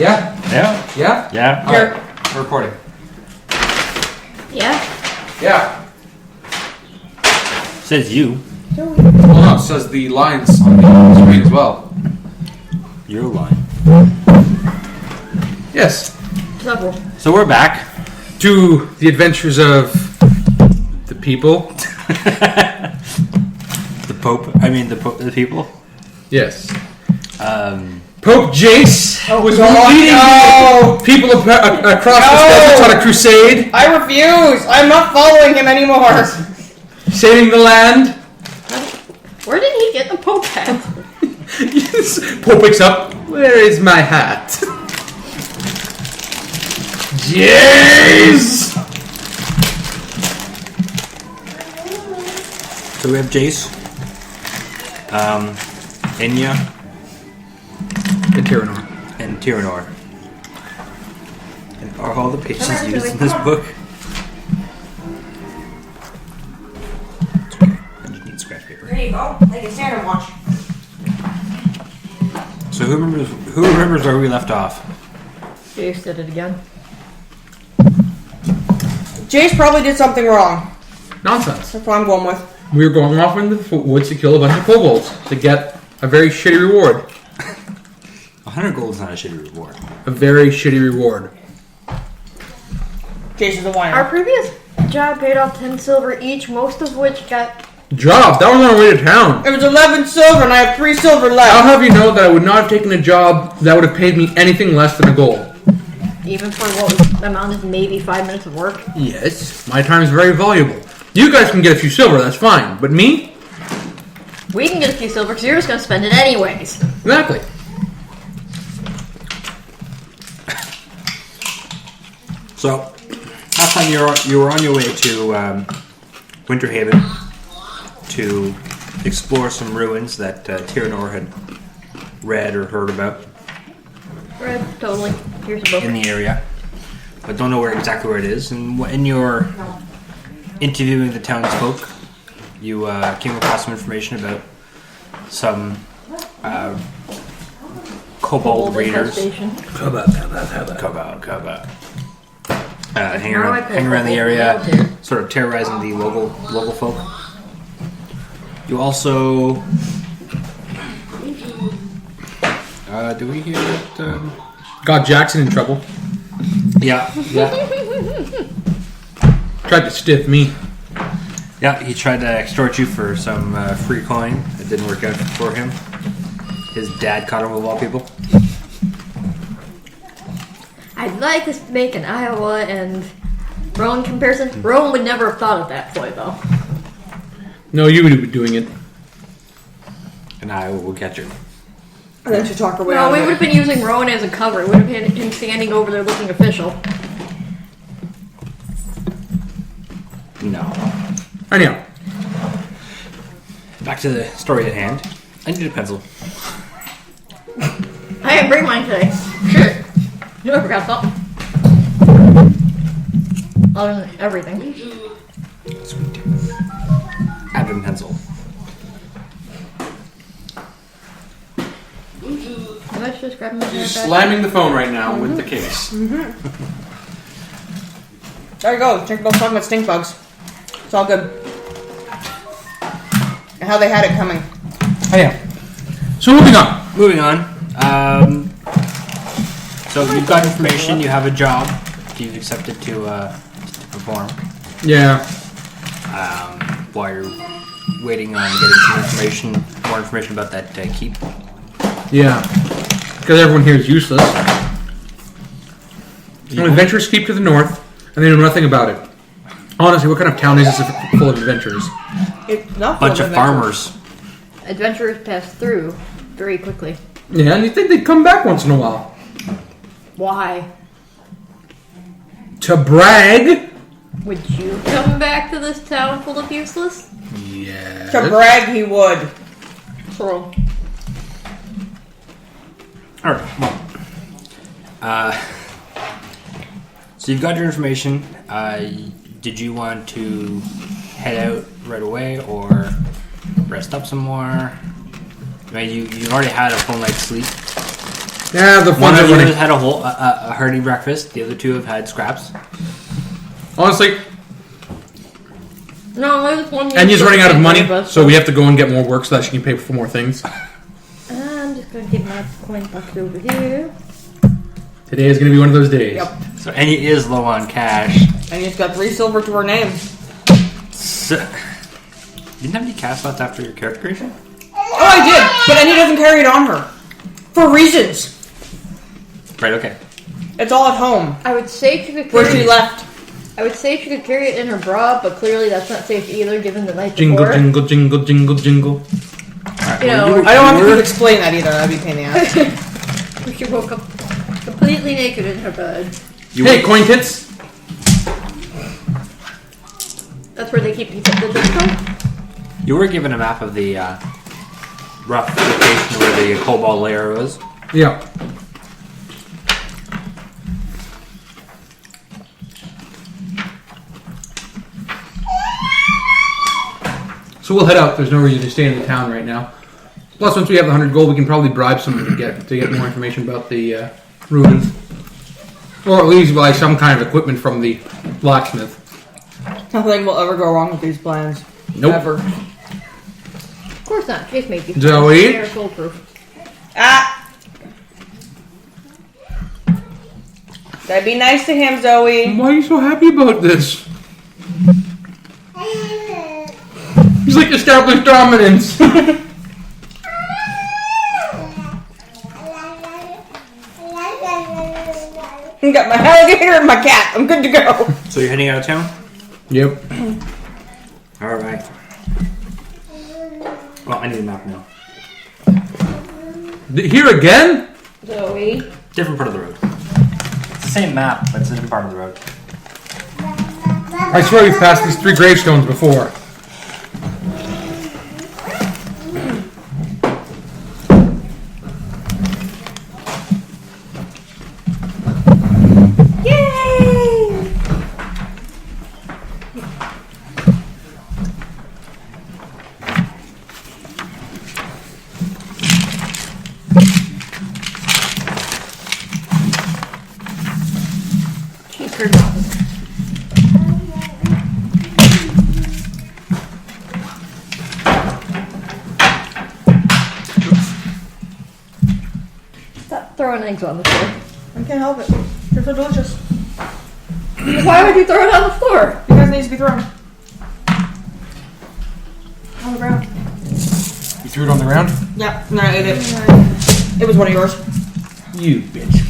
Yeah? Yeah. Yeah? Yeah. Alright, we're recording. Yeah? Yeah. Says you. Well, no, it says the lines on the screen as well. Your line. Yes. Several. So we're back. To the adventures of the people. The Pope. I mean, the people. Yes. Pope Jayce was God, leading no! people across the desert on a crusade, I refuse! I'm not following him anymore! saving the land. Where did he get the Pope hat? Pope wakes up. Where is my hat? Jayce! So we have Jayce. Ennyah And Tyrinore. and Tyrinore. And are all the pages used in this book? It's okay. I just need scratch paper. There you go. Like a Santa watch. So who remembers where we left off? Jayce did it again. Jayce probably did something wrong. Nonsense. That's what I'm going with. We were going off in the woods to kill a bunch of kobolds to get a very shitty reward. 100 gold is not a shitty reward. A very shitty reward. Jayce is the whiner. Our previous job paid off 10 silver each, most of which got... Job. That was on our way to town. It was 11 silver and I have 3 silver I'll left. have you know that I would not have taken a job that would have paid me anything less than a gold. Even for what was amounted to maybe 5 minutes of work. Yes, my time is very valuable. You guys can get a few silver, that's fine. But me? We can get a few silver because you're just going to spend it anyways. Exactly. So, last time you were on your way to Winterhaven to explore some ruins that Tyrinore had read or heard about Red, totally. Here's a book. in the area, but don't know exactly where it is. And in your interviewing the townsfolk, you came across some information about some kobold raiders. Infestation. Hang around the area, sort of terrorizing the local folk. You also do we hear that? Got Jackson in trouble. Yeah. Tried to stiff me. Yeah, he tried to extort you for some free coin. It didn't work out for him. His dad caught him, of all people. I'd like to make an Iowa and Rowan comparison. Rowan would never have thought of that ploy, though. No, you would be doing it. And I will catch you. I think she talked her way No, out we of would it. have been using Rowan as a cover. It would have been him standing over there looking official. No. Anyhow, Back to the story at hand. I need a pencil. I didn't bring mine today. Shit. You never forgot something. Other than everything. Sweet. Advent pencil. Let's just grab him. she's slamming the phone right now with the case. There you go. Check those talking about stink bugs. It's all good. And how they had it coming. Anyhow, so moving on. Moving on. So you've got information. You have a job. You've accepted to perform. Yeah. While you're waiting on getting some information, more information about that keep. Yeah. Because everyone here is useless. An adventurers keep to the north, and they know nothing about it. Honestly, what kind of town is this full of adventurers? It's not full Bunch of adventures. farmers. Adventurers pass through very quickly. Yeah, and you think they'd come back once in a while. Why? To brag? Would you come back to this town full of useless? Yeah. To brag, he would. True. Alright, well. So you've got your information. Did you want to head out right away or rest up some more? I mean, you already had a full night's sleep. Yeah, the One ones of are you running. has had a hearty breakfast. The other two have had scraps. Honestly, No, there's one. Enya's running out of money, But so we have to go and get more work so that she can pay for more things. I'm just gonna get my coin box over here. Today is going to be one of those days. Yep. So Enny is low on cash. And she's got 3 silver to her name. So, you didn't have any cash left after your character creation? Oh, I did, but Enny doesn't carry it on her. For reasons. Right, okay. It's all at home. I would say she could Where carry she left. I would say she could carry it in her bra, but clearly that's not safe either, given the night Jingle, before. jingle, jingle, jingle, jingle. Alright, You know, I don't want to explain that either. That'd be a pain in the ass. She woke up completely naked in her bed. Hey, coin tits! That's where they keep the disco. You were given a map of the rough location where the cobalt layer was. Yeah. So we'll head out. There's no reason to stay in the town right now. Plus, once we have the 100 gold, we can probably bribe someone to get more information about the ruins. Or at least buy some kind of equipment from the blacksmith. Nothing will ever go wrong with these plans. Nope. Ever. Of course not. Jayce made these. Zoe? They're foolproof. Ah! That'd be nice to him, Zoe. Why are you so happy about this? He's like established dominance. I got my alligator and my cat. I'm good to go. So you're heading out of town? Yep. Alright. Well, I need a map now. Here again? Zoe. Different part of the road. It's the same map, but it's a different part of the road. I swear we've passed these 3 gravestones before. Yay! Keep her down. Stop throwing eggs on the floor. I can't help it. They're so delicious. Why would you throw it on the floor? Because it needs to be thrown. On the ground. You threw it on the ground? Yeah, no, I ate it. It was one of yours. You bitch.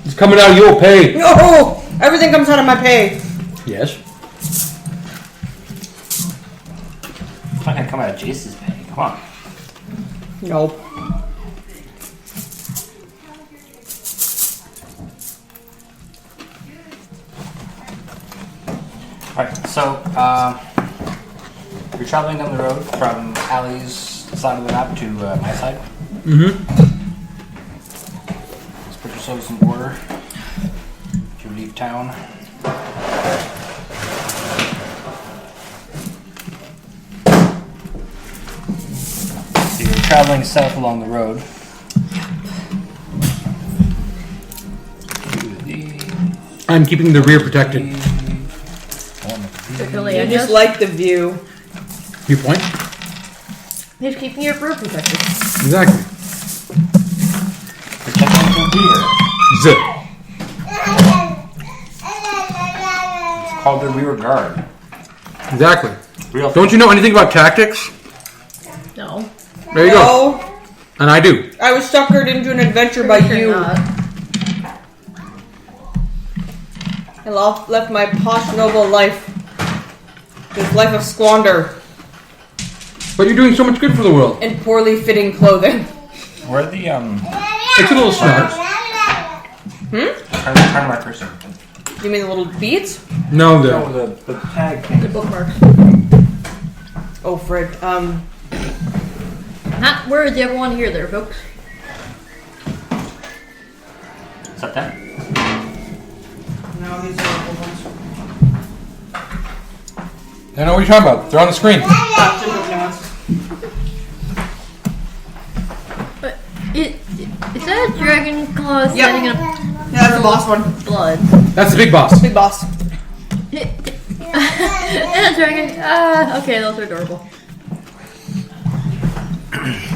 It's coming out of your pay. No! Everything comes out of my pay. Yes. It's not gonna come out of Jayce's pay. Come on. Nope. Alright, so, you're traveling down the road from Allie's side of the map to my side. Mm-hmm. Let's put yourselves in order to leave town. So you're traveling south along the road. I'm keeping the rear protected. Particularly, I I just just like the view. Viewpoint? He's keeping your brew protected. Exactly. Protecting the rear. Zip. It's called the rear guard. Exactly. Real. Don't you know anything about tactics? No. There you go. No, And I do. I was suckered into an adventure by Pretty sure you. not. I left my posh noble life. This life of squander But you're doing so much good for the world. in poorly fitting clothing. Where are the It's a little smart. turn my cursor? You mean the little beads? No, No, though. the tag thing. The bookmarks. Oh, frig. Not words you ever want to hear there, folks. Is that that? No, these are the ones. I know what you're talking about. They're on the screen. But is that dragon claws Yep. standing up. Yeah, that's the boss one. Blood. That's the big boss. Big boss. And a dragon. Okay, those are adorable.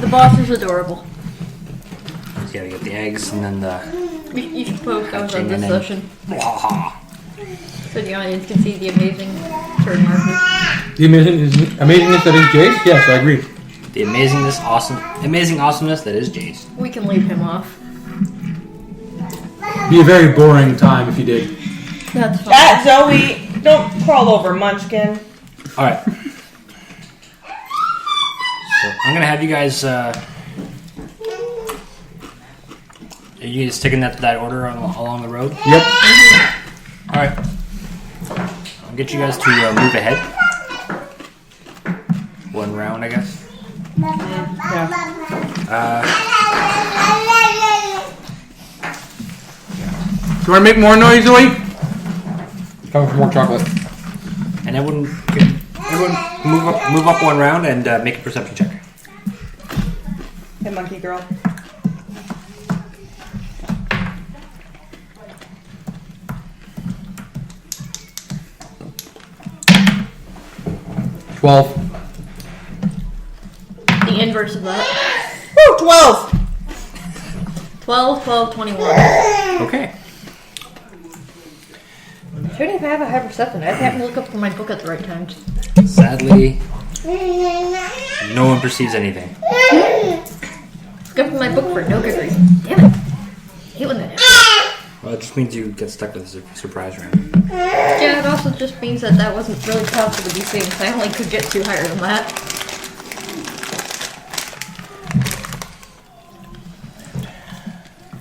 The boss is adorable. You gotta get the eggs and then the. You should post those on Hatching this and then- session Waha. so the audience can see the amazing turn markers. The amazingness that is Jayce? Yes, I agree. The amazing awesomeness that is Jayce. We can leave him off. Be a very boring time if you did. That's fine. Cat Zoe, don't crawl over, Munchkin. Alright. So I'm gonna have you guys. Are you guys taking that order along the road? Yep. Alright. I'll get you guys to move ahead. One round, I guess. Yeah. You want to make more noise, Zoe? Coming for more chocolate. And everyone move up one round and make a perception check. Hey, monkey girl. $12. The inverse of that. Woo, 12. 12, 12, 21. Okay. Shouldn't even have a high perception. I have to look up for my book at the right times. Sadly, no one perceives anything. Look up my book for no good reason. Damn it. I hate when that happens. Well, it just means you get stuck with a surprise round. Yeah, it also just means that wasn't really possible to be seen. I only could get 2 higher than that.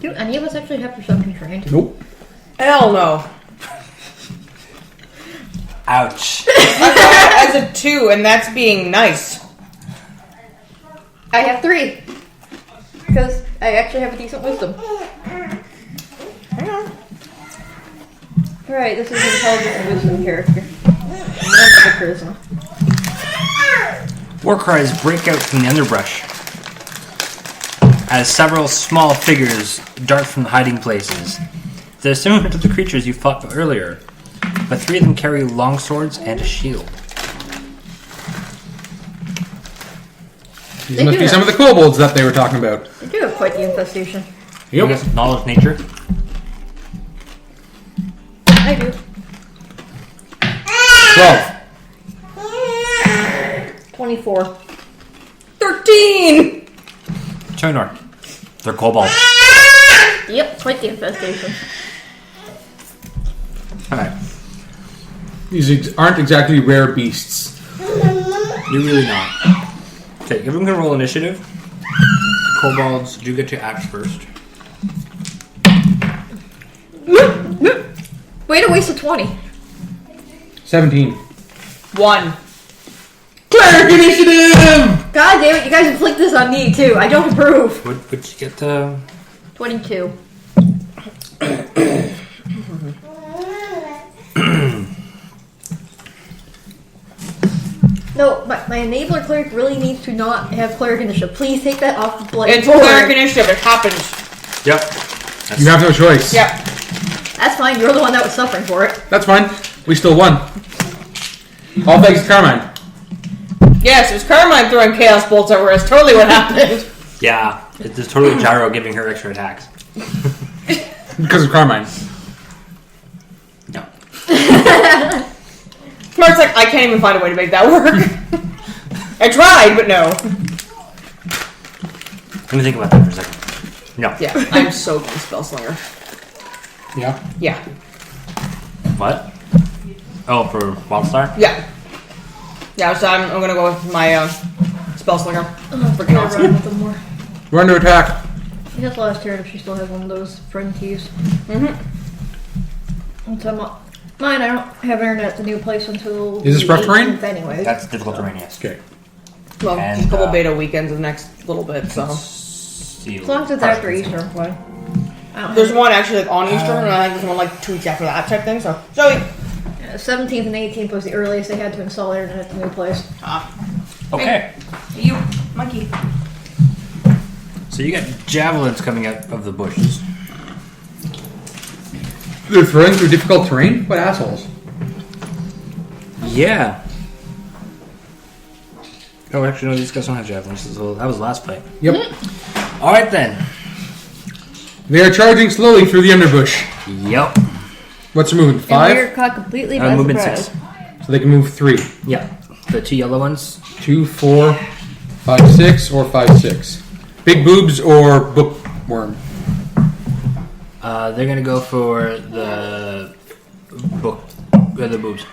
Do any of us actually have perception trained? Nope. Hell no. Ouch. I got it as a 2, and that's being nice. I have 3. Because I actually have a decent wisdom. Hang on. Alright, this is intelligence and wisdom character. And then the charisma. War cries break out from the underbrush as several small figures dart from the hiding places. They're similar to the creatures you fought earlier, but 3 of them carry long swords and a shield. These must be some of the kobolds that they were talking about. They do have quite the infestation. I guess knowledge nature. I do. 12. 24. 13. Tyrinore. They're kobolds. Yep, quite the infestation. Alright. These aren't exactly rare beasts. You're really not. Okay, everyone can roll initiative. Kobolds do get to act first. Way to waste a 20. 17. 1. Cleric initiative! God damn it, you guys inflict this on me too. I don't approve. Would you get 22. No, my enabler cleric really needs to not have cleric initiative. Please take that off the bloody It's board. cleric initiative. It happens. Yep. You have no choice. Yep. That's fine, you're the one that was suffering for it. That's fine. We still won. All thanks to Carmine. Yes, it was Carmine throwing chaos bolts over us. Totally what happened. Yeah, it's totally Gyro giving her extra attacks. Because of Carmine. No. Smart's like, I can't even find a way to make that work. I tried, but no. Let me think about that for a second. No. Yeah, I'm so good at Spellslinger. Yeah. Yeah. What? Oh, for Wildstar? Yeah. Yeah, so I'm gonna go with my Spellslinger. Freaking Run awesome. with them more. We're under attack. She has last turn if she still has one of those friend keys. Mm-hmm. And so mine, I don't have internet at the new place until Is this the rough terrain? 18th anyways. That's difficult terrain, yes. Okay. Well, And, a couple uh, beta weekends of the next little bit, so. As long as it's after Easter, I'm fine. I don't There's have one actually like on Easter, and I think there's one like 2 weeks after that type thing, so. Zoe! 17th and 18th was the earliest they had to install internet at the new place. Okay. You, monkey. So you got javelins coming out of the bushes. They're throwing through difficult terrain? What assholes? Yeah. Oh, actually, no, these guys don't have javelins. That was the last fight. Yep. Alright then. They are charging slowly through the underbush. Yep. What's their movement? And we 5? are caught completely by Movement surprise. 6. So they can move 3. Yep. The 2 yellow ones. 2, 4, 5, 6, or 5, 6. Big boobs or bookworm? They're gonna go for the the boobs.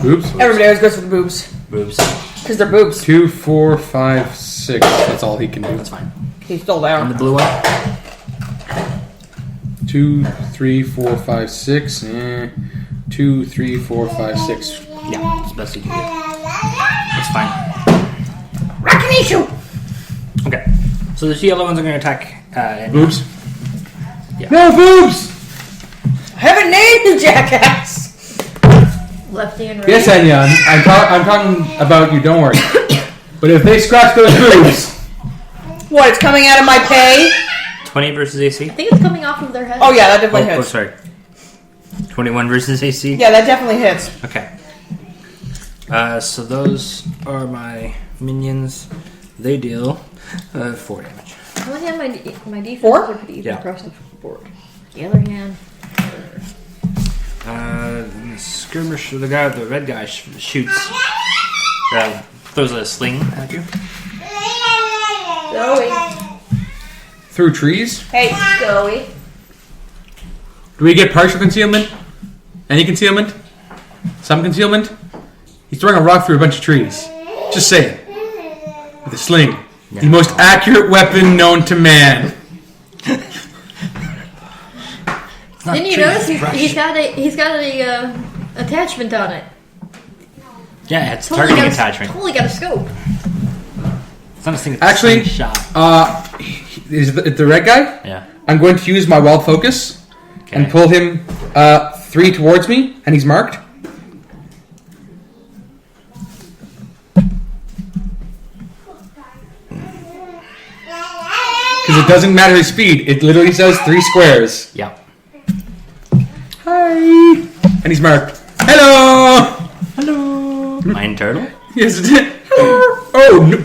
Boobs? Everybody always goes for the boobs. Boobs. Because they're boobs. 2, 4, 5, 6. That's all he can do. That's fine. He's still And the down. blue one. 2, 3, 4, 5, 6. 2, 3, 4, 5, 6. Yeah, it's best you can do. That's fine. Rakinishu! Okay. So the 2 yellow ones are gonna attack. Boobs? Yeah. No boobs! I haven't named you, jackass! Lefty and right. Yes, Ennyah. I'm talking about you. Don't worry. But if they scratch those boobs, What, it's coming out of my pay? 20 versus AC. I think it's coming off of their head. Oh, yeah, that definitely Oh, hits. sorry. 21 versus AC. Yeah, that definitely hits. Okay. So those are my minions. They deal 4 damage. On one hand, my defense 4? are pretty even Yeah. across the board. The other hand, The skirmish, the guy, the red guy shoots, throws a sling at you. Zoe. through trees, Hey, Zoe. do we get partial concealment? Any concealment? Some concealment? He's throwing a rock through a bunch of trees. Just say it. With a sling. Yeah. The most accurate weapon known to man. Didn't you notice he's got a attachment on it? Yeah, it's targeting attachment. Totally got a scope. It's not a thing. Actually, shot. Is the red guy? Yeah. I'm going to use my wild focus and Okay. pull him 3 towards me, and he's marked. Because it doesn't matter his speed; it literally says 3 squares. Yeah. Hi, and he's marked. Hello. Hello. Mine turtle. Yes, it did. Hello. Oh no.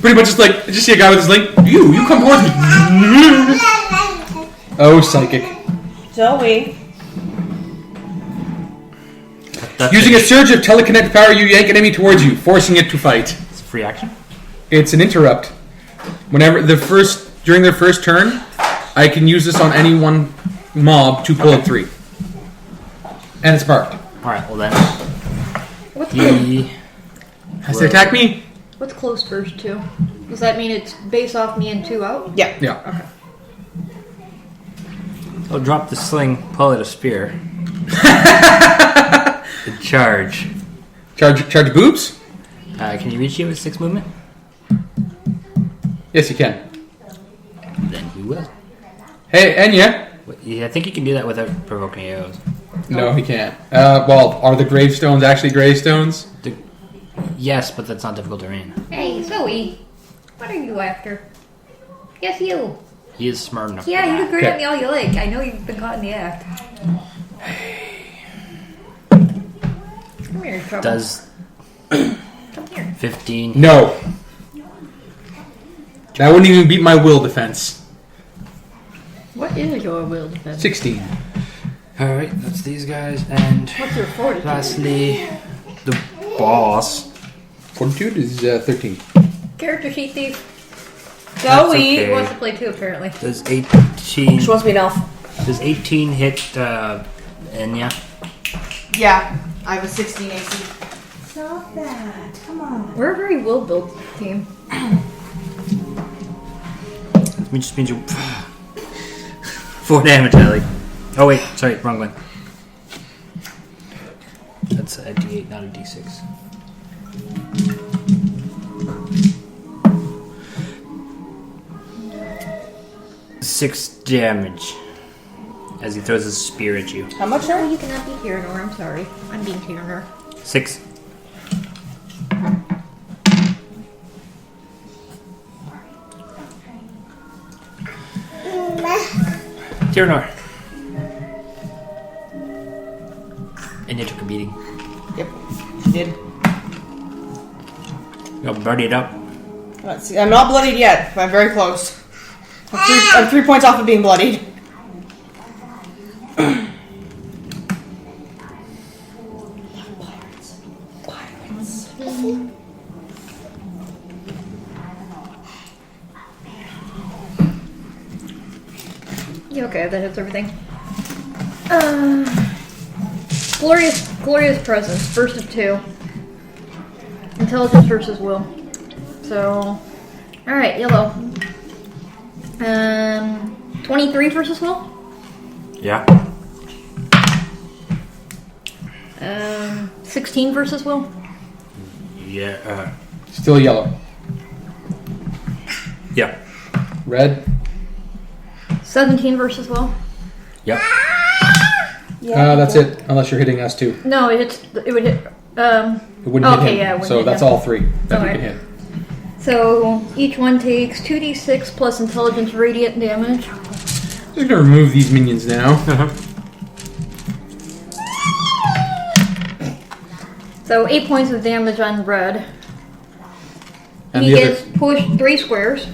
Pretty much just like just see a guy with his link. You come towards me. Oh, psychic. Zoe. That's Using a surge of telekinetic power, you yank an enemy towards you, forcing it to fight. It's a free action. It's an interrupt. Whenever during their first turn, I can use this on any one mob to pull it 3. And it's marked. All right. Well then, What's he Has to attack me? What's close first two? Does that mean it's base off me and 2 out? Yeah. Yeah. will drop the sling, pull it a spear, and charge. Charge boobs? Can you reach you with 6 movement? Yes, you can. Then he will. Hey, Ennyah. Yeah, I think you can do that without provoking arrows. No, he can't. Well, are the gravestones actually gravestones? Yes, but that's not difficult terrain. Hey, Zoe. What are you after? Yes, you. He is smart enough. Yeah, for you that. can grin Okay. at me all you like. I know you've been caught in the act. Come here, trouble. Does Come here. 15? No. That wouldn't even beat my will defense. What is your will defense? 16. All right, that's these guys, and What's your fortitude? lastly, the boss. Fortitude is 13. Character sheet thief. Zoe. okay. He wants to play too, apparently. Does 18? She wants to be an elf. Does 18 hit Ennyah? Yeah, I have a 16 AC. Stop that. Come on. We're a very will-built team. Which just means you 4 damage, Ellie. Oh wait, sorry, wrong one. That's a D8, not a D6. Six damage as he throws his spear at you. How much No, are you cannot be Tyrinore. I'm sorry. I'm being Tyrinore. 6. Tyrinore. And you took a beating. Yep, she did. You got bloodied up. Let's see. I'm not bloodied yet, but I'm very close. I'm 3 points off of being bloodied. Yeah, okay, that hits everything. Glorious presence, first of 2. Intelligence versus will. So, alright, yellow. 23 versus will? Yeah. 16 versus will? Yeah. Still yellow. Yeah. Red. 17 versus will? Yep. That's it. Unless you're hitting us too. No, it would hit. It wouldn't hit Okay, him. yeah, it wouldn't So hit that's him. all 3 that we Alright. can hit. So each one takes 2d6 plus intelligence radiant damage. Just gonna remove these minions now. So 8 points of damage on red. And He the gets pushed 3 squares.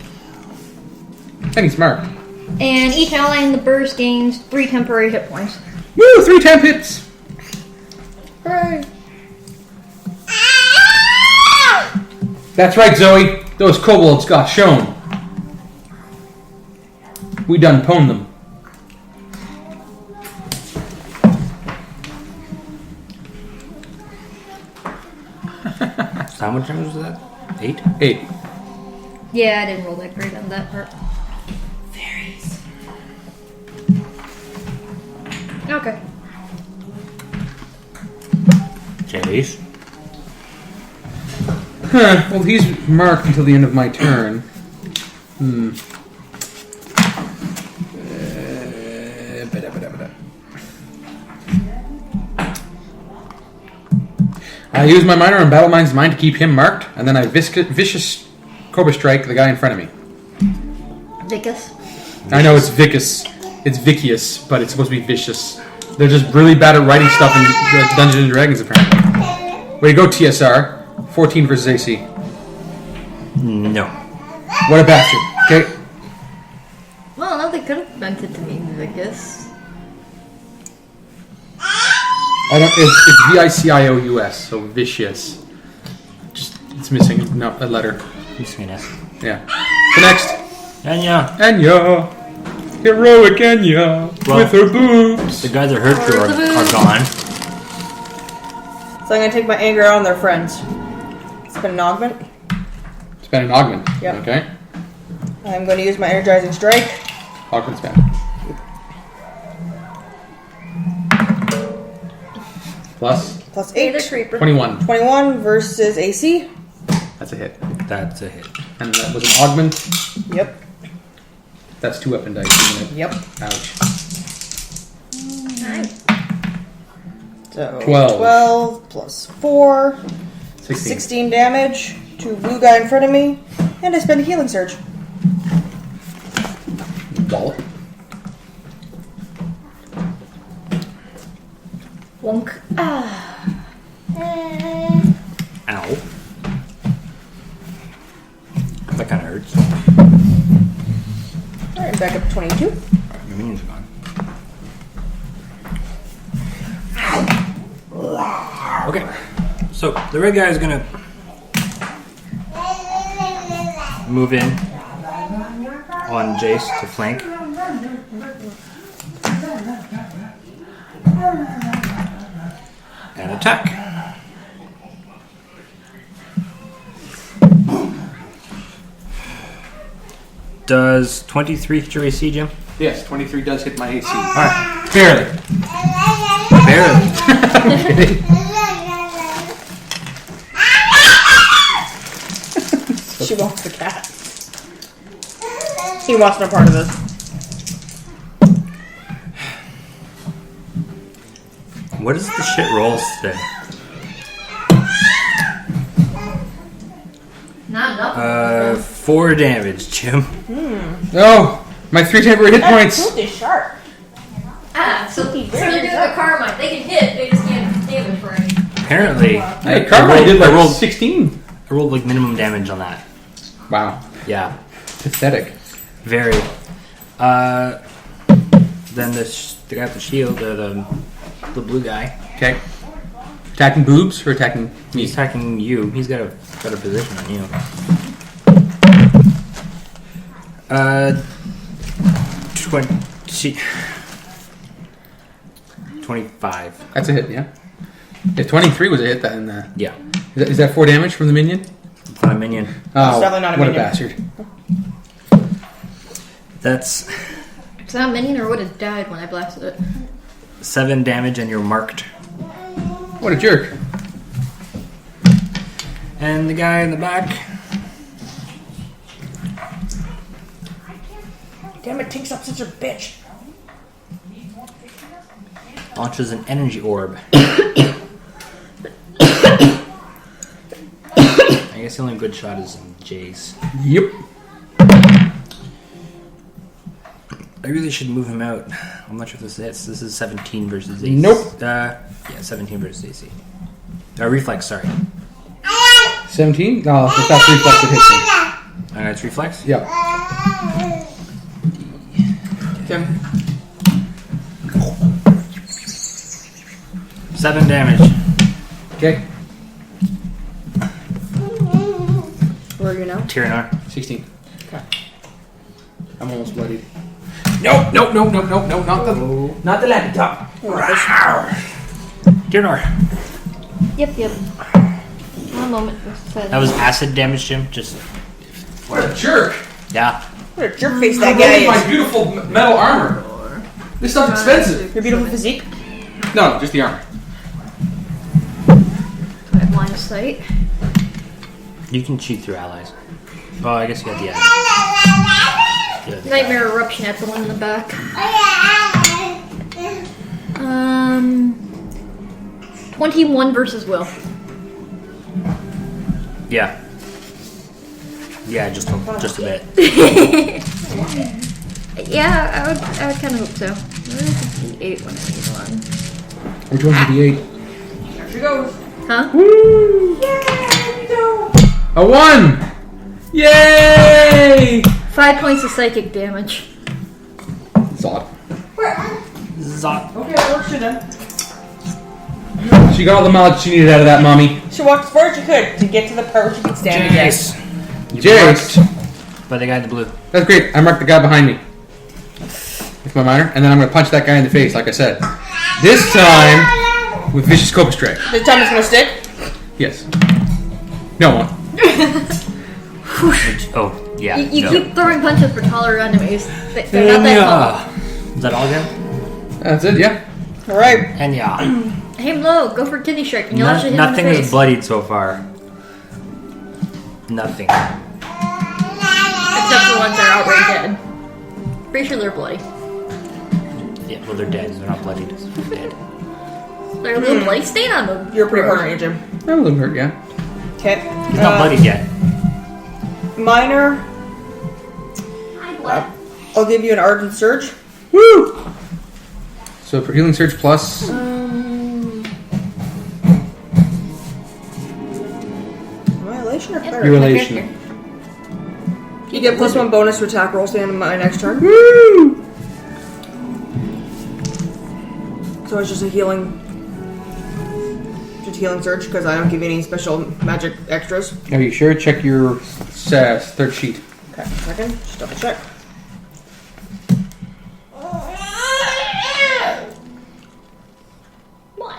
And he's marked. And each ally in the burst gains 3 temporary hit points. Woo! 3 temp hits. Hooray. That's right, Zoe. Those kobolds got shown. We done pwned them. So how much damage was that? 8? 8. Yeah, I didn't roll that great on that part. Fairies. Okay. Jayce. Huh. Well, he's marked until the end of my turn. Bada. I use my minor on Battle Mind's Mind to keep him marked, and then I vicious Cobra Strike the guy in front of me. Vicus. I know it's Vicus. It's Vicious, but it's supposed to be vicious. They're just really bad at writing stuff in Dungeons and Dragons, apparently. Way to go, TSR. 14 versus AC. No. What a bastard. Okay. Well, no, they could have meant it to mean Vicus. It's V-I-C-I-O-U-S, so vicious. Just, it's missing a letter. Missing an S. Yeah. So next, Ennyah. Ennyah. Heroic Ennyah. Well, with her boobs. The guys that hurt you are gone. So I'm gonna take my anger out on their friends. Spend an augment. Spend an augment. Yep. Okay. I'm gonna use my energizing strike. Augment spend. Plus Plus Hey, 8. the creeper. 21. 21 versus AC. That's a hit. That's a hit. And that was an augment. Yep. That's 2 weapon dice, isn't it? Yep. Ouch. Nice. So 12. plus 4. 16. 16 damage to blue guy in front of me. And I spend a healing surge. Wallop. Wonk. Ow. That kind of hurts. Alright, back up to 22. Alright, my minions are gone. Okay. So, the red guy is gonna move in on Jayce to flank. And attack. Does 23 hit your AC, Jim? Yes, 23 does hit my AC. Alright. Barely. Barely. She wants the cat. He wants no part of this. What is the shit rolls today? Not enough. 4 damage, Jim. No! My 3 temporary hit That points! tooth is sharp. So they're doing a karma. They can hit, they just can't damage for any. Apparently, Hey, Carmine did like 16. I rolled like minimum damage on that. Wow. Yeah, Pathetic. very. Then the guy with the shield, the blue guy. Okay. Attacking boobs or attacking me? He's attacking you. He's got a better position on you. 25. That's a hit, yeah. If 23 was a hit, then Yeah. is that 4 damage from the minion? It's not a minion. Oh, definitely not a what minion. a bastard. That's It's not a minion or would have died when I blasted it. 7 damage and you're marked. What a jerk. And the guy in the back. Damn it, Tink's up such a bitch. Launches an energy orb. I guess the only good shot is in Jayce. Yep. I really should move him out. I'm not sure if this hits. This is 17 versus AC. Nope. Yeah, 17 versus AC. Reflex, sorry. 17? Oh, if that's reflex, it hits me. It's reflex? Yeah. Tim. 7 damage. Okay. Where are you now? Tyrinore. 16. Okay. I'm almost bloodied. Nope, not the laptop. Tyrinore. Yep. One moment. That was acid damage, Jim. Just, What a jerk. yeah. What a jerk face I that guy my is. beautiful metal armor. This stuff's expensive. Your beautiful physique. No, just the armor. I have line of sight. You can shoot through allies. Oh, I guess you got the Nightmare eruption at the one in the back. 21 versus Will. Yeah. Yeah, just a bit. Yeah, I would kind of hope so. Where's the D8 when I need one? Which one's the D8? There she goes. Huh? A 1! Yay! 5 points of psychic damage. Zod. Zot. Okay, that works for them. She got all the mileage she needed out of that, mommy. She walked as far as she could to get to the part where she could stand again. Jayce. Jayce. By the guy in the blue. That's great. I marked the guy behind me with my minor, and then I'm going to punch that guy in the face, like I said. This time with vicious copus strike. This time it's gonna stick. Yes. No one. Oh, yeah. You no. keep throwing punches for taller enemies. They're not that tall. Is that all again? That's it. Yeah. Alright. Ennyah. Aim low, go for kidney strike, and you'll actually hit him in Nothing the is face. bloodied so far. Nothing. Except for the ones that are outright dead. Pretty sure they're bloody. Yeah, well, they're dead. They're not bloodied. They're dead. There's a little bloody stain on them. You're pretty hard on you, Jim. That would hurt, yeah. Okay. He's not bloodied yet. Minor. I'll give you an ardent surge. Woo! So for healing surge plus. Annihilation or cleric? Your relation. You get +1 bonus to attack rolls at the end of my next turn. Woo! So it's just a healing surge because I don't give you any special magic extras. Are you sure? Check your third sheet. Okay, second, just double check. What?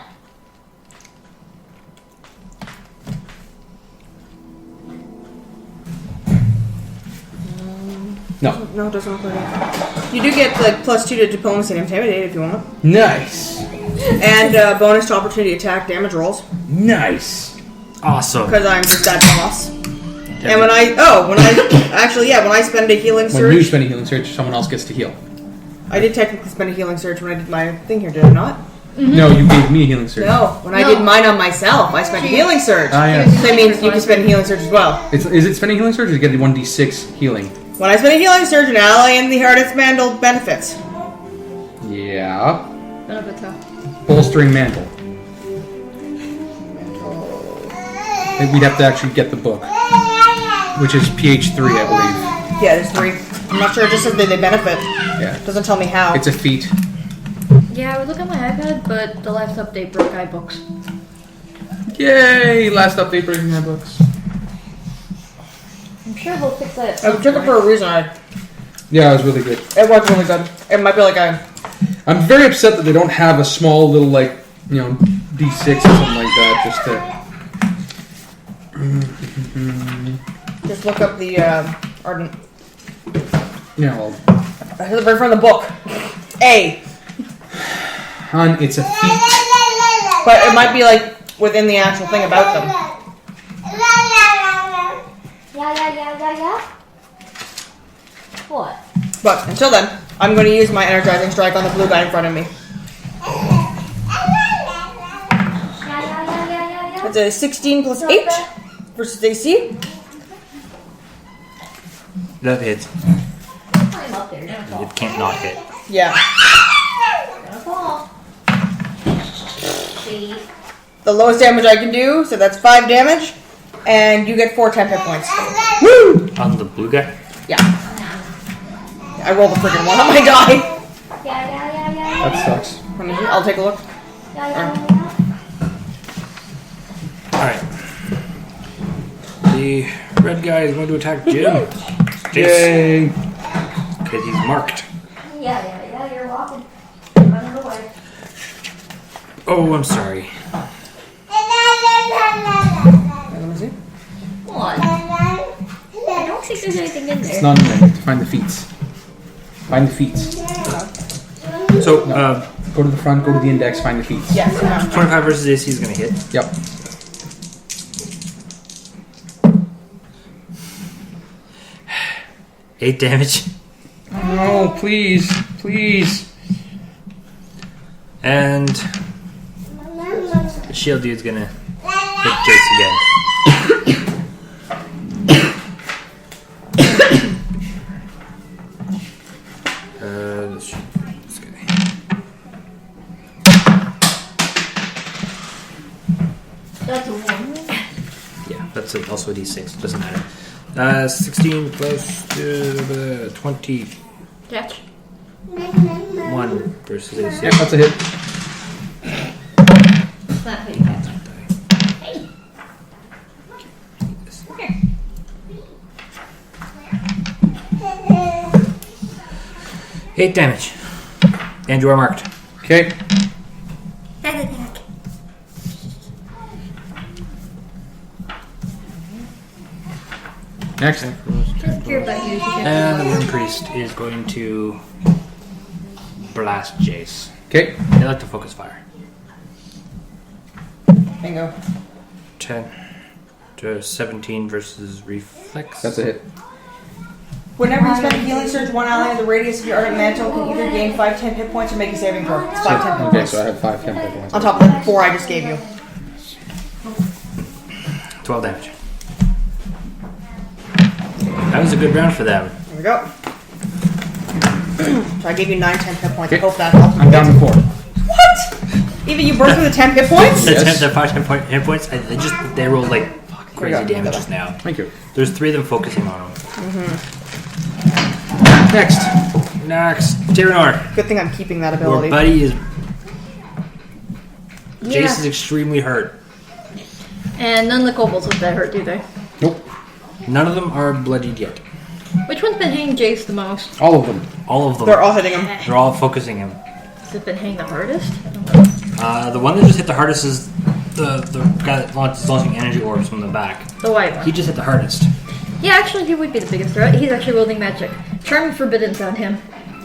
No. No, it doesn't look like it. You do get like +2 to diplomacy and intimidate if you want, Nice. and bonus to opportunity attack damage rolls Nice. Awesome. because I'm just that boss. And when I spend a healing When you surge, spend a healing surge, someone else gets to heal. I did technically spend a healing surge when I did my thing here, did I not? No, you gave me a healing surge. No, when I No. did mine on myself, I spent a healing surge. Ah, yes. So that means you can spend a healing surge as well. Is it spending healing surge or is it getting 1d6 healing? When I spend a healing surge, an ally in the hardest mandal benefits. Yeah. Benefits how? Bolstering mantle. We'd have to actually get the book, which is PH3, I believe. Yeah, there's 3. I'm not sure. It just says that they benefit. Yeah. Doesn't tell me how. It's a feat. Yeah, I would look at my iPad, but the last update broke iBooks. Yay! Last update breaking my books. I'm sure he'll fix that. I took it for a reason. Yeah, it was really good. It was really good. It might be like I'm very upset that they don't have a small little, like, D6 or something like that, just to... just look up the ardent. Well, Right from the book. A. Hun, it's a feat. But it might be like within the actual thing about them. Yeah. What? But until then, I'm going to use my energizing strike on the blue guy in front of me. Yeah. It's a 16 plus 8 versus AC. That hits. Climb up there. Don't fall. It can't not hit. Yeah. Don't fall. See? The lowest damage I can do, so that's 5 damage. And you get 4 temp hit points. Woo! On the blue guy? Yeah. I rolled a freaking 1 on my die. Yeah. That sucks. I'll take a look. Yeah. Alright. The red guy is going to attack Jim. Yay! Because he's marked. Yeah, you're walking. Running away. Oh, I'm sorry. Let me see. What? I don't think there's anything in there. It's not in there. You have to find the feats. Find the feats. So, Go to the front, go to the index, find the feats. Yes. 25 versus AC is going to hit. Yep. Eight damage. No, please. And the shield dude's going to hit Jayce again. This guy. That's a 1. Yeah, that's also a d6. Doesn't matter. 16 plus 21 Catch. versus AC. Yep, that's a hit. That's not how you catch. Hey. Okay. 8 damage. And you are marked. Okay. Next. Just care about you. And the Rune Priest is going to blast Jayce. Okay. They like to focus fire. Bingo. 10 to 17 versus reflex. That's a hit. Whenever you spend a healing surge, one ally in the radius of your ardent mantle can either gain 5 temp hit points or make a saving throw. It's 5 temp hit Okay, points. so I have 5 temp hit points. On top of the 4 I just gave you. 12 damage. That was a good round for them. There we go. So I gave you 9 temp hit points. I Okay. hope that helps. I'm down to 4. What? Even you burst through the temp hit points? Yes. The 5 hit points, they rolled like crazy Here we go. damage just now. Thank you. There's 3 of them focusing on him. Next. Tyrinore. Good thing I'm keeping that Your ability. buddy is... Yeah. Jayce is extremely hurt. And none of the kobolds look that hurt, do they? Nope. None of them are bloodied yet. Which one's been hitting Jayce the most? All of them. All of them. They're all hitting him. They're all focusing him. Has it been hitting the hardest? The one that just hit the hardest is the guy that launching energy orbs from the back. The white one. He just hit the hardest. Yeah, actually, he would be the biggest threat. He's actually wielding magic. Charming Forbidden's on him.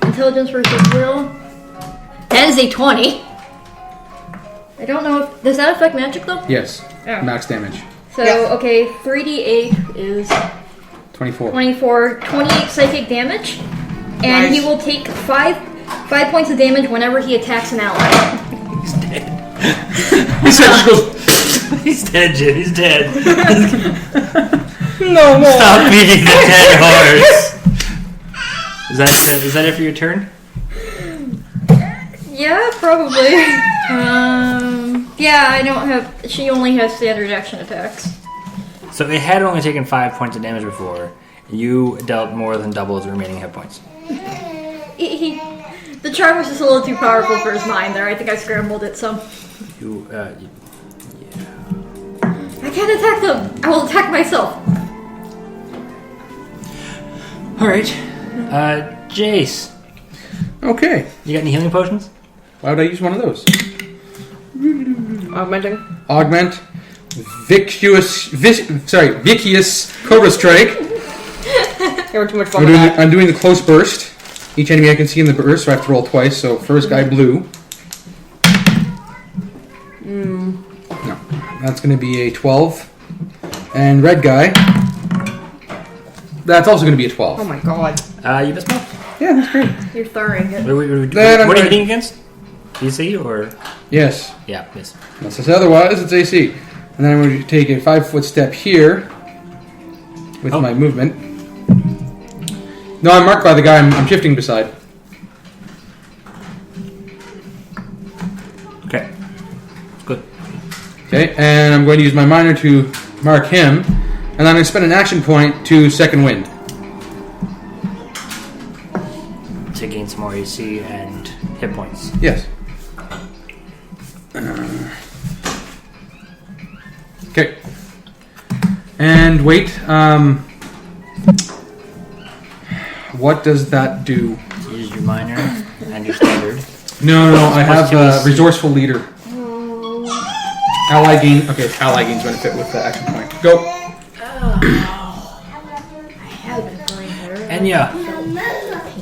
Intelligence versus will. That is a 20. I don't know if... Does that affect magic, though? Yes. Oh. Max damage. So, Yeah. okay, 3d8 is 24. 24, 28 psychic damage. And Nice. he will take 5 points of damage whenever he attacks an ally. He's dead. He said just goes... He's dead, Jim. He's dead. No more. Stop beating the dead horse. Is that it for your turn? Yeah, probably. Yeah, I don't have. She only has standard action attacks. So it had only taken 5 points of damage before. You dealt more than double its remaining hit points. The charm was just a little too powerful for his mind there. I think I scrambled it some. Yeah. I can't attack them. I will attack myself. All right. Jayce, Okay. you got any healing potions? Why would I use one of those? Augmenting. Augment. Vicious Cobra Strike. Having too much fun with that. I'm doing the close burst. Each enemy I can see in the burst, so I have to roll twice. So first guy blue. No, that's going to be a 12. And red guy. That's also going to be a 12. Oh my god. You missed both. Yeah, that's great. You're throwing it. Then I'm What are you going- hitting against? DC or? Yes. Yeah, miss. Unless it's otherwise, it's AC. And then I'm going to take a 5-foot step here with my movement. No, I'm marked by the guy I'm shifting beside. Okay. Good. Okay, and I'm going to use my minor to mark him. And I'm going to spend an action point to second wind. To gain some more AC and hit points. Yes. Okay. And wait. What does that do? Use your minor and your standard. No. I have two AC. resourceful leader. Ally gain. Okay, ally gains benefit with the action point. Go. Ennyah.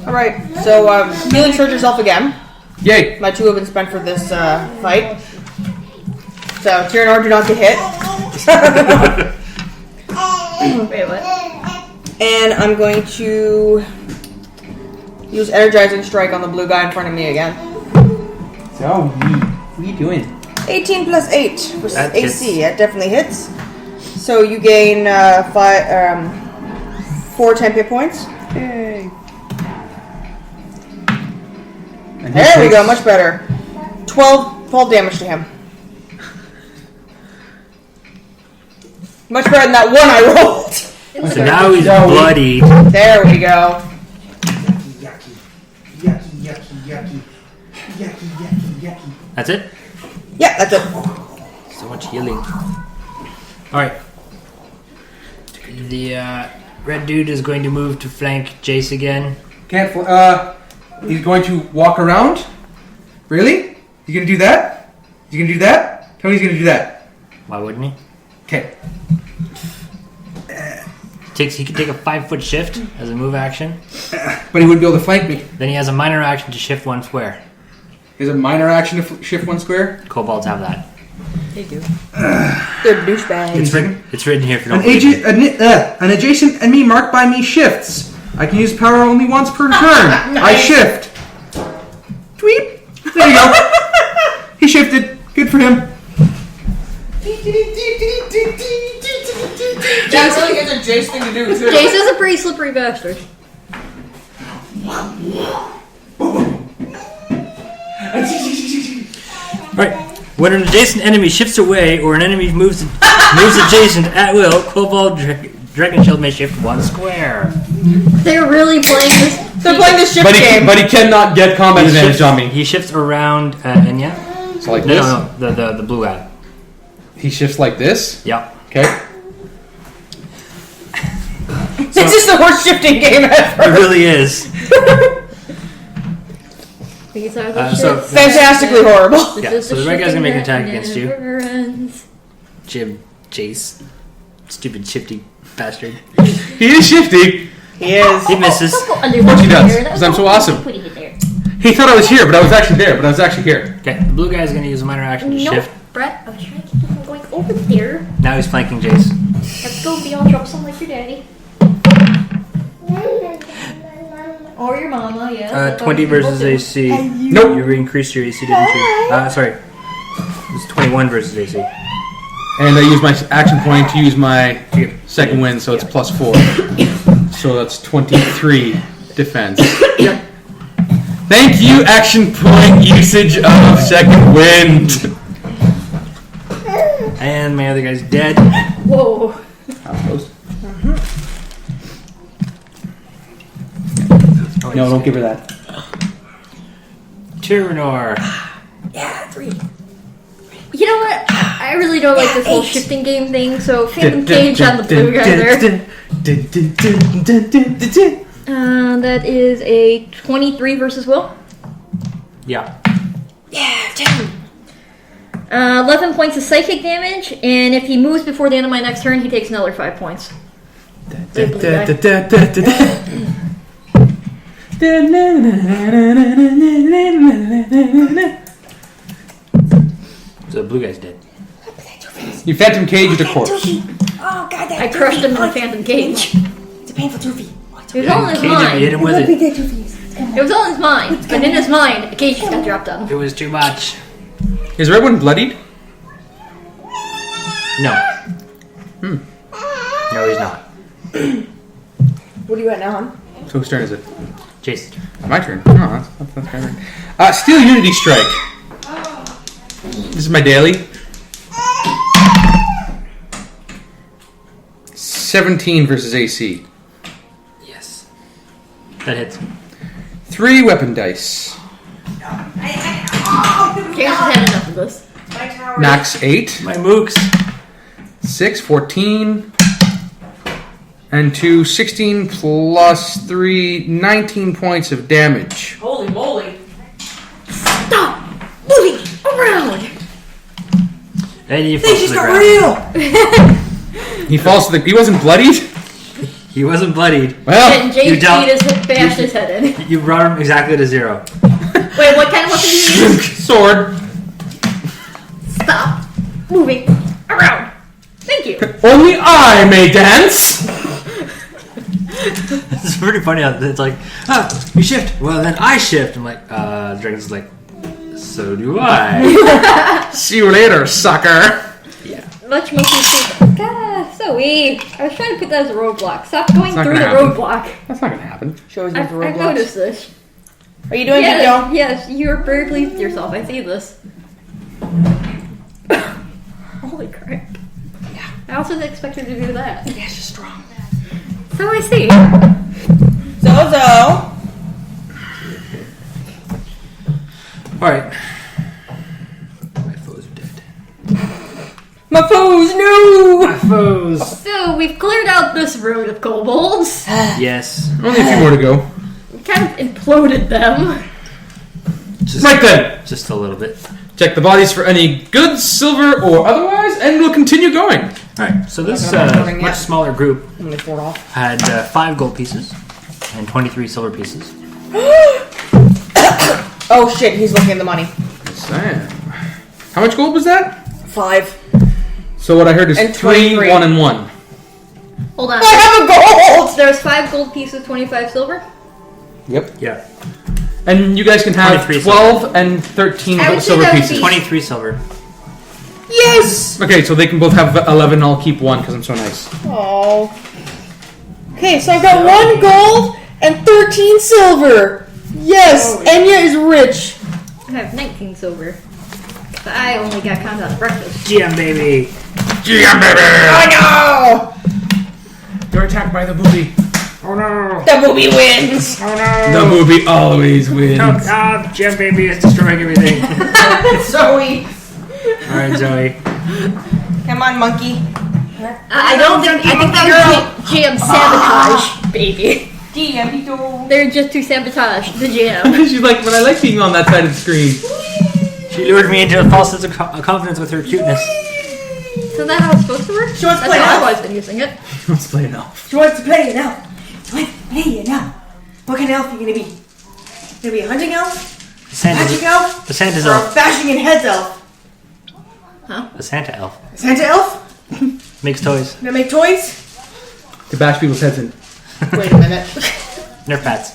Alright, so healing surge yourself again. Yay. My 2 have been spent for this fight. So, Tyrinore, do not get hit. Wait, what? And I'm going to use Energizing Strike on the blue guy in front of me again. So, what are you doing? 18 plus 8 for That AC. hits. That definitely hits. So you gain 4 temp hit points. Yay. There we go, much better. 12 damage to him. Much better than that one I rolled. So now he's bloody. There we go. That's it? Yeah, that's it. So much healing. Alright. The red dude is going to move to flank Jayce again. He's going to walk around? Really? You gonna do that? You gonna do that? Tony's gonna do that. Why wouldn't he? Okay. He could take a 5-foot shift as a move action. But he wouldn't be able to flank me. Then he has a minor action to shift 1 square. Is a minor action to shift 1 square? Kobolds have that. They do. They're douchebags. It's written here if you don't believe me. An adjacent enemy marked by me shifts. I can use power only once per turn. I shift. Tweep. There you go. He shifted. Good for him. That's like it's a Jayce thing to do too. Jayce is a pretty slippery bastard. Alright. When an adjacent enemy shifts away or an enemy moves adjacent at will, Kobold Dragon Shield may shift 1 square. They're really playing this. They're playing this shift game. But he cannot get combat advantage on me. He shifts around Ennyah. So like this? No, the blue guy. He shifts like this? Yep. Okay. This is the worst shifting game ever. It really is. These are the So- shits. Fantastically horrible. This Yeah, is so the the red guy's gonna make an shifting attack against you. that never ends. Jayce. Stupid shifty bastard. He is shifty. He is. He misses. Of course he does, because I'm so awesome. He thought I was here, but I was actually there. Okay, the blue guy's gonna use a minor action to No, shift. Brett, I was trying to keep you from going over there. Now he's flanking Jayce. Let's go be all troublesome like your daddy. Or your mama, yeah. 20 versus AC. Nope. You increased your AC, didn't you? Sorry. It's 21 versus AC. And I use my action point to use my second wind, so it's +4. So that's 23 defense. Thank you, action point usage of second wind. And my other guy's dead. Whoa. No, don't give her that. Tyrinore. Yeah, 3. You know what? I really don't like this whole shifting game thing, so Phantom Cage on the blue guy there. That is a 23 versus Will. Yeah. Yeah, 10. 11 points of psychic damage, and if he moves before the end of my next turn, he takes another 5 points. So the blue guy's dead. You Phantom Cage the corpse. Oh, God, that I crushed him in the Phantom Cage. It's a painful toofy. It was all in his Cage him, hit mind. him with it. It was all in his mind, but in his mind, a cage just got dropped on him. It was too much. Is Red One bloodied? No. No, he's not. What are you at now, hon? So whose turn is it? Jayce. My turn. Oh, that's my turn. Steel Unity Strike. This is my daily. 17 versus AC. Yes. That hits. 3 weapon dice. James has had enough of this. My tower. Knocks 8. My mooks. 6, 14. And 2, 16 plus 3, 19 points of damage. Holy moly. Stop moving around! And he falls to She's the not ground. real. He falls to the... He wasn't bloodied? He wasn't bloodied. Well, And James you don't- bashed his head in. You brought him exactly to 0. Wait, what kind of weapon do you use? sword. Stop moving around. Thank you. Only I may dance. It's pretty funny how it's like, you shift. Well, then I shift. I'm like, the dragon's like, so do I. See you later, sucker. Yeah. Much more people. God, so weak. I was trying to put that as a roadblock. Stop going not through the gonna happen. roadblock. That's not gonna happen. She always I've noticed this. Are you doing good, Yes, Joe? yes, you're very pleased with yourself. I see this. Holy crap. Yeah. I also didn't expect her to do that. Yeah, she's strong. So I see. Zozo. Alright. My foes are dead. My foes, no! My foes! So we've cleared out this road of kobolds. Yes. Only a few more to go. We kind of imploded them. Just, Right then. Just a little bit. Check the bodies for any goods, silver, or otherwise, and we'll continue going. Alright, so this I'm not moving much yet. smaller group I'm gonna pour it off. had 5 gold pieces and 23 silver pieces. Oh shit, he's looking at the money. Sam. How much gold was that? 5. So what I heard is And 3, 23. 1, and 1. Hold on. I have a gold! There's 5 gold pieces, 25 silver. Yep. Yeah. And you guys can have 23 12 and 13 I would say silver that would pieces. be- 23 silver. Yes! Okay, so they can both have 11. I'll keep 1 because I'm so nice. Oh. Okay, so I've got 1 gold and 13 silver. Yes, Ennyah is rich. I have 19 silver. But I only got content at breakfast. GM baby! GM baby! I know! You're attacked by the booby. Oh no! The movie wins! Oh no! The booby always wins. GM baby is destroying everything. Zoe. Alright, Zoe. Come on, monkey. I think that was GM sabotage, baby. GM. They're just to sabotage the GM. She's like, but I like being on that side of the screen. She lured me into a false sense of confidence with her cuteness. So that's how it's supposed to work? She wants to That's play how elf. I've always been using it. Let's play it off. She wants to play an elf. She wants to play an elf. What kind of elf are you gonna be? Gonna be a hunting elf? Magic elf? A Santa's Or a elf. bashing in heads elf? A Santa elf. A Santa elf? Makes toys. Gonna make toys? To bash people's heads in. Wait a minute. Nerf pads.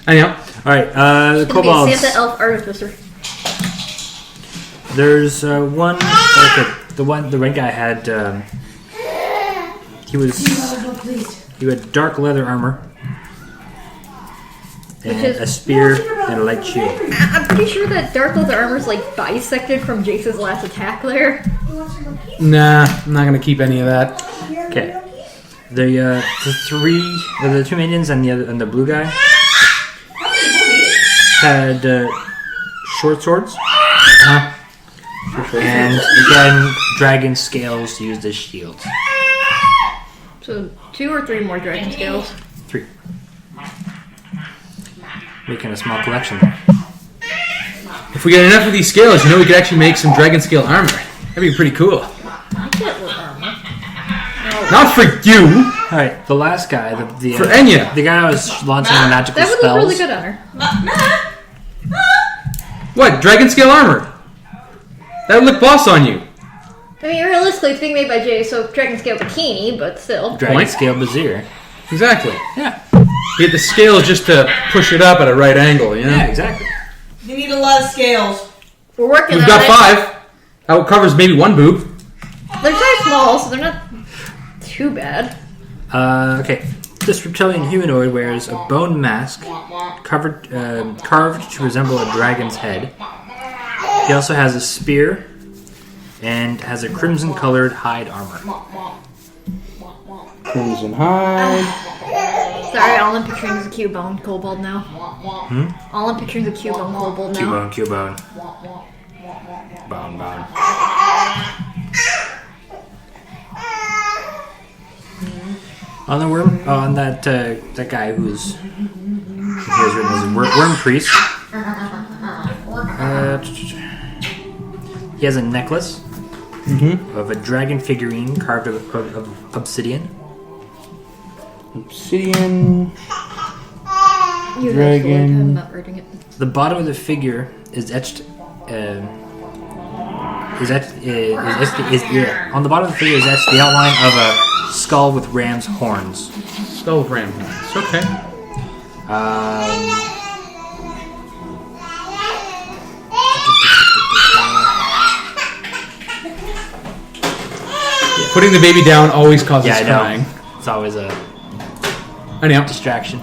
Anyhow. Alright, the It's gonna be kobolds. Santa Elf Artificer. There's one. The red guy had. He had dark leather armor. and is- a spear and a light shield. I'm pretty sure that Darkle's armor's like bisected from Jayce's last attack there. Nah, I'm not gonna keep any of that. Okay. The two minions and the blue guy had short swords. Huh? And again, dragon scales used as shields. So 2 or 3 more dragon scales. 3. Making a small collection. If we get enough of these scales, we could actually make some dragon scale armor. That'd be pretty cool. I get what armor. Not for you, Alright, the last guy, the for Ennyah. the guy that was launching magical That would spells. look really good on her. What? Dragon scale armor? That would look boss on you. I mean, realistically, it's being made by Jayce, so dragon scale bikini, but still. Dragon Point. scale brazier. Exactly. Yeah. You get the scales just to push it up at a right angle, you know? Yeah, exactly. You need a lot of scales. We're working We've on got it. 5. That covers maybe 1 boob. They're very small, so they're not too bad. Okay. This reptilian humanoid wears a bone mask carved to resemble a dragon's head. He also has a spear and has a crimson-colored hide armor. Crimson hide. Sorry, all I'm picturing is a Cubone kobold now. All I'm picturing is a Cubone kobold now. Cubone. Bone. On the worm, on that guy who's written as a worm priest. He has a necklace of a dragon figurine carved of obsidian. Obsidian. You Dragon. I'm not reading it. The bottom of the figure is etched. On the bottom of the figure is etched the outline of a skull with ram's horns. Skull of ram. It's okay. Putting the baby down always causes Yeah, I crying. know. It's always a I know. distraction.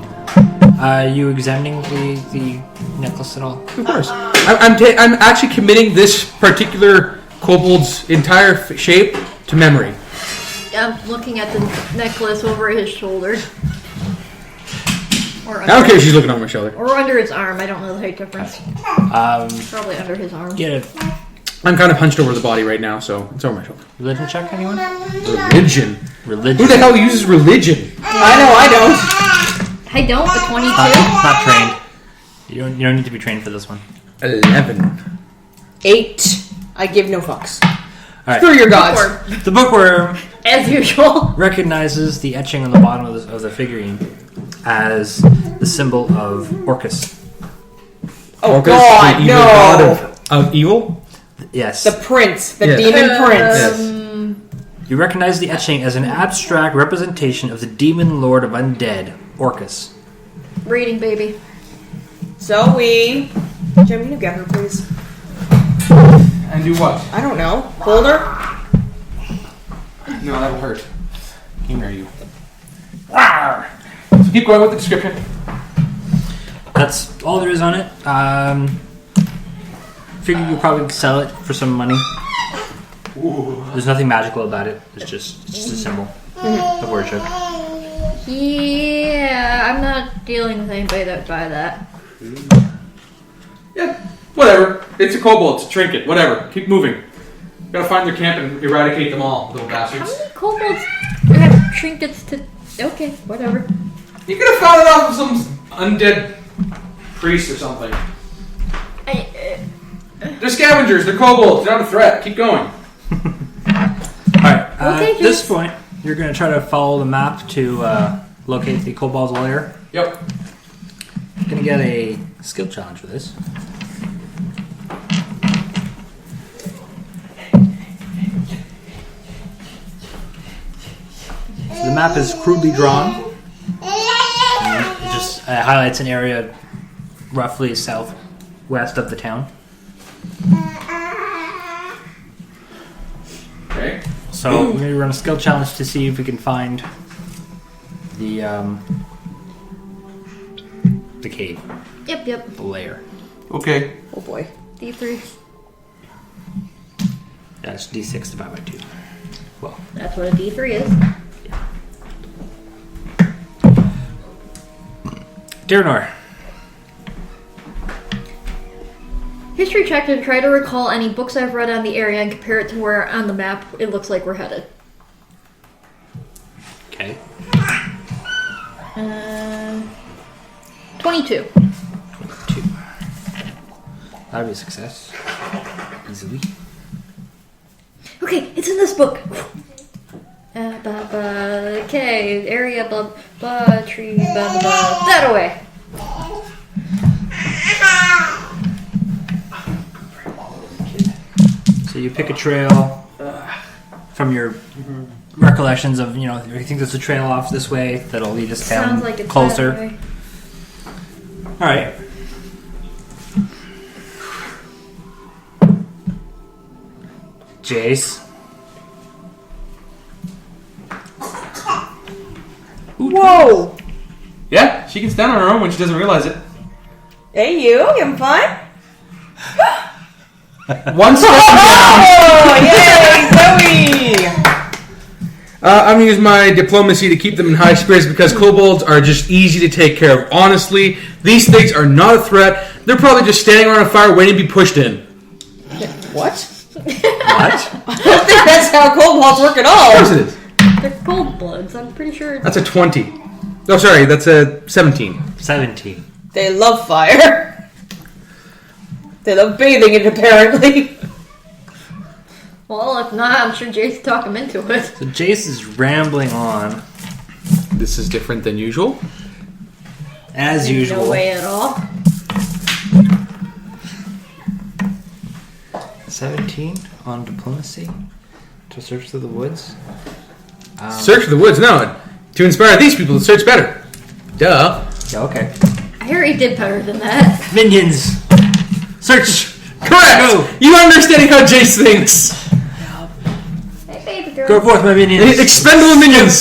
You examining the necklace at all? Of course. I'm actually committing this particular kobold's entire shape to memory. I'm looking at the necklace over his shoulder. Or I don't care if she's looking over my shoulder. Or under his arm. I don't know the height difference. Probably under his arm. Get a I'm kind of hunched over the body right now, so it's over my shoulder. religion check, anyone? Religion. Religion. Who the hell uses religion? I don't. I don't, but 22. Not trained. You don't need to be trained for this one. 11. 8. I give no fucks. Alright. Screw your gods. Bookworm, The bookworm as usual. recognizes the etching on the bottom of the figurine as the symbol of Orcus. Oh Orcus, God, the evil no! god of evil? Yes. The prince, the Yes. demon prince. Yes. You recognize the etching as an abstract representation of the demon lord of undead, Orcus. Reading, baby. Zoe, Jim, you get her, please. And do what? I don't know. Hold her. No, that'll hurt. Came near you. So keep going with the description. That's all there is on it. Figure you probably sell it for some money. There's nothing magical about it. It's just a symbol of worship. Yeah, I'm not dealing with anybody that would buy that. Yeah, whatever. It's a kobold. It's a trinket. Whatever. Keep moving. Gotta find their camp and eradicate them all, little How bastards. many kobolds have trinkets to... Okay, whatever. You could have found it off of some undead priest or something. They're scavengers. They're kobolds. They're not a threat. Keep going. Alright, Okay, at this Jayce. point, you're going to try to follow the map to locate the kobold's lair. Yep. You're going to get a skill challenge for this. So the map is crudely drawn. It just highlights an area roughly southwest of the town. Okay. So we're going to run a skill challenge to see if we can find the the cave, Yep. the lair. Okay. Oh boy. D3. That's D6 divided by 2. Well, That's what a D3 is. Tyrinore. History check to try to recall any books I've read on the area and compare it to where on the map it looks like we're headed. Okay. 22. 22. That'll be a success. Easily. Okay, it's in this book. Okay, area, blah, blah, trees, blah, blah, blah. That away. So you pick a trail from your recollections of, you think there's a trail off this way that'll lead us down Sounds like it's closer. that way. All right. Jayce. Whoa! Yeah, she can stand on her own when she doesn't realize it. Hey, you having fun? One step down. Oh, yay, Zoe! I'm going to use my diplomacy to keep them in high spirits because kobolds are just easy to take care of. Honestly, these things are not a threat. They're probably just standing around a fire waiting to be pushed in. What? What? I don't think that's how kobolds work at all. Of course it is. They're cold bloods, I'm pretty sure. That's a 20. Oh, sorry, that's a 17. 17. They love fire. They love bathing it, apparently. Well, if not, I'm sure Jayce talk him into it. So Jayce is rambling on, This is different than usual. as usual. No way at all. 17 on diplomacy to search through the woods. Search for the woods. No, to inspire these people to search better. Duh. Yeah, okay. I already did better than that. Minions! Search! Correct! Go! You are understanding how Jayce thinks. Hey, baby girl. Go forth, my minions! Expendable minions!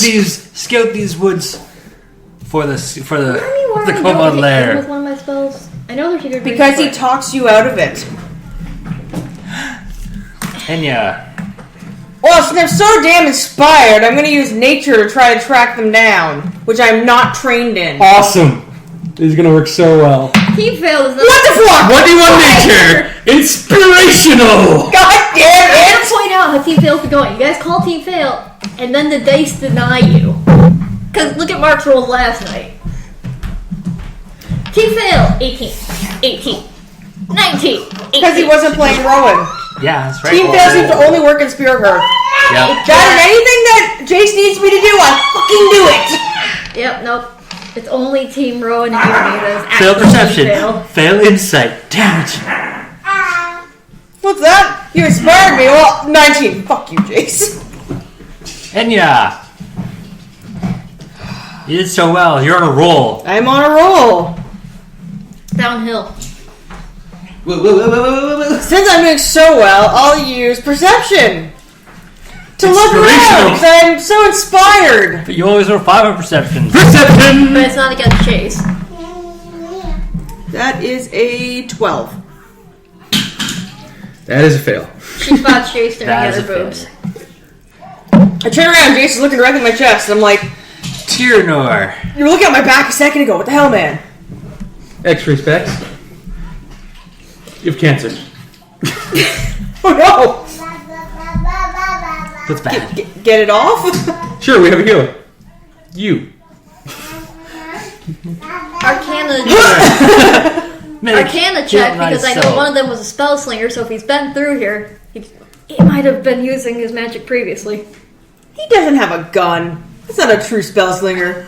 Scout these woods for the Why are you kobold with lair. one of my spells? I know there's a good Because reason he for it. talks you out of it. Ennyah. Well, since I'm so damn inspired, I'm going to use nature to try to track them down, which I'm not trained in. Awesome. This is going to work so well. He failed. What the fuck? What do you want, nature? Inspirational! God damn I it! gotta point out how Team Fail's going. You guys call Team Fail, and then the dice deny you. Because look at Mark's rolls last night. Team Fail, 18, 18, 19, 18. Because he wasn't playing Rowan. Yeah, that's right. Team Fail seems to only work in Spear Hearth. Yeah. That and anything that Jayce needs me to do, I fucking do it! Yep, nope. It's only Team Rowan and Unity Fail that's perception. Fail. Fail insight. Damn it. What's that? You inspired me. Well, 19. Fuck you, Jayce. Ennyah. You did so well. You're on a roll. I'm on a roll. Downhill. Since I'm doing so well, I'll use perception. To look around, because I'm so inspired. But you always roll 5 on perception. Perception! But it's not against Jayce. That is a 12. That is a fail. She spots Jayce staring That at is her a boobs. I turn around, Jayce is looking directly at my chest, and I'm like, Tyrinore. you were looking at my back a second ago. What the hell, man? X-ray specs. You have cancer. Oh no! That's bad. Get it off? Sure, we have a healer. You. Arcana check, Kill because I know thyself. one of them was a spell slinger, so if he's been through here, he might have been using his magic previously. He doesn't have a gun. That's not a true spell slinger.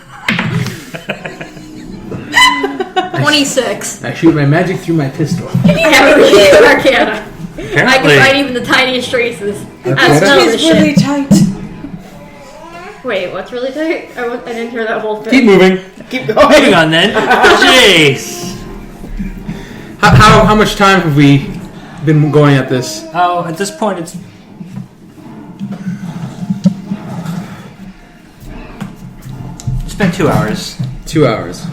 26. I shoot my magic through my pistol. Yeah, we Arcana. I Apparently. can find even the tiniest traces. I Arcana? smell this It's really shit. tight. Wait, what's really tight? I didn't hear that whole Keep thing. moving. Keep Moving going. on then. Jayce. How much time have we been going at this? Oh, at this point it's... It's been 2 hours. 2 hours.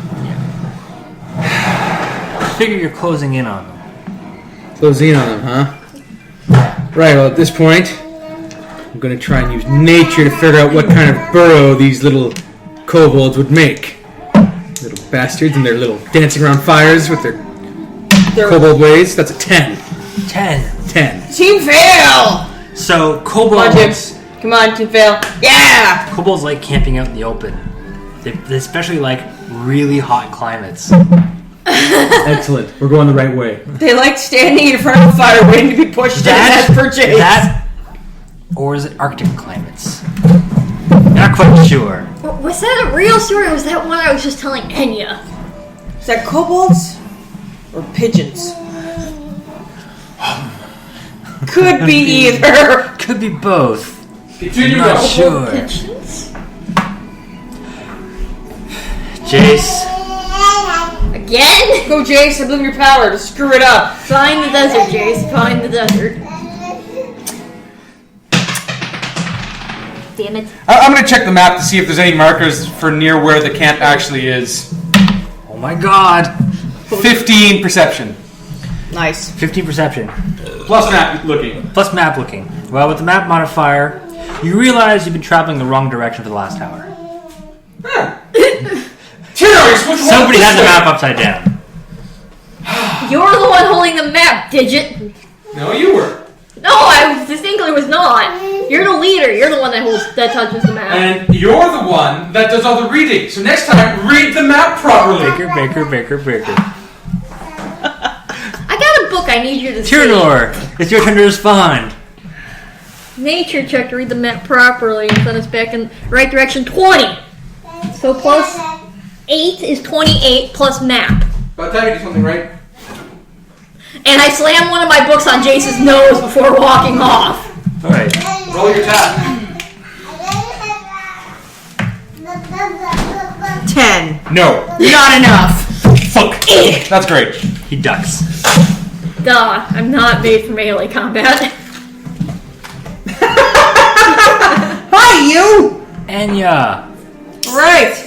figure you're closing in on them. Close in on them, huh? Right, well, at this point, I'm going to try and use nature to figure out what kind of burrow these little kobolds would make. Little bastards and their little dancing around fires with their kobold ways. That's a 10. 10. 10. Team fail! So Come on, Jim. kobolds, Come on, team fail. Yeah! kobolds like camping out in the open. They especially like really hot climates. Excellent. We're going the right way. They like standing in front of a fire waiting to be pushed in as per Jayce. That, or is it Arctic climates? Not quite sure. Was that a real story or was that one I was just telling Ennyah? Is that kobolds or pigeons? Could be either. Could be both. Continue Not to sure. Pigeons? Jayce, Again? Go, Jayce. I believe in your power to screw it up. Find the desert, Jayce. Find the desert. Damn it. I'm going to check the map to see if there's any markers for near where the camp actually is. oh my god. 15 perception. Nice. 15 perception. Plus map looking. Plus map looking. Well, with the map modifier, you realize you've been traveling the wrong direction for the last hour. Tyrinore, switch one. Somebody had the map upside down. You're the one holding the map, Digit. No, you were. No, I distinctly was not. You're the leader. You're the one that touches the map. And you're the one that does all the reading. So next time, read the map properly. Baker. I got a book I need you to see. Tyrinore, it's your turn to respond. Nature check to read the map properly and send us back in right direction 20. So plus 8 is 28 plus map. By the time you do something right. And I slammed one of my books on Jayce's nose before walking off. Alright. Roll your tap. 10. No. Not enough. Fuck. That's great. He ducks. Duh, I'm not made for melee combat. Hi, you! Ennyah. Right.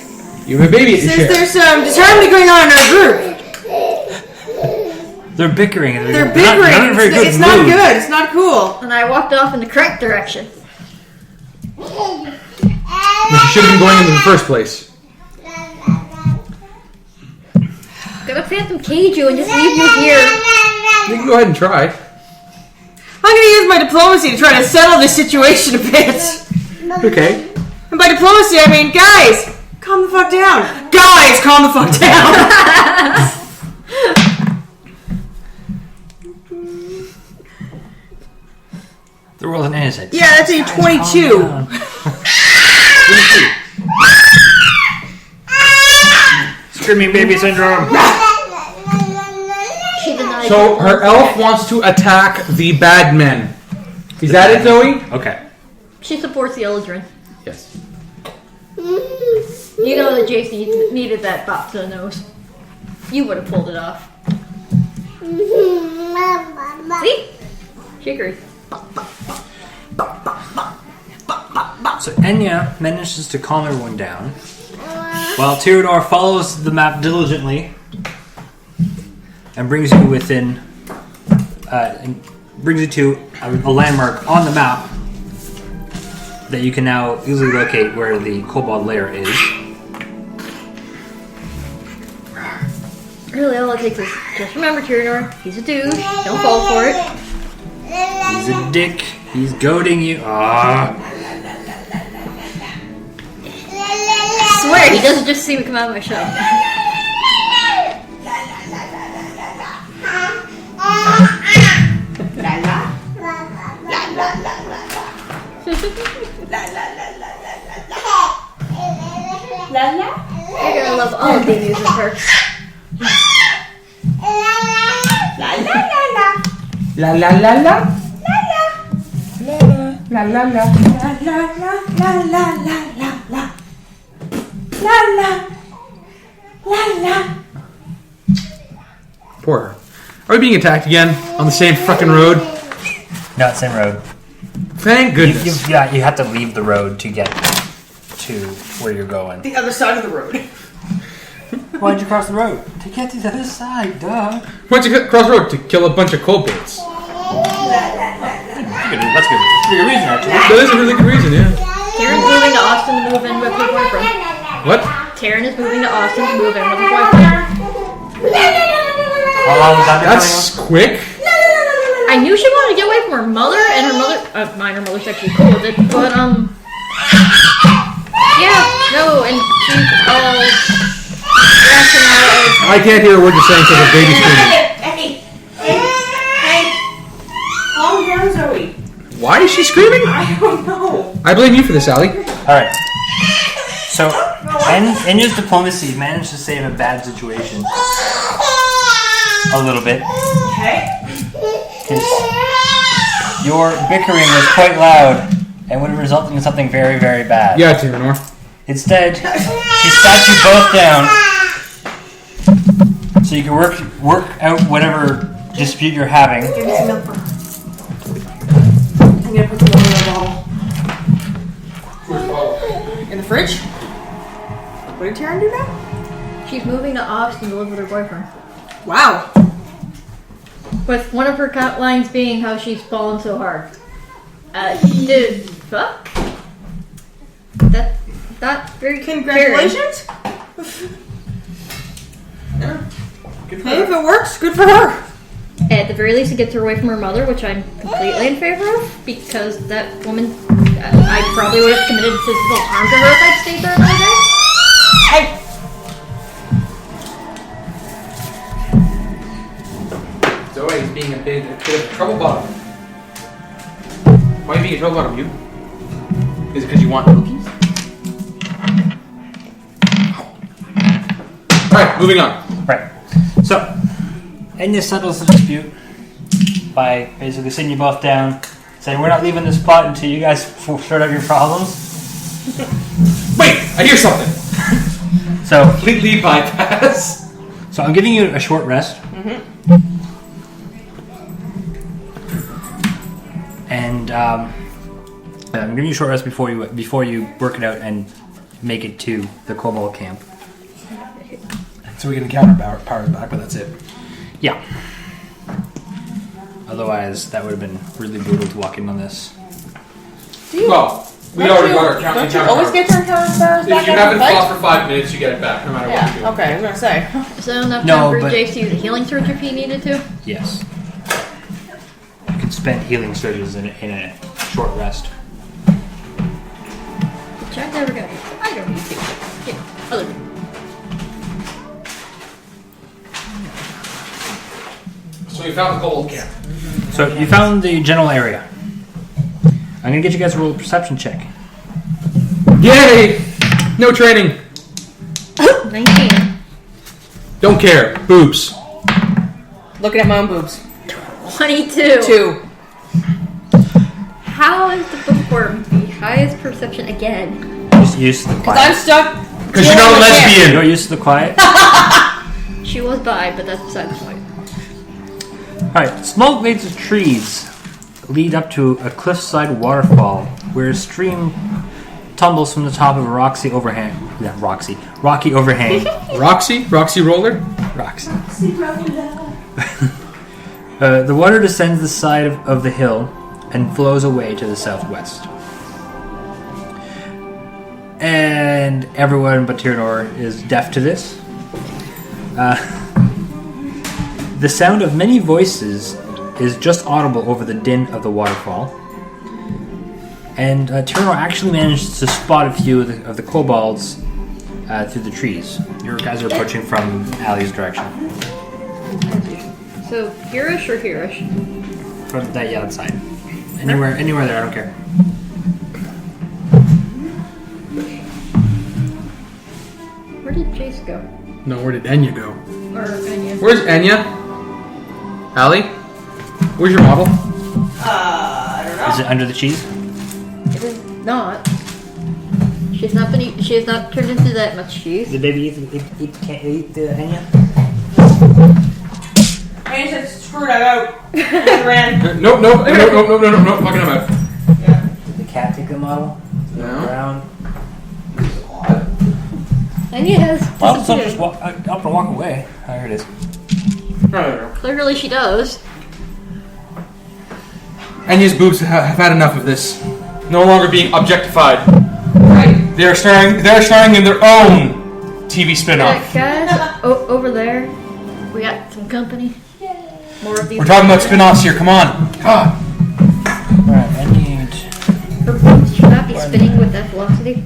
You have a baby at your Since share. there's some disharmony going on in our group. They're bickering. and They're not bickering. in a very good It's not mood. good. It's not cool. And I walked off in the correct direction. You should have been going into the first place. Gonna phantom cage you and just leave you here. You can go ahead and try. I'm gonna use my diplomacy to try to settle this situation a bit. Okay. And by diplomacy, I mean, guys, calm the fuck down. Guys, calm the fuck down. The world in innocent. Yeah, that's a 22. Screaming baby syndrome. She denied So it. her elf wants to attack the bad men. Is that it, Zoe? Okay. She supports the Eldrin. Yes. You know that Jayce needed that bop to the nose. You would have pulled it off. See? She agrees. So Ennyah manages to calm everyone down, while Tyrinore follows the map diligently and brings you within, brings you to a landmark on the map that you can now easily locate where the kobold lair is. Really, all it takes is just remember, Tyrinore, he's a douche. Don't fall for it. He's a dick. He's goading you. Ah. I swear, he doesn't just see me come out of my shell. You're gonna love all of the amusement parks. La la la. La la la. Poor her. Are we being attacked again on the same fucking road? Not same road. Thank goodness. You have to leave the road to get to where you're going. The other side of the road. Why'd you cross the road? To get to the other side, duh. Why'd you cross the road? To kill a bunch of kobolds. That's good. That's a good reason, actually. That is a really good reason, yeah. Karen's moving to Austin to move in with her boyfriend. What? Karen is moving to Austin to move in with her boyfriend. How long was that? That's quick. I knew she wanted to get away from her mother, and her mother, her mother's actually cool with it, but, yeah, no, and she's all rationale of, I can't hear a word you're saying because the baby's screaming. Hey, calm down, Zoe. Why is she screaming? I don't know. I blame you for this, Allie. Alright. So, Enya's diplomacy managed to save a bad situation. A little bit. Okay. Because your bickering was quite loud and would have resulted in something very, very bad. Yeah, Tyrinore. Instead, she sat you both down so you can work out whatever dispute you're having. Give me some milk for her. I'm gonna put the water in the bottle. In the fridge? What did Taryn do now? she's moving to Austin to live with her boyfriend. Wow. With one of her cut lines being how she's fallen so hard. Dude, fuck? That's very Congratulations. Good for Hey, her. if it works, good for her. At the very least, it gets her away from her mother, which I'm completely in favor of, because that woman, I probably would have committed physical harm to her if I'd stayed there another day. Hey. Zoe's being a bit of a trouble bottom. Why are you being a trouble bottom, you? Is it because you want cookies? Alright, moving on. Right. So, Ennyah settles the dispute by basically sitting you both down, saying, we're not leaving this spot until you guys sort out your problems. Wait, I hear something. So, Completely bypass. so I'm giving you a short rest. And I'm giving you a short rest before you work it out and make it to the Kobold camp. So we get encounter powers back, but that's it. Yeah. Otherwise, that would have been really brutal to walk in on this. Well, we already got our encounter. Don't you always get your encounter powers If back you after haven't the fight? fought for 5 minutes, you get it back, no matter what you do. Yeah, okay, I was gonna say. So enough No, time for but- Jayce to use a healing surge if he needed to. Yes. You can spend healing surges in a short rest. Which I'm never gonna do. I don't need to. Yeah, other people. So we found the gold camp. So you found the general area. I'm gonna get you guys to roll a perception check. Yay! No training. 19. Don't care. Boobs. Looking at my own boobs. 22. 2. How is the bookworm the highest perception again? Just used to the I'm quiet. stuck. Because you're not a lesbian. You're used to the quiet. She was bi, but that's beside the point. Alright, small glades of trees lead up to a cliffside waterfall where a stream tumbles from the top of a rocky overhang. Yeah, rocky overhang. Roxy? Roxy Roller? Roxy. The water descends the side of the hill and flows away to the southwest. And everyone but Tyrinore is deaf to this. The sound of many voices is just audible over the din of the waterfall. And Tyrinore actually managed to spot a few of the kobolds through the trees. Your guys are approaching from Allie's direction. So, hereish or hereish? From that side. Anywhere there, I don't care. Where did Jayce go? No, where did Ennyah go? Or Ennyah? Where's Ennyah? Allie? Where's your model? I don't know. Is it under the cheese? It is not. She has not been. She has not turned into that much cheese. Did baby can't eat the Ennyah? I said, screw that out. I ran. Nope. Fucking about. Yeah. Did the cat take the model? No. Around. Ennyah has Well, so disappeared. just up and walk away. Oh, here it is. Clearly she does. Ennyah's boobs have had enough of this. No longer being objectified. Right. They're starring in their own TV spin-off. Guys, over there, we got some company. More of these. We're talking about spin-offs here. Come on. God. Alright, I need. Her boobs should not be spinning with that velocity.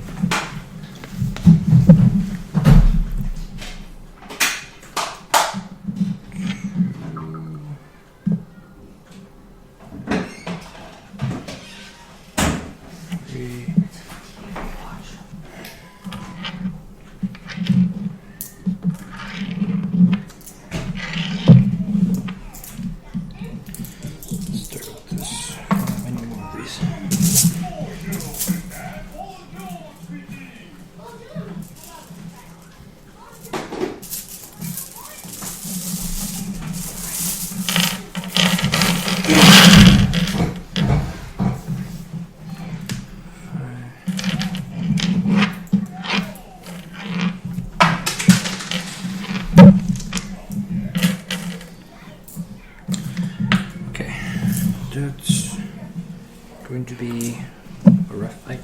Start with this. I need more of these. Okay, that's going to be a rough fight.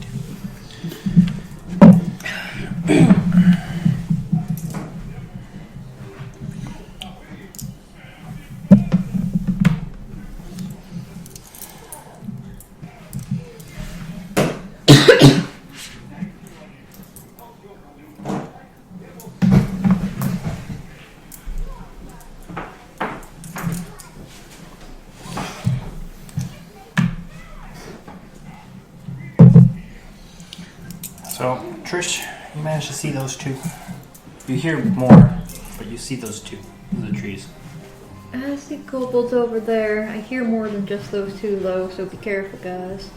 So, Trish, you managed to see those two. You hear more, but you see those two. The trees. I see kobolds over there. I hear more than just those two, though, so be careful, guys.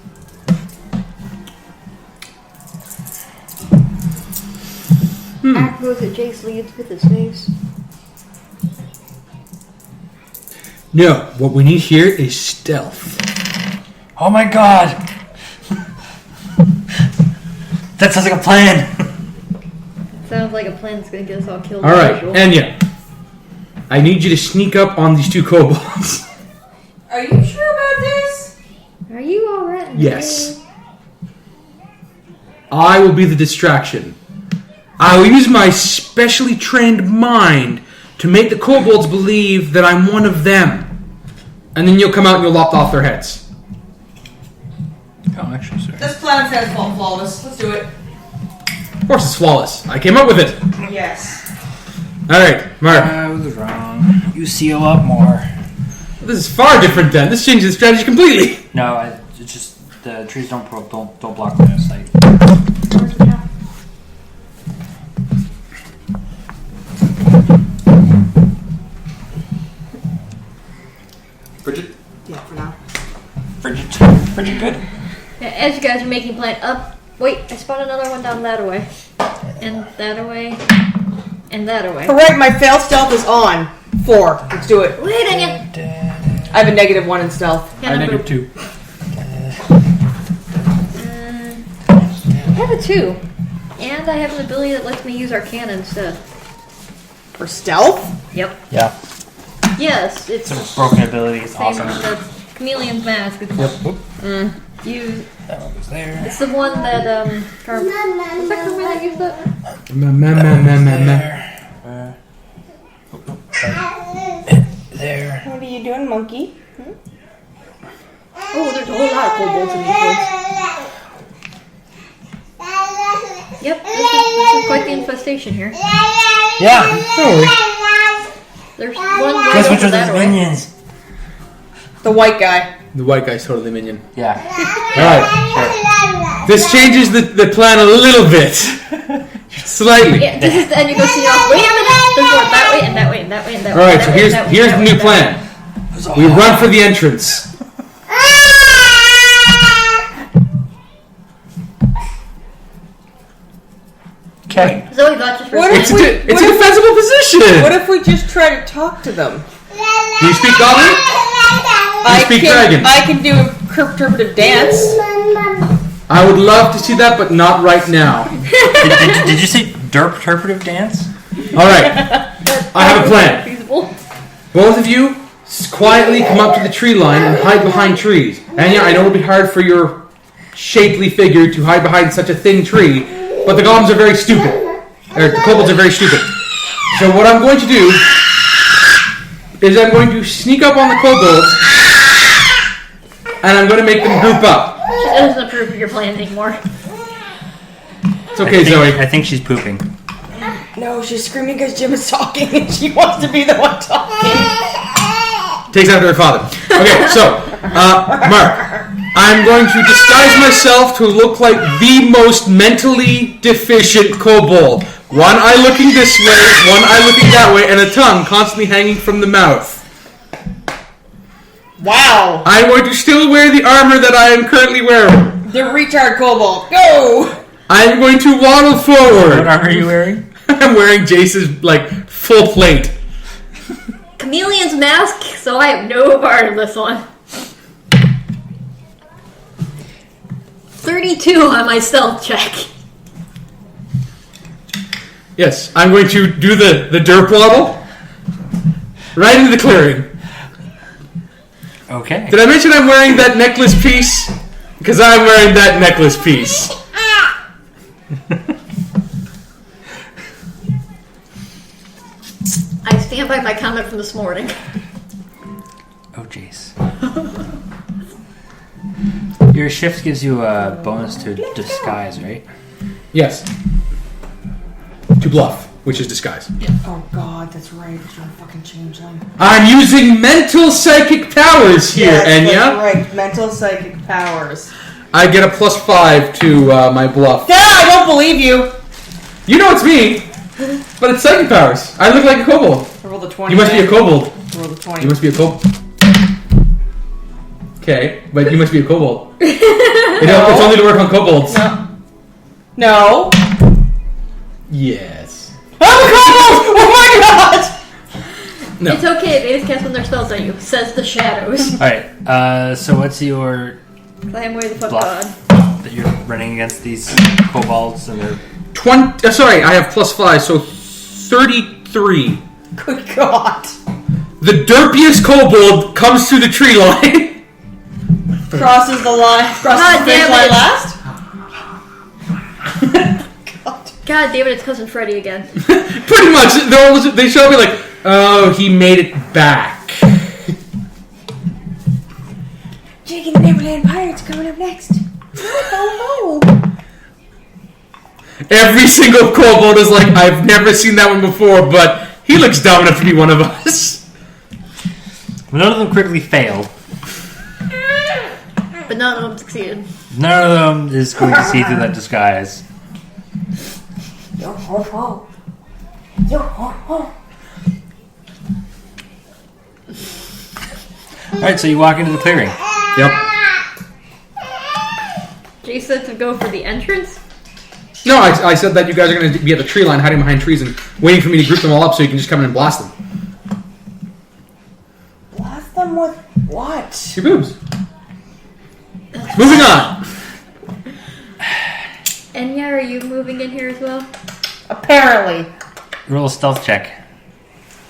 Act goes that Jayce leads with his face. No, what we need here is stealth. Oh my god! That sounds like a plan! Sounds like a plan that's gonna get us all killed. Alright, as usual. Ennyah. I need you to sneak up on these two kobolds. Are you sure about this? Are you alright? Yes. I will be the distraction. I will use my specially trained mind to make the kobolds believe that I'm one of them. And then you'll come out and you'll lop off their heads. Oh, actually, sorry. This plan sounds flawless. Let's do it. Of course it's flawless. I came up with it. Yes. Alright, Mark. I was wrong. You see a lot more. This is far different then. This changes the strategy completely. No, it's just the trees don't block line of sight. Where's the top? Bridget? Yeah, for now. Bridget, good? Yeah, as you guys are making plan up. Wait, I spotted another one down that way. And that away. And that away. Alright, my failed stealth is on. 4. Let's do it. Wait, Ennyah! I have a -1 in stealth. Can I negative 2. I have a 2. And I have an ability that lets me use Arcana instead. For stealth? Yep. Yeah. Yes, it's It's a broken ability. It's same awesome. as the Chameleon's Mask. It's you. That one was there. It's the one that was that Carmen that used that? There. What are you doing, monkey? Oh, there's a whole lot of kobolds in these woods. Yep, this is quite the infestation here. Yeah. There's one right Guess which over of that those way. minions? The white guy. The white guy's totally minion. Yeah. Alright. This changes the plan a little bit. Slightly. Yeah, this is the end. You go see off. Wait a minute. There's more that way and that way and that way and that way. Alright, that so way, here's that way, the that way, new that plan. We run for the entrance. Okay. way. Zoe got just for What a if second. It's a defensible position. What if we just try to talk to them? Do you speak Goblin? I speak can, dragon. I can do a interpretive dance. I would love to see that, but not right now. Did you see? Derp-interpretive dance? Alright, I have a plan. Feasible. Both of you quietly come up to the tree line and hide behind trees. And yeah, I know it'll be hard for your shapely figure to hide behind such a thin tree, but the goblins are very stupid. Or the kobolds are very stupid. So what I'm going to do is I'm going to sneak up on the kobolds and I'm going to make them group up. She doesn't approve of your plan anymore. It's okay, Zoe. I think she's pooping. No, she's screaming because Jim is talking and she wants to be the one talking. Takes after her father. Okay, so, Mark, I'm going to disguise myself to look like the most mentally deficient kobold. One eye looking this way, one eye looking that way, and a tongue constantly hanging from the mouth. Wow. I'm going to still wear the armor that I am currently wearing. The retard kobold. Go! I'm going to waddle forward. What armor are you wearing? I'm wearing Jayce's, full plate. Chameleon's mask, so I have no part of this one. 32 on my stealth check. Yes, I'm going to do the derp waddle right into the clearing. Okay. Did I mention I'm wearing that necklace piece? Because I'm wearing that necklace piece. I stand by my comment from this morning. Oh, jeez. Your shift gives you a bonus to disguise, right? Yes. To bluff, which is disguise. Oh god, that's right. It's your fucking changeling. I'm using mental psychic powers here, Ennyah. That's right. Mental psychic powers. I get a +5 to my bluff. Yeah, I don't believe you. You know it's me, but it's psychic powers. I look like a kobold. I rolled a 20. You must be a kobold. I rolled a 20. You must be a kobold. Okay, but you must be a kobold. It's only to work on kobolds. No. Yes. I'm a kobold! Oh my god! No. It's okay, they just cast when their spells on you, says the shadows. Alright, so what's your I am where the fuck god. bluff that you're running against these kobolds and they're... 20. Sorry, I have +5, so 33. Good god. The derpiest kobold comes to the tree line. Crosses the line. Crosses God the finish damn line it. last? God damn it, it's Cousin Freddy again. Pretty much. They show me like, oh, he made it back. Jake and the Neverland Pirates coming up next. Oh Every single kobold is like, I've never seen that one before, but he looks dumb enough to be one of us. None of them critically fail. But none of them succeeded. None of them is going to see through that disguise. Yo ho ho. Yo ho ho. Alright, so you walk into the clearing. Yep. Jayce said to go for the entrance. No, I said that you guys are going to be at the tree line, hiding behind trees and waiting for me to group them all up so you can just come in and blast them. Blast them with what? Your boobs. Moving on. Ennyah, are you moving in here as well? Apparently. Roll a stealth check.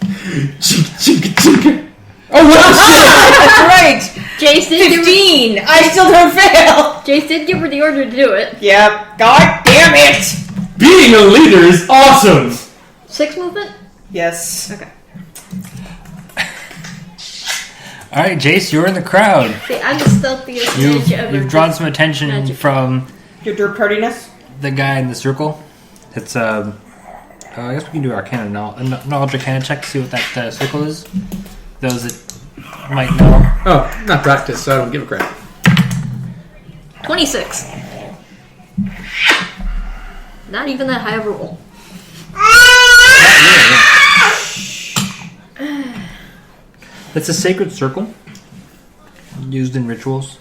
Chink, chink, chink. Oh, what the shit? That's right. Jayce did 15. I still don't fail. Jayce did give her the order to do it. Yep. God damn it. Being a leader is awesome. 6 movement? Yes. Okay. Alright, Jayce, you're in the crowd. See, I'm the stealthiest mage ever. You've drawn some attention Magic. from Your dirt tardiness? the guy in the circle. It's I guess we can do Arcana knowledge Arcana check to see what that circle is. Those that might know. Oh, not practice, so I don't give a crap. 26. Not even that high of a roll. It's a sacred circle used in rituals.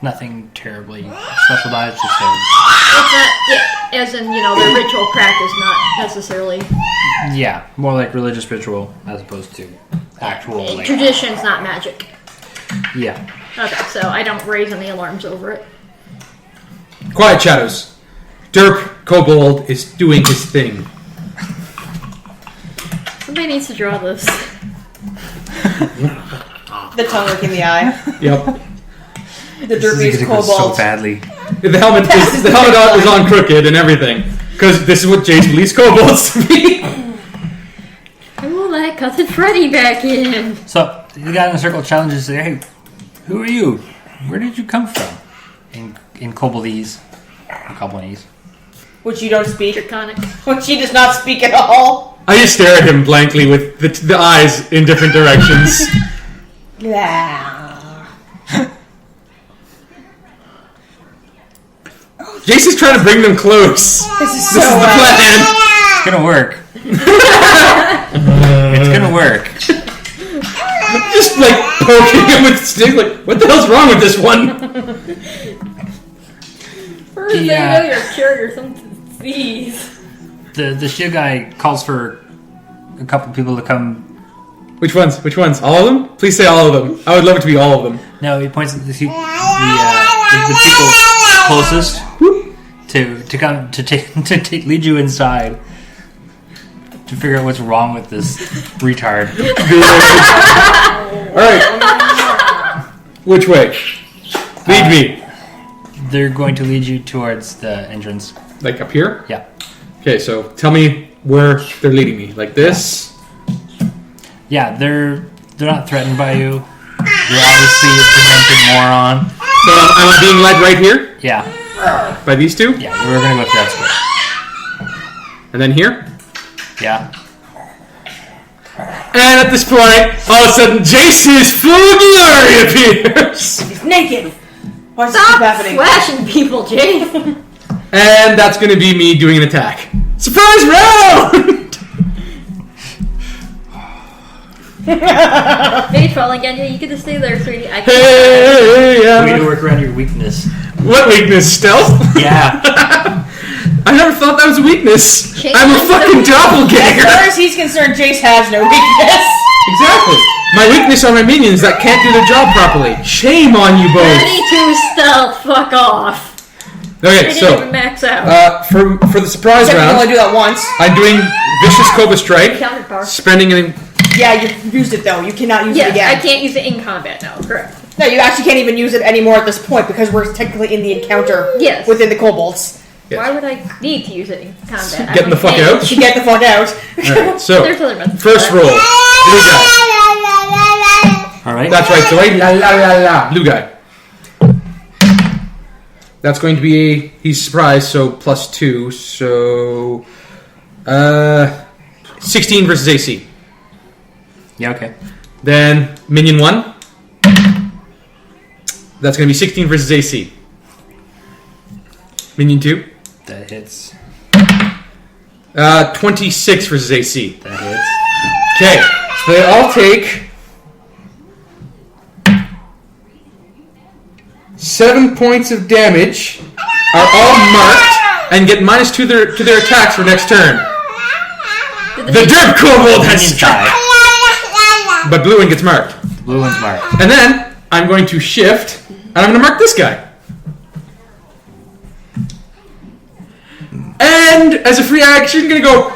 Nothing terribly special about it. It's just It's not, yeah, as in, their ritual practice, not necessarily. more like religious ritual as opposed to actual. Like, Tradition's not magic. yeah. Okay, so I don't raise any alarms over it. Quiet, shadows. Derp Kobold is doing his thing. Somebody needs to draw this. The tongue look in the eye. Yep. The This is derpiest gonna go so kobold. badly. The helmet is on crooked and everything. Because this is what Jayce believes kobolds to be. I will let Cousin Freddy back in. So the guy in the circle challenges, "Hey, who are you? Where did you come from?" In Koboldese, or Kobolese. Which you don't speak. Draconic. Which she does not speak at all. I just stare at him blankly with the eyes in different directions. Yeah. Jayce is trying to bring them close. This is This is the plan. It's gonna work. It's gonna work. Just like poking him with sticks. Like, what the hell's wrong with this one? First thing you know, you're cured or something. Disease. The shield guy calls for a couple people to come. Which ones? Which ones? All of them? Please say all of them. I would love it to be all of them. No, he points at the people closest to come to lead you inside to figure out what's wrong with this retard. Alright. Which way? Lead me. They're going to lead you towards the entrance. Like up here? Yeah. Okay, so tell me where they're leading me. Like this? Yeah, they're not threatened by you. You're obviously a demented moron. So I'm being led right here? Yeah. By these two? Yeah, we're gonna go through that square. And then here? Yeah. And at this point, all of a sudden, Jayce's full glory appears! He's naked. Why does this keep Stop happening? flashing people, Jay. And that's going to be me doing an attack. Surprise round! Hey, trolling again. Yeah, you get to stay there, sweetie. I can't. Hey, Way to work around your weakness. What weakness? Stealth? Yeah. I never thought that was a weakness. Change I'm a my fucking As doppelganger. far as he's concerned, Jayce has no weakness. Exactly. My weakness are my minions that can't do their job properly. Shame on you both. 32 stealth. Fuck off. I Okay, didn't so even max out. for the surprise Except you can only round, do that once. I'm doing vicious Cobra Strike, Counter power. spending an Yeah, you've used it though. You cannot use it Yes, again. I can't use it in combat now. Correct. No, you actually can't even use it anymore at this point because we're technically in the encounter Yes. within the kobolds. Yes. Why would I need to use it in combat? Getting the fuck out. To get the fuck out. Alright, so There's other methods. first for roll. Blue guy. All right. That's right, so la la la la. Blue guy. That's going to be he's surprised, so +2, so 16 versus AC. Yeah. Okay. Then minion 1. That's going to be 16 versus AC. Minion 2. That hits. 26 versus AC. That hits. Okay, so they all take 7 points of damage, are all marked, and get -2 to their attacks for next turn. The Derp Kobold has Minions struck, die. but blue one gets marked. Blue one's marked. And then I'm going to shift, and I'm going to mark this guy. And as a free action, I'm going to go.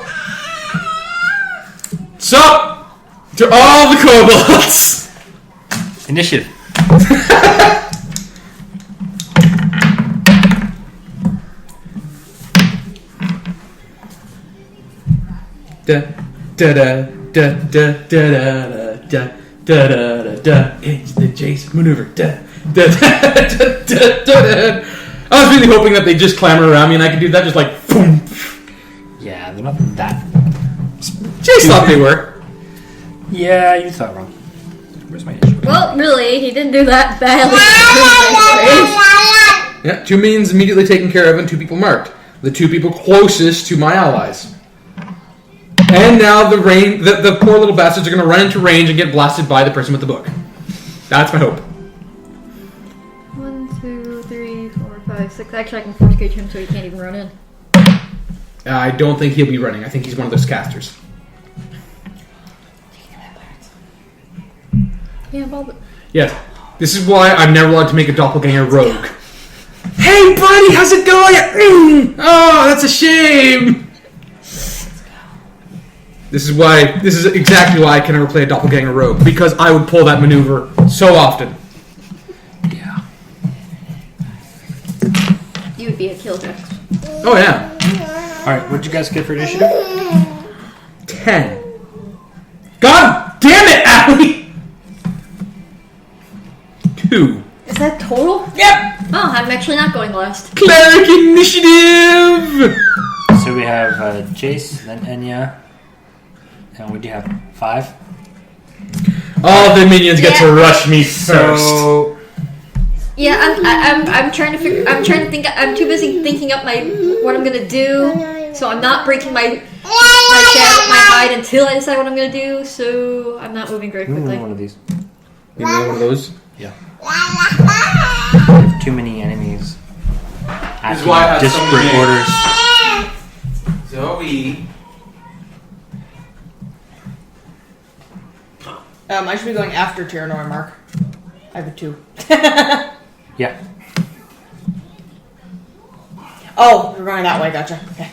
Sup to all the kobolds. Initiative. Da da da da da da da da da da. It's the Jayce maneuver. Da da da da da da. I was really hoping that they just clamor around me and I could do that, just like boom. Yeah, they're not that. Jayce thought they were. Yeah, you thought wrong. Where's my initiative? Well, really, he didn't do that badly. Yeah, 2 minions immediately taken care of and 2 people marked. The 2 people closest to my allies. And now the poor little bastards are going to run into range and get blasted by the person with the book. That's my hope. 1, 2, 3, 4, 5, 6. Actually, I can force gauge him so he can't even run in. I don't think he'll be running. I think he's one of those casters. Yeah, well, but Yes. This is why I'm never allowed to make a doppelganger rogue. Hey, buddy, how's it going? Oh, that's a shame. This is exactly why I can never play a doppelganger rogue, because I would pull that maneuver so often. Yeah. You would be a killjoy. Oh yeah. Alright, what'd you guys get for initiative? 10. God damn it, Allie! 2. Is that total? Yep. Oh, I'm actually not going last. Cleric initiative. So we have Jayce, then Ennyah, and what do you have? 5? All the minions get to Yeah. rush me first. So Yeah, I'm trying to figure. I'm trying to think. I'm too busy thinking up what I'm gonna do. So I'm not breaking my hide until I decide what I'm gonna do. So I'm not moving very quickly. one of these. You know one of those? Yeah. Too many enemies. This is why I have so disparate many orders. Zoe. I should be going after Tyrinore, Mark. I have a 2. Yeah. Oh, we're going that way. Gotcha. Okay.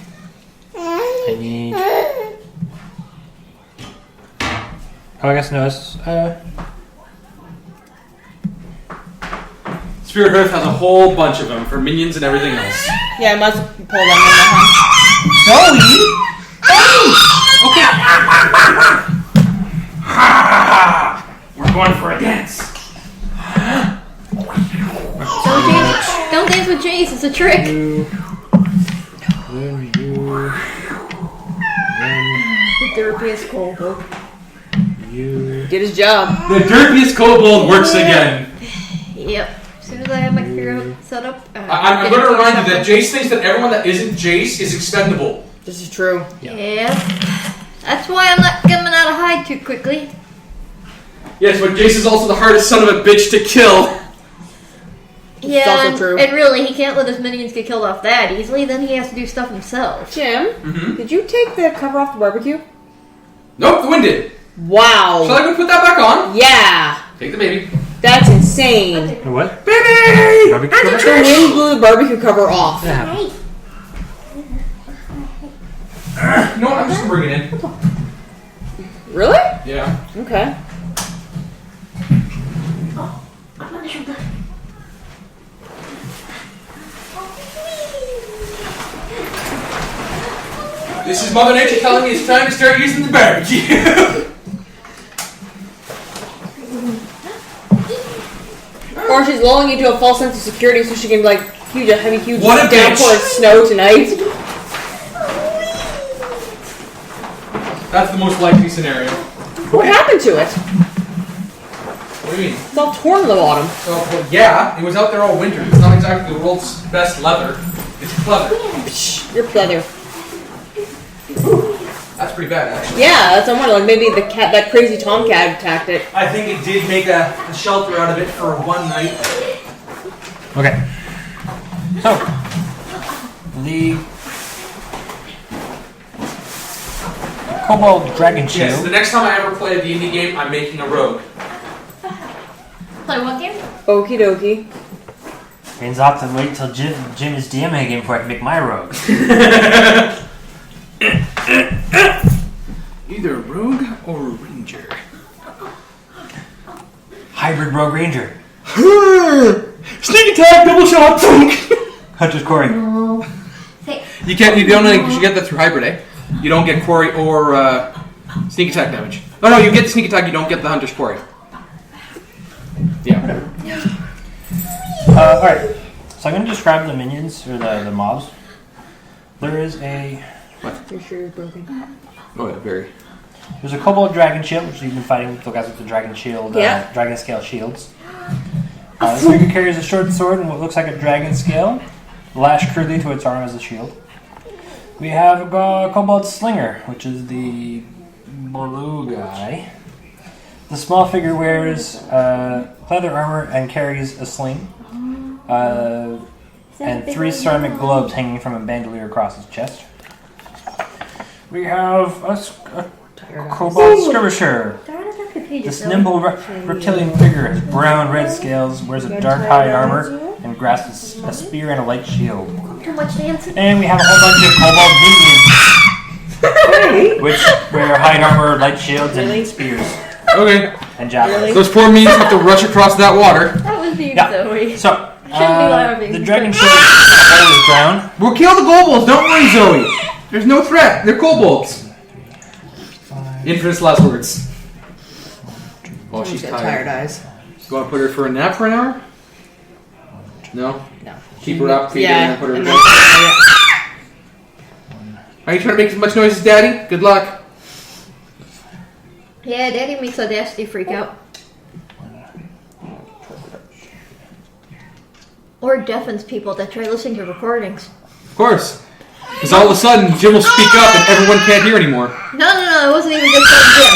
I need. Oh, I guess no. It's, Spirit Earth has a whole bunch of them for minions and everything else. Yeah, I must pull them in the hand. We're going for a dance. Don't dance with Jayce. It's a trick. Then you. The derpiest kobold. You. Did his job. The derpiest kobold works again. Yep. As soon as I have my hero set up, I'm going to remind you that Jayce thinks that everyone that isn't Jayce is expendable. This is true. Yeah. That's why I'm not coming out of hide too quickly. Yes, but Jayce is also the hardest son of a bitch to kill. Yeah, also true. and really, he can't let his minions get killed off that easily. Then he has to do stuff himself. Jim, did you take the cover off the barbecue? Nope, the wind did. Wow. Shall I go put that back on? Yeah. Take the baby. That's insane. The what? Baby! Barbecue The cover? wind blew the barbecue cover off. You know what? I'm just going to bring it in. Really? Yeah. Okay. This is Mother Nature telling me it's time to start using the barbecue. Or she's lulling you to a false sense of security so she can like huge What a downpour of bitch. snow tonight. That's the most likely scenario. What happened to it? What do you mean? It's all torn on the bottom. Well, yeah, it was out there all winter. It's not exactly the world's best leather. It's pleather. Psh, you're pleather. That's pretty bad, actually. Yeah, that's what I'm wondering. Like maybe that crazy tomcat attacked it. I think it did make a shelter out of it for one night. Okay. So, the Kobold Dragon Shield. Yes, the next time I ever play a D&D game, I'm making a rogue. Play what game? Okie dokie. Means I'll have to wait till Jim is DMing again before I can make my rogue. Either a rogue or a ranger. Hybrid Rogue Ranger. Sneak attack, double shot, dunk! Hunter's Quarry. Hey, You should get that through hybrid, eh? You don't get quarry or sneak attack damage. Oh no, you get the sneak attack, you don't get the hunter's quarry. Yeah. Alright. So I'm going to describe the minions, or the mobs. There is a... Your shirt is broken. Oh yeah, very. There's a Kobold Dragon Shield, which you've been fighting with the guys with the Dragon Shield, Yeah. Dragon Scale shields. This figure carries a short sword and what looks like a dragon scale, lashed crudely to its arm as a shield. We have a Kobold Slinger, which is the blue guy. The small figure wears leather armor and carries a sling, and 3 ceramic globes hanging from a bandolier across his chest. We have a Kobold Skirmisher. This nimble reptilian figure has brown red scales, wears a dark hide armor, and and grasps a spear and a light shield. Too much dancing. And we have a whole bunch of kobold minions, which wear hide armor, light shields, and spears Okay. and javelins. Those poor minions have to rush across that water. That was being Yeah. Zoe. So, Shouldn't be laughing. the dragon shield holds his ground. We'll kill the kobolds. Don't worry, Zoe. There's no threat. They're kobolds. Infamous last words. Oh, she's She's got tired. tired eyes. You want to put her for a nap for an hour? No? No. Keep her up, feed her, Yeah. and then put her to and bed. then- Are you trying to make as much noise as Daddy? Good luck. Yeah, Daddy makes Audacity freak out. Or deafens people that try listening to recordings. Of course. Because all of a sudden, Jim will speak up and everyone can't hear anymore. No, it wasn't even just sudden Jim.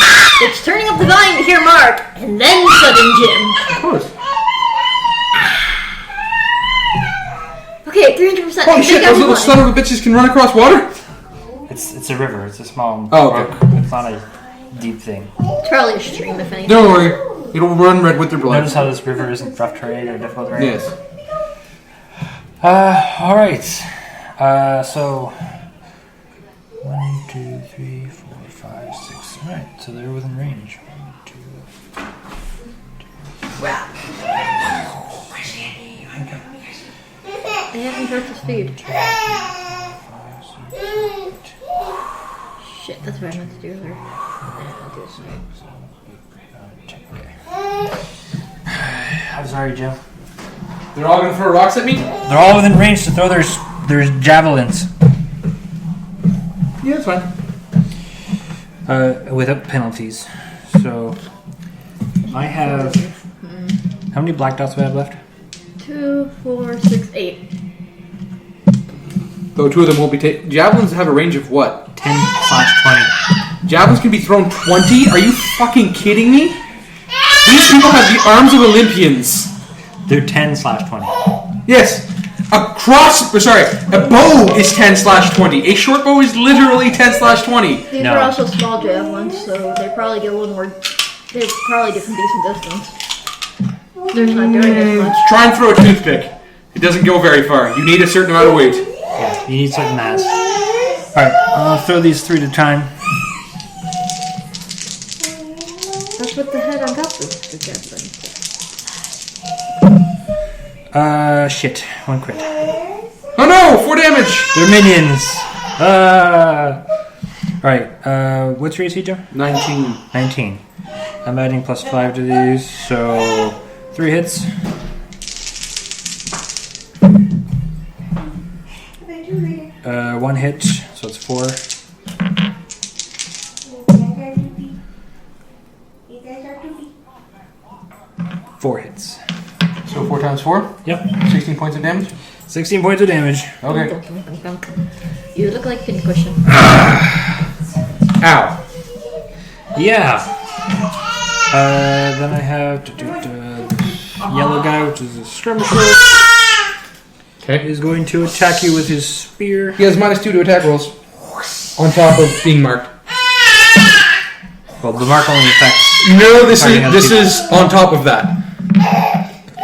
It's turning up the volume to hear Mark, and then sudden Jim. Of course. Okay, 300%. Holy shit, those little son of a bitches can run across water? It's a river. It's a small Oh, okay. brook. It's not a deep thing. It's probably a stream, if anything. Don't worry. It'll run red with their blood. Notice how this river isn't rough terrain or difficult terrain? Yes. Alright. So 1, 2, 3, 4, 5, 6. Alright, so they're within range. 1, 2, They haven't hurt the speed. 5, 6, Shit, that's what I meant to do earlier. I'm sorry, Jim. They're all going to throw rocks at me? They're all within range to throw their javelins. Yeah, that's fine. Without penalties. So I have. How many black dots do I have left? 2, 4, 6, 8. Though two of them won't be taken. Javelins have a range of what? 10/20. Javelins can be thrown 20? Are you fucking kidding me? These people have the arms of Olympians. They're 10/20. Yes. A bow is 10/20. A short bow is literally 10/20. These No. are also small javelins, so they probably get a little more. They probably get some decent distance. They're just not doing as much. Try and throw a toothpick. It doesn't go very far. You need a certain amount of weight. Yeah, you need certain mass. Alright, I'll throw these 3 at a time. That's what the head on top of the javelin. Shit. 1 crit. Oh no! 4 damage! They're minions! Alright, what's your AC, Joe? 19. 19. I'm adding +5 to these, so 3 hits. One hit, so it's 4. 4 hits. So 4 times 4? Yep. 16 points of damage? 16 points of damage. Okay. You look like Pincushion. Ow. Yeah. Then I have this yellow guy, which is a skirmisher. Okay. Is going to attack you with his spear. He has -2 to attack rolls. On top of being marked. Well, the mark only affects No, this Targeting other is on top of that.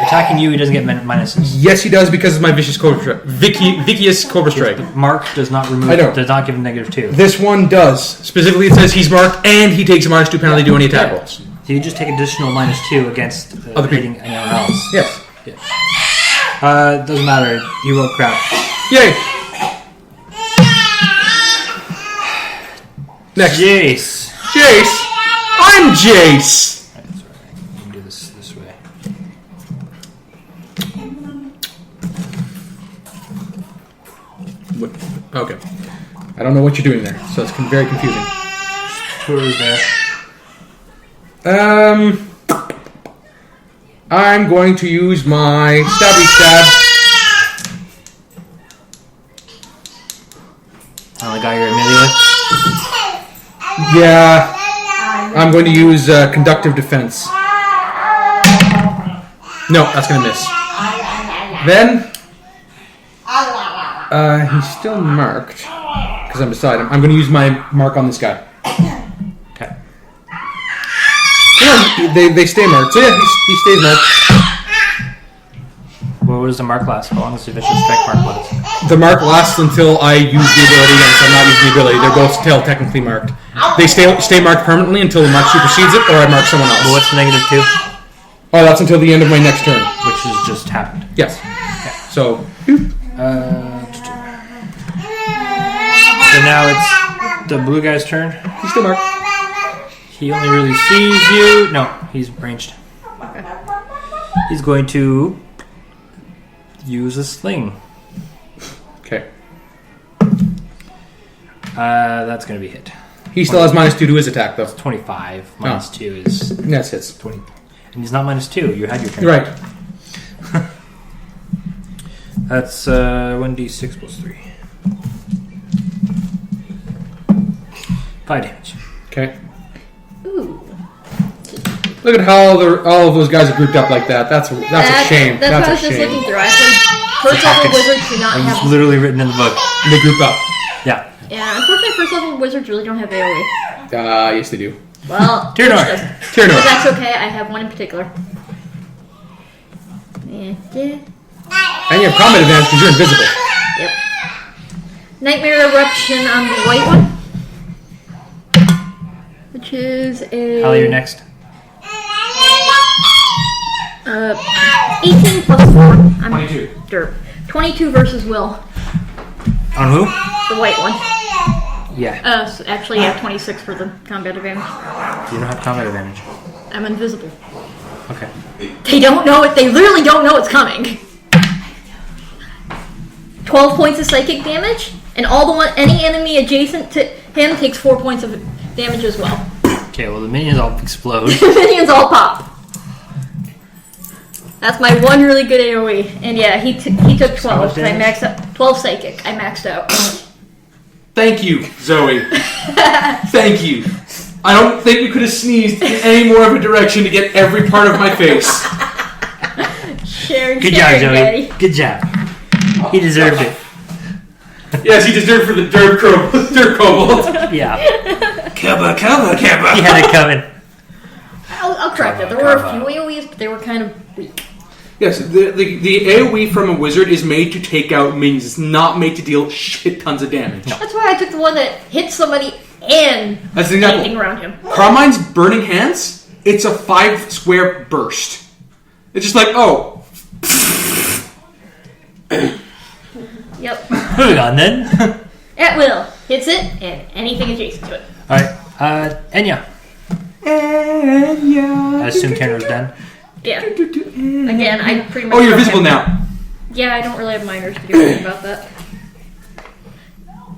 attacking you. He doesn't get minuses. Yes, he does because of my vicious cobra Vicious Cobra Strike. The mark does not remove. I know. Does not give him -2. This one does. Specifically, it says he's marked and he takes a -2 penalty to any attack rolls. So you just take additional -2 against Other people. hitting anyone else. Yes. Doesn't matter. You rolled crap. Yay. Next. Jayce. Jayce. I'm Jayce. Right, that's right. I can do this way. What? Okay. I don't know what you're doing there, so it's very confusing. Who is there? I'm going to use my stabby stab. Oh, the guy you're melee with? Yeah. I'm going to use conductive defense. No, that's going to miss. Then, he's still marked because I'm beside him. I'm going to use my mark on this guy. Okay. Yeah, they stay marked. So yeah, he stays marked. What was the mark last? How long does the vicious strike mark last? The mark lasts until I use the ability, and so I'm not using the ability. They're both still technically marked. They stay marked permanently until the mark supersedes it, or I mark someone else. Well, what's -2? Oh, that's until the end of my next turn. Which has just happened. Yes. So, So now it's the blue guy's turn. he's still marked. He only really sees you. No, he's ranged. He's going to use a sling. Okay. That's going to be hit. He still has -2 to his attack, though. 25 minus 2 is Yes, hits. 20. And he's not -2. You had your turn. You're right. That's 1d6 plus 3. 5 damage. Okay. Ooh. Look at how all of those guys are grouped up like that. That's a shame. That's what I was just looking through. I heard first level wizards do not It's have. literally written in the book. They group up. Yeah. Yeah, unfortunately, first level wizards really don't have AoE. Yes, they do. Well, Tyrinore. Twitch doesn't. Tyrinore. But that's okay. I have one in particular. And And you have combat advantage because you're invisible. yep. Nightmare Eruption on the white one, which is a Holly, you're next. 18 plus 4. I'm 22. derp. 22 versus Will, On who? the white one. Yeah. So actually, yeah, 26 for the combat advantage. You don't have combat advantage. I'm invisible. Okay. They don't know it. They literally don't know it's coming. 12 points of psychic damage, and any enemy adjacent to him takes 4 points of damage as well. Okay, well, the minions all explode. Minions all pop. That's my one really good AoE, and yeah, he took 12. So I maxed out 12 psychic. I maxed out. Thank you, Zoe. Thank you. I don't think you could have sneezed in any more of a direction to get every part of my face. Sharon, Good job, Joey. Daddy. Good job. He deserved it. Yes, he deserved for the dirt kobold. Yeah. Kappa. He had it coming. I'll correct it. There were a few AoEs, but they were kind of weak. Yes, the AoE from a wizard is made to take out minions. It's not made to deal shit tons of damage. That's why I took the one that hit somebody and That's the example. anything around him. Carmine's Burning Hands, it's a 5 square burst. It's just like, oh. Yep. Moving on then. At will. Hits it, and anything adjacent to it. Alright. Ennyah. I assume Tyrinor's done. Yeah. Again, I pretty much. Oh, you're don't visible have- now. Yeah, I don't really have minors to do anything about that.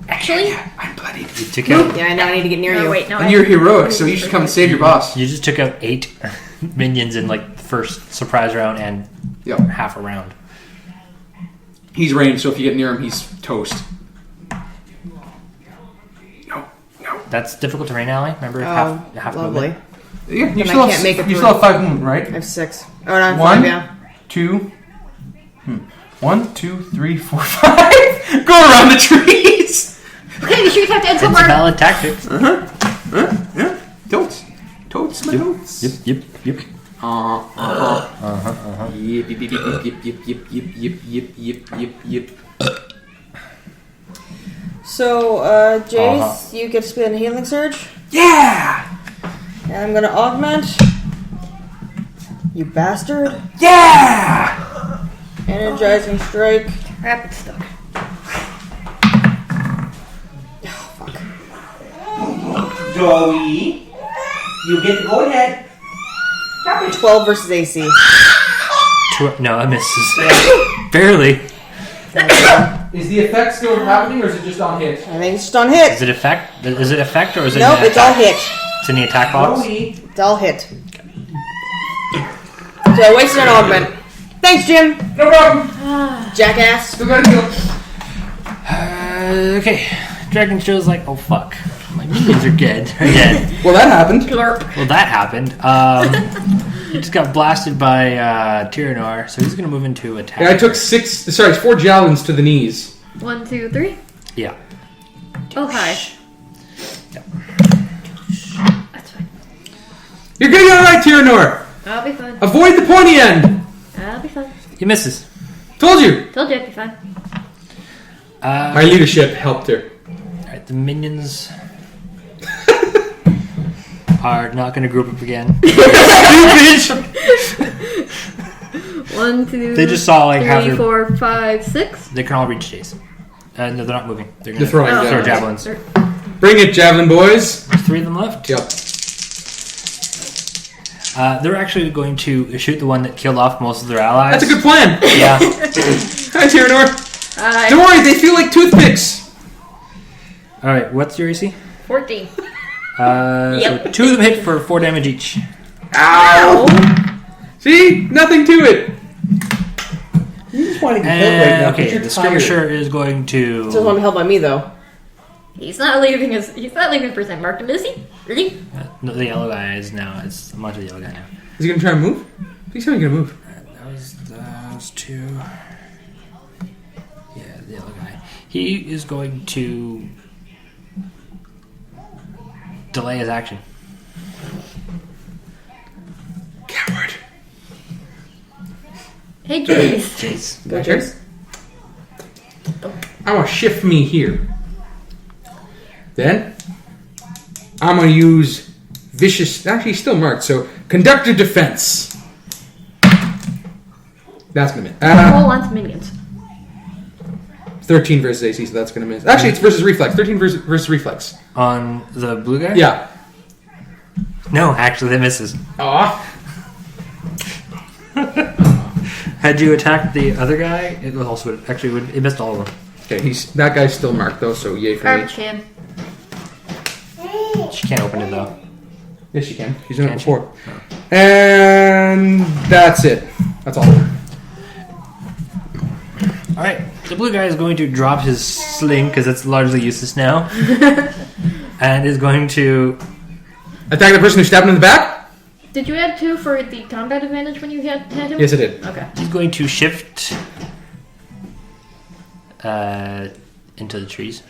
Actually, I'm bloodied. You took out. Yeah, now I need to get near no, you. wait, no. And you're heroic, so you should come and save your boss. You just took out 8 minions in like the first surprise round and Yep. half a round. He's ranged, so if you get near him, he's toast. No. That's difficult terrain, Ally. Remember, Oh, half lovely. movement. Yeah, you Then I still can't make it you through still it. have 5 movement, right? I have 6. Oh, no, I'm 1, 5, yeah. 2, 1, 2, 3, 4, 5. Go around the trees. Okay, you should have to end It's a somewhere. valid tactic. Yeah. Totes, my totes. Yep. Yep. So, Jayce, you get to spin Healing Surge. Yeah. And I'm gonna augment. You bastard. Yeah. Energizing Strike. Rapid stuff. Joey, you get to go ahead. 12 versus AC. No, it misses. Barely. Is the effect still happening, or is it just on hit? I think it's just on hit. Is it effect? Is it effect or is it? Nope, in the it's all attack? hit. It's in the attack box. It's all hit. So I wasted an augment. Thanks, Jim. No problem. Jackass. Still got a deal. Okay. Dragon Show's like, oh fuck, my minions are dead. Well, that happened. Glurp. Well, that happened. He just got blasted by Tyrinore, so he's gonna move into attack. Yeah, I took 4 javelins to the knees. 1, 2, 3. Yeah. Oh, hi. Yep. That's fine. You're gonna be alright, Tyrinore! I'll be fine. Avoid the pointy end! I'll be fine. He misses. Told you. Told you I'd be fine. My leadership helped her. Alright, the minions are not going to group up again. 1, 2, They just saw like half 3, their... 4, 5, 6. They can all reach Jayce. No, they're not moving. They're going They're throwing to throw javelins. javelins. Bring it, javelin boys. There's 3 of them left. Yep. They're actually going to shoot the one that killed off most of their allies. That's a good plan. Yeah. Hi, Tyrinore. Don't worry, they feel like toothpicks. Alright, what's your AC? 14. So 2 of them hit for 4 damage each. Ow! See? Nothing to it. You just want to get hit right now. Okay, the skirmisher is going to... Still want to help by me though. He's not leaving his percent marked, is he? Really? No, the yellow guy is now. It's much of the yellow guy now. Is he gonna try and move? He's not gonna move. That was those 2. Yeah, the yellow guy. He is going to delay his action. Coward. Hey, Jayce. Jayce. Go, Jayce. I'm gonna shift me here. Then I'm gonna use vicious. Actually, he's still marked. So conductive defense. That's gonna miss. Roll on to minions. 13 versus AC, so that's gonna miss. Actually, it's versus reflex. 13 versus reflex. On the blue guy? Yeah. No, actually, that misses. Aw. Had you attacked the other guy, it would also it missed all of them. Okay, that guy's still marked though, so yay for me. Garbage can. She can't open it though. Yes, she can. She's done it Can she? before. And that's it. That's all. Alright, the blue guy is going to drop his sling because it's largely useless now. And is going to... Attack the person who stabbed him in the back? Did you add 2 for the combat advantage when you had him? Yes, I did. Okay. He's going to shift into the trees.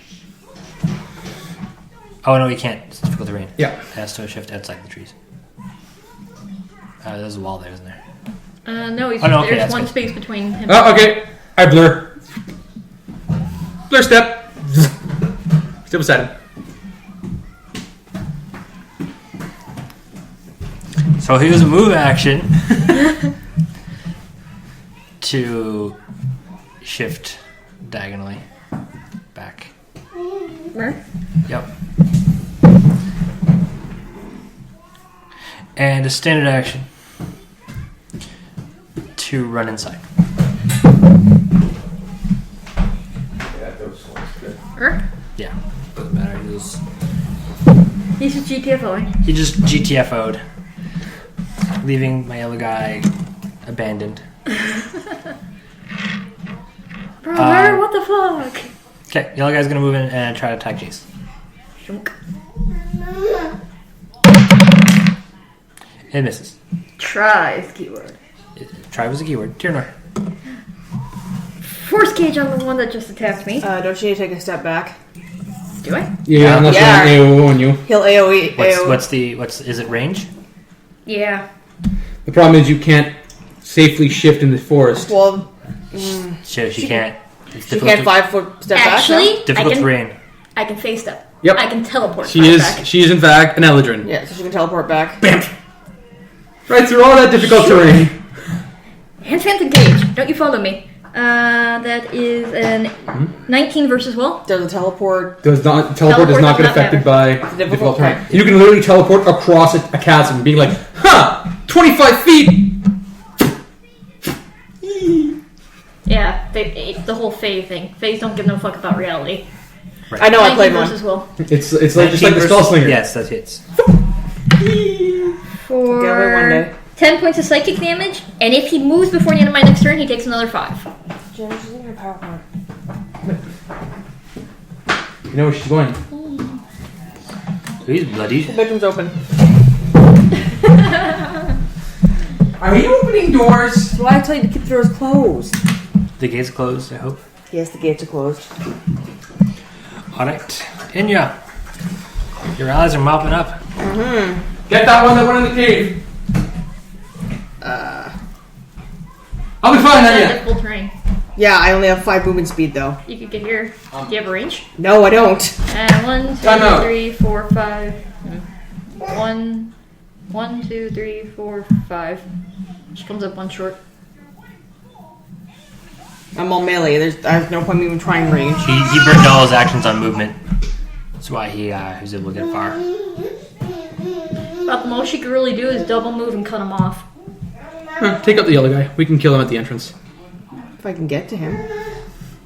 Oh no, he can't. It's difficult terrain. Yeah. He has to shift outside the trees. There's a wall there, isn't there? No, Oh, no, okay, there's that's one good. space between him. Oh, okay. I blur. Blur step. Still beside him. So he was a move action to shift diagonally back. Where? Yep. And a standard action to run inside. Yeah, doesn't matter. He's just GTFOing. He just GTFO'd, leaving my yellow guy abandoned. Brother, what the fuck? Okay, yellow guy's gonna move in and try to attack Jayce. Shunk. It misses. Try is keyword. Try was a keyword. Tyrinore. Force cage on the one that just attacked me. Don't you need to take a step back? Do I? Yeah, unless Yeah. you want AOO on you. He'll AoE. Is it range? Yeah. The problem is you can't safely shift in the forest. Well, She can't. It's she difficult can't 5-foot step Actually, back. difficult I can, terrain. I can face step. Yep. I can teleport. She five is. back. She is in fact an Eldrin. Yeah, so she can teleport back. Bam. Right through all that difficult terrain. Hand Phantom Cage. Don't you follow me? That is an 19 versus will. Does a teleport? Teleport does Teleport not get does not affected matter. by Difficult difficult terrain. terrain. You can literally teleport across a chasm, being like, 25 feet. Yeah, the whole Fae thing. Faes don't give no fuck about reality. I know I 19 played one. versus will. It's like just like the spell slinger. Yes, that hits. For Get away one day. 10 points of psychic damage, and if he moves before the end of my next turn, he takes another 5. Jen, she's in her PowerPoint. You know where she's going. He's bloody. The bedroom's open. Are you opening doors? That's why I tell you to keep the doors closed. The gate's closed, I hope. Yes, the gates are closed. Alright. Ennyah. Your allies are mopping up. Get that one that went in the cave. I'll be fine, That's Ennyah. difficult terrain. Yeah, I only have 5 movement speed though. You could get here. Do you have a range? No, I don't. 1, 2, Time out. 3, 4, 5. 1, 2, 3, 4, 5. She comes up 1 short. I'm all melee. I have no point even trying range. He burned all his actions on movement. That's why he was able to get far. About the most she could really do is double move and cut him off. Take out the yellow guy. We can kill him at the entrance. If I can get to him.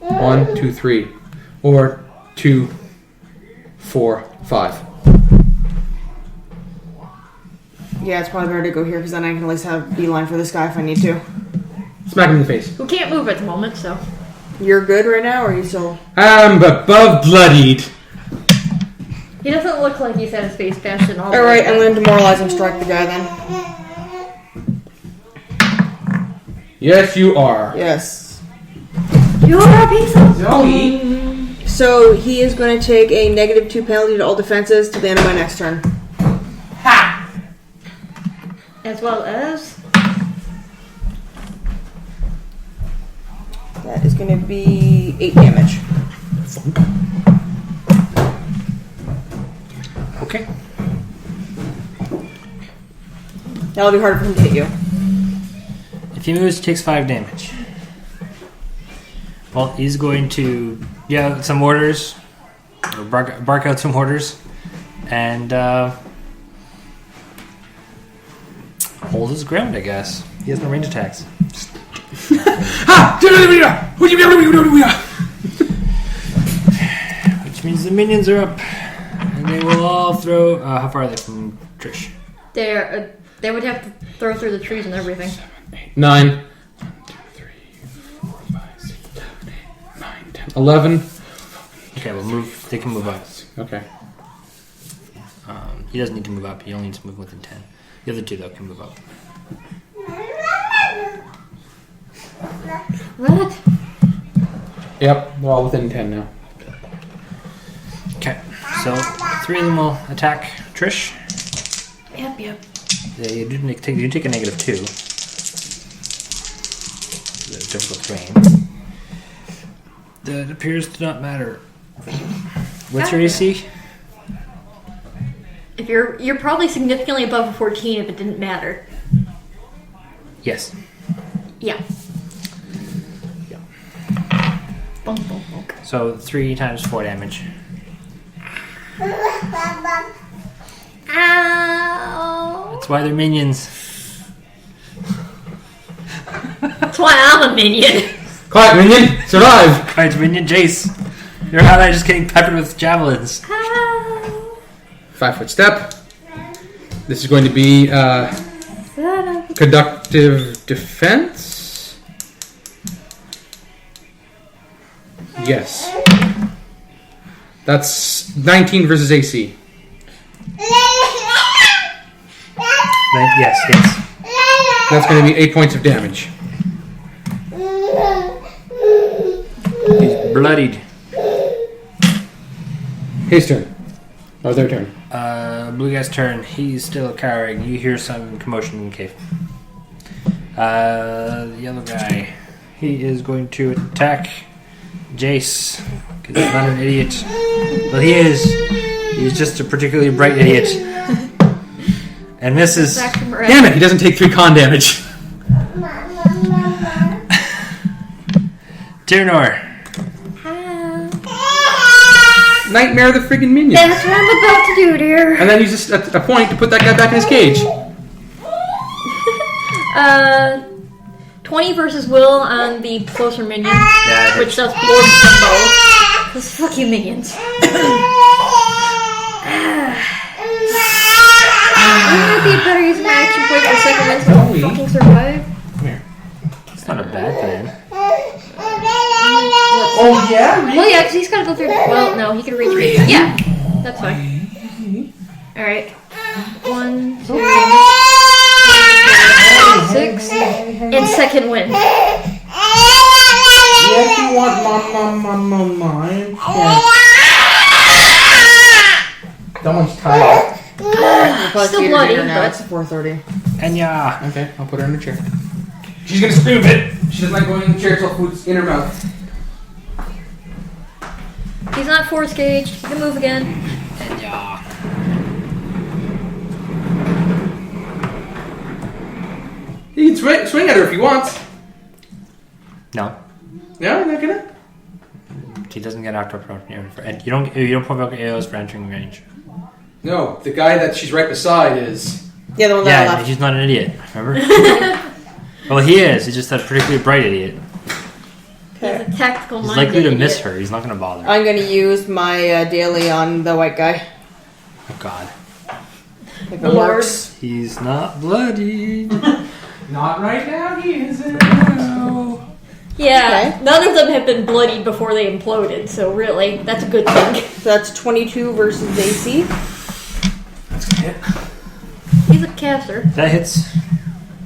1, 2, 3. Or 2, 4, 5. Yeah, it's probably better to go here because then I can at least have beeline for this guy if I need to. Smack him in the face. Who can't move at the moment, so. You're good right now, or are you still? I'm above bloodied. He doesn't look like he's had his face bashed in all the Alright, way. I'm going to demoralize and strike the guy then. Yes, you are. Yes. You're a piece of Zoe. So he is going to take a -2 penalty to all defenses to the end of my next turn. as well as. That is going to be 8 damage. Okay. That'll be harder for him to hit you. If he moves, he takes 5 damage. Well, he's going to some orders, or bark out some orders, and hold his ground, I guess. He has no range attacks. Which means the minions are up, and they will all throw. How far are they from Trish? They would have to throw through the trees and everything. 9. 1, 2, 3, 4, 5, 6, 7, 8, 9, 10, 11. Okay, we'll move. They can move up. Okay. He doesn't need to move up. He only needs to move within 10. The other 2 though can move up. What? Yep, they're all within 10 now. Okay, so 3 of them will attack Trish. Yep. You do take a -2. The difficult terrain. That appears to not matter. What's your AC? If you're probably significantly above a 14 if it didn't matter. Yes. Yeah. Bonk, bonk, bonk. So 3 times 4 damage. Ow! That's why they're minions. That's why I'm a minion. Quiet, minion! Survive! Alright, minion Jayce. Your ally just getting peppered with javelins. Ow. 5-foot step. This is going to be conductive defense. Yes. That's 19 versus AC. Yes, hits. That's going to be 8 points of damage. He's bloodied. His turn. Or their turn. Blue guy's turn. He's still cowering. You hear some commotion in the cave. The yellow guy. He is going to attack Jayce. Because he's not an idiot. Well, he is. He's just a particularly bright idiot. And misses. Damn it, he doesn't take 3 con damage. Tyrinore. Nightmare of the friggin' minion. That's what I'm about to do, dear. And then use a point to put that guy back in his cage. 20 versus Will on the closer minion, Yeah, which does 4 both. Those fuck you minions. Wouldn't it be better using my action point for the second one so I don't fucking survive? It's not a bad plan. Oh, yeah? Well, yeah, because he's got to go through. Well, no, he can reach. Yeah, that's fine. Alright. 1, 2, 6. And second win. Yes, you want mine. Someone's tired. Still bloody, Now but. it's 4:30. Ennyah. Okay, I'll put her in the chair. She's gonna scream a bit. She doesn't like going in the chair till food's in her mouth. He's not force caged. He can move again. He can swing at her if he wants. No. No, you're not gonna? He doesn't get knocked up. You don't provoke AOs for entering range. No, the guy that she's right beside is. Yeah, the one that I Yeah, left. he's not an idiot. Remember? Well, he is. He's just a particularly bright idiot. He's a tactical He's minded likely to idiot. miss her. He's not going to bother. I'm gonna use my daily on the white guy. Oh God. If it Lord. works. He's not bloody. Not right now, he isn't. Yeah, Okay. none of them have been bloodied before they imploded, so really, that's a good thing. So that's 22 versus AC. That's gonna hit. He's a caster. That hits.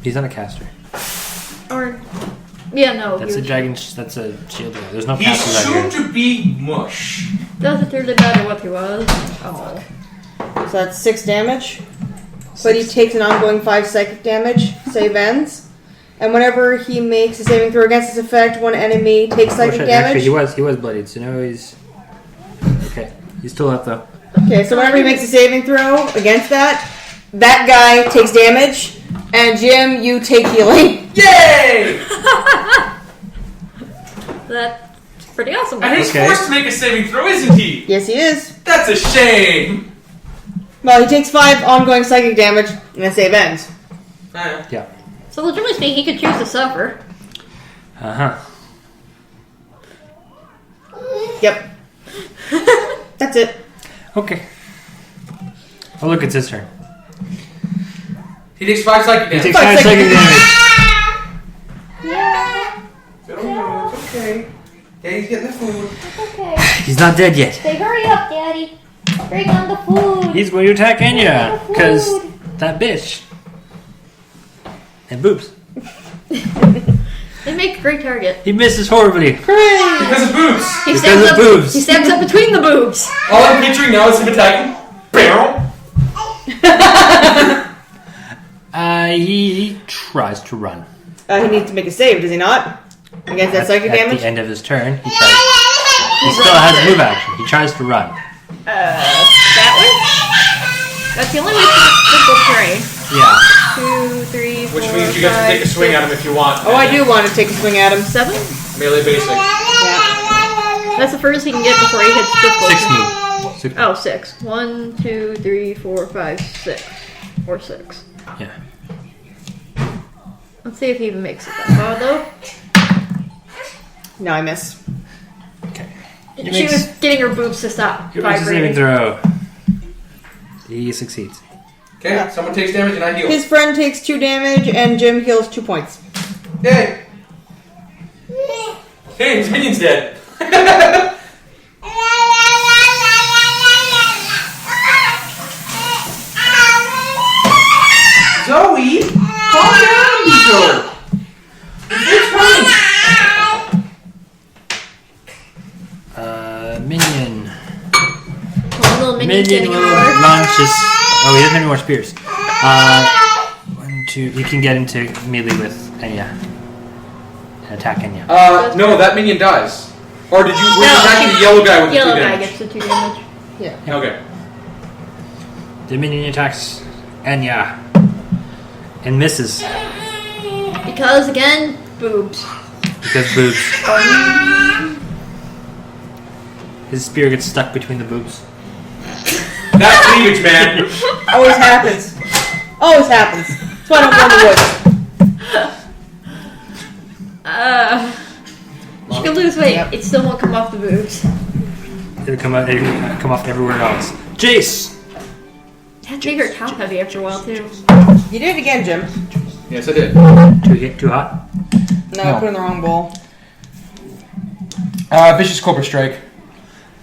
He's not a caster. Or, yeah, no. That's he a dragon. That's a shield. There's no He's casters out soon here. to be mush. Doesn't really matter what he was. Oh. So that's 6 damage. But he takes an ongoing 5 psychic damage. Save ends. And whenever he makes a saving throw against this effect, one enemy takes psychic damage. Actually, he was bloodied. So now he's okay. He's still up though. Okay, so whenever he makes a saving throw against that guy takes damage. And Jim, you take healing. Yay! That's pretty awesome. And he's Okay. forced to make a saving throw, isn't he? Yes, he is. That's a shame. Well, he takes 5 ongoing psychic damage, and then save ends. Yeah. So legitimately speaking, he could choose to suffer. Yep. That's it. Okay. Oh look, it's his turn. He takes 5 psychic He damage. takes 5 psychic damage. It's okay. Daddy's getting the food. Okay. He's not dead yet. Say, hurry up, Daddy. Bring on the food. He's going to attack Ennyah because that bitch and boobs. They make a great target. He misses horribly. Because of boobs. He Because stands of up. boobs. He stands up between the boobs. All I'm picturing now is him attacking. Barrel. He tries to run. He needs to make a save, does he not? Against that psychic At damage? the end of his turn, he tries. He still has a move action. He tries to run. That way? That's the only way to physical terrain. Yeah. 2, 3, 4, Which means you get to take a swing at him if you want. Oh, I do want to take a swing at him. 7? Melee basic. Yeah. That's the furthest he can get before he hits difficult. 6 move. 6 Oh, 6. 1, 2, 3, 4, 5, 6. Or 6. Yeah. Let's see if he even makes it that far, though. No, I miss. Okay. She was getting her boobs to stop He makes a saving vibrating. throw. He succeeds. Okay, someone takes damage and I heal. His friend takes 2 damage, and Jim heals 2 points. Yay! Hey, his minion's dead. Zoe! Calm down, Zoe! It's fine! Minion. One little minion Minion standing will on the floor. launch his. Oh, he doesn't have any more spears. 1, 2. You can get into melee with Ennyah. And attack Ennyah. No, that minion dies. Or did you? Were you No, attacking the yellow guy with Yellow the 2 guy damage? gets the 2 damage. Okay. The minion attacks Ennyah. And misses. Because, again, boobs. Because boobs. His spear gets stuck between the boobs. That's cleavage, man. Always happens. Always happens. That's why I don't go in the woods. She could lose weight. It still won't come off the boobs. It'll come off everywhere else. Jayce! That made her top heavy after a while, too. You did it again, Jim. Yes, I did. Too hot? No, I put it in the wrong bowl. Vicious Cobra Strike.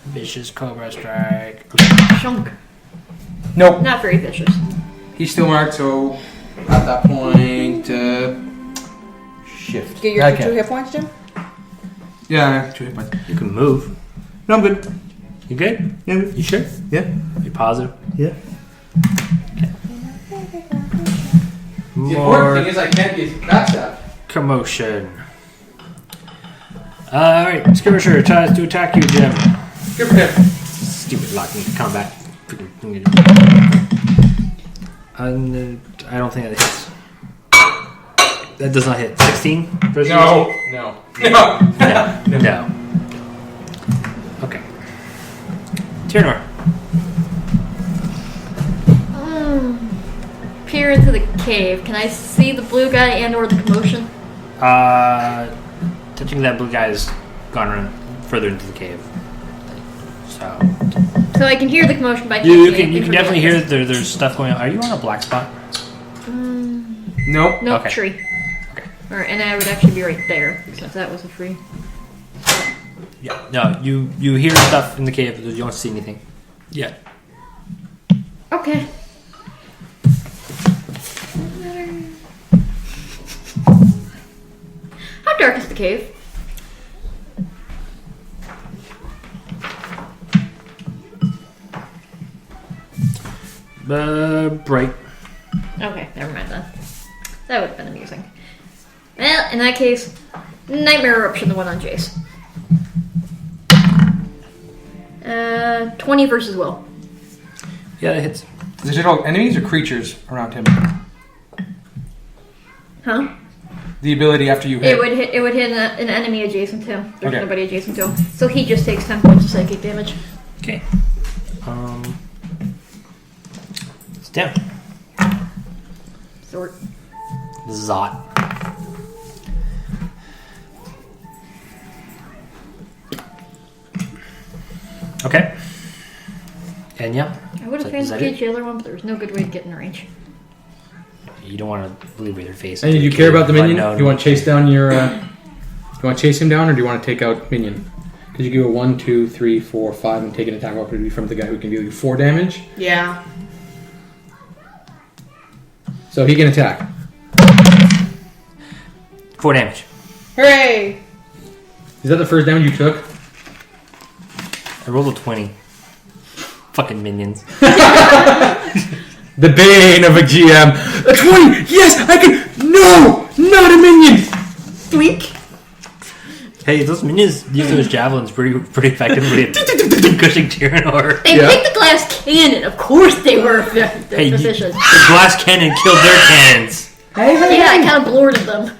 Vicious Cobra Strike. Chunk. Nope. Not very vicious. He's still marked, so at that point, shift. Get your Okay. 2 hit points, Jim? Yeah, I have 2 hit points. You can move. No, I'm good. You good? Yeah, You sure? yeah, You positive? yeah. The important More thing is I can't get backstabbed. commotion. Alright, Skirmisher tries to attack you, Jim. Good for him. Stupid locking combat. And I don't think that hits. That does not hit. 16 versus No. No. Okay. Tyrinore. Peer into the cave. Can I see the blue guy and/or the commotion? Touching that blue guy has gone around further into the cave. So So I can hear the commotion, but I can't you see can anything from definitely the hear distance. there's stuff going on. Are you on a black spot? Nope. Nope, Okay. tree. Okay. And I would actually be right there, since that was a free. Yeah. No, you hear stuff in the cave, but you don't see anything. Yeah. Okay. How dark is the cave? Bright. Okay, never mind then. That would have been amusing. Well, in that case, Nightmare Eruption, the one on Jayce. 20 versus Will. Yeah, that hits. Is it all enemies or creatures around him? Huh? The ability after you hit. It would hit an enemy adjacent to him. There's Okay. nobody adjacent to him. So he just takes 10 points of psychic damage. Okay. It's down. So Zot. Okay. Ennyah. I would have Is that fancied the other one, but there was no good way to get in range. You don't want to believe with your face. And do you care about the minion? Unknown. Do you want to chase down your? Do you want to chase him down, or do you want to take out minion? Because you go 1, 2, 3, 4, 5, and take an attack opportunity from the guy who can deal you 4 damage. Yeah. So he can attack. 4 damage. Hooray! Is that the first damage you took? I rolled a 20. Fucking minions. The bane of a GM. A 20! Yes, I can. No, not a minion. Tweak. Hey, those minions use those javelins pretty effectively at gushing Tyrinore. They picked the glass cannon. Of course they were efficient. The glass cannon killed their cannons. Yeah, I kind of blorted them.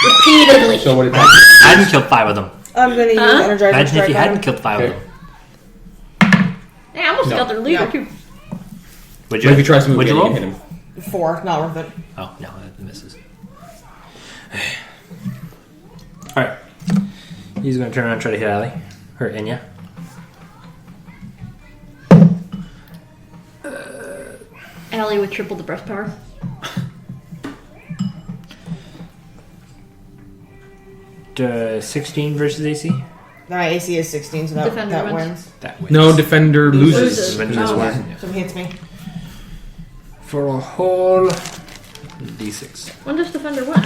Repeatedly. So what did I hadn't killed 5 of them. I'm gonna use Energizer Imagine if Strike you on hadn't him. killed 5 of Okay. them. Yeah, I almost No. got their leader, Yeah. too. Would What if he tries to move would you again, roll? you hit him? 4, not worth it. Oh, no, that misses. Alright. He's going to turn around and try to hit Allie. Or Ennyah. Allie with triple the breath power. Uh, 16 versus AC? My AC is 16, so that Defender wins. wins. That wins. No, defender loses. Loses. Wins Oh, this okay. one. So he hits me. For a whole D6. When does Defender win?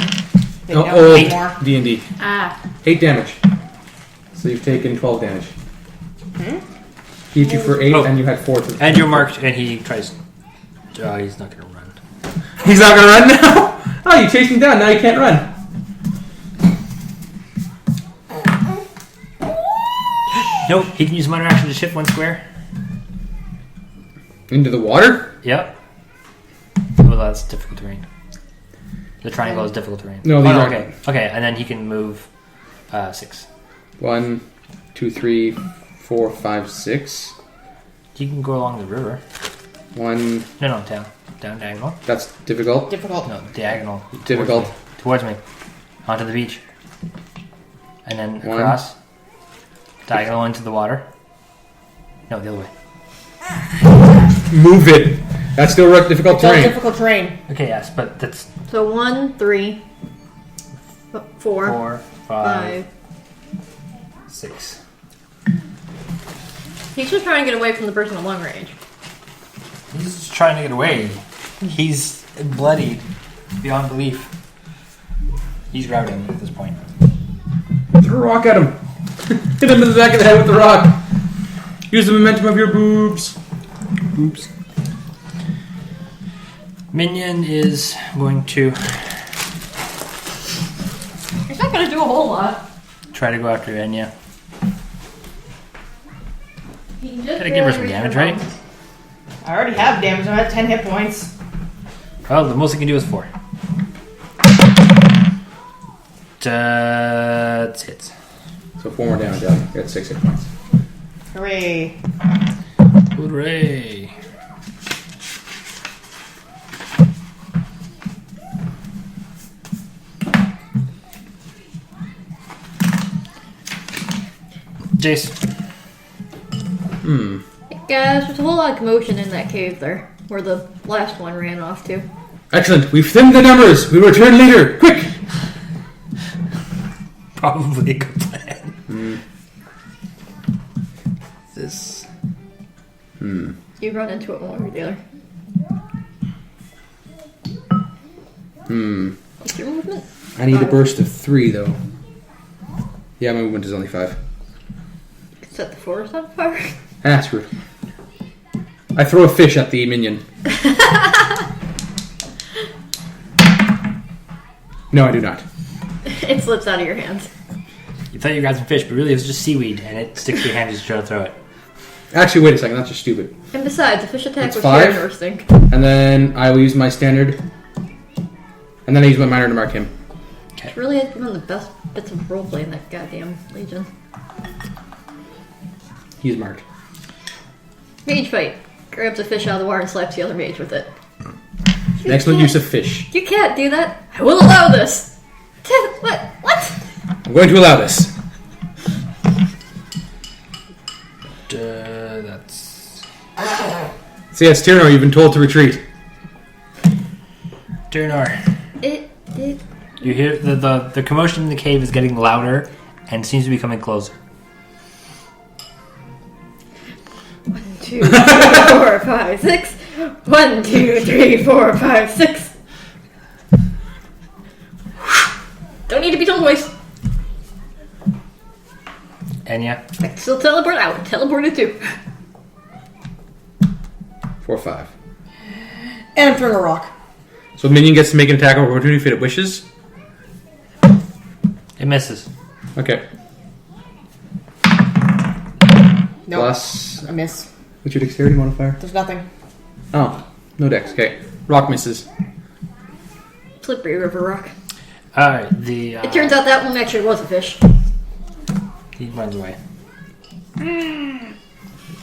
They No, don't old anymore. D&D. Ah. 8 damage. So you've taken 12 damage. He hit you for 8, Oh. and you had 4. For And you're marked, and he tries. Oh, he's not going to run. He's not gonna run now. Oh, you chased him down. Now you can't run. Nope, he can use minor action to shift 1 square. Into the water? Yep. Well, that's difficult terrain. The triangle is difficult terrain. No, oh, these no, aren't. okay. Okay, and then he can move 6. 1, 2, 3, 4, 5, 6. He can go along the river. 1. No, down. Down diagonal. That's difficult. Difficult. No, diagonal. Difficult. Towards me. Onto the beach. And then 1. across. Diagonal into the water. No, the other way. Move it. That's still difficult Still terrain. difficult terrain. Okay, yes, but that's So 1, 3, 4, 4, 5, 5. 6. He's just trying to get away from the person at long range. He's just trying to get away. He's bloodied beyond belief. He's routing at this point. Throw a rock at him. Hit him in the back of the head with the rock. Use the momentum of your boobs. Boobs. Minion is going to. He's not going to do a whole lot. try to go after Ennyah. Gotta give her some damage, right? I already have damage. I have 10 hit points. Well, the most I can do is 4. It hits. So 4 more damage out. You got 6 hit points. Hooray. Hooray! Jayce. Guys, there's a whole lot of commotion in that cave there, where the last one ran off to. Excellent. We've thinned the numbers. We return later. Quick. Probably a good plan. This. You run into it one way or the other. What's your movement? I need a burst of 3 though. Yeah, my movement is only 5. Set the forest on fire. Ah, screw it. I throw a fish at the minion. No, I do not. It slips out of your hands. You thought you grabbed some fish, but really it was just seaweed, and it sticks to your hand as you try to throw it. Actually, wait a second. That's just stupid. And besides, the fish attack That's was 5. Tyrinor's thing. And then I will use my standard. And then I use my minor to mark him. It really is one of the best bits of roleplay in that goddamn Legion. He's marked. Mage fight. Grabs a fish out of the water and slaps the other mage with it. Excellent use of fish. You can't do that. I will allow this. What? What? I'm going to allow this. That's... So yes, Tyrinore, you've been told to retreat. Tyrinore. It. You hear the commotion in the cave is getting louder and seems to be coming closer. 1, 2, 3, 4, 5, 6. 1, 2, 3, 4, 5, 6. Don't need to be told twice. Ennyah. I can still teleport out. Teleport it too. 4, 5. And I'm throwing a rock. So the minion gets to make an attack of opportunity if it wishes. It misses. Okay. Nope. Plus, I miss. what's your dexterity modifier? There's nothing. Oh, no dex. Okay. Rock misses. Slippery river rock. Alright, the... It turns out that one actually was a fish. He runs away.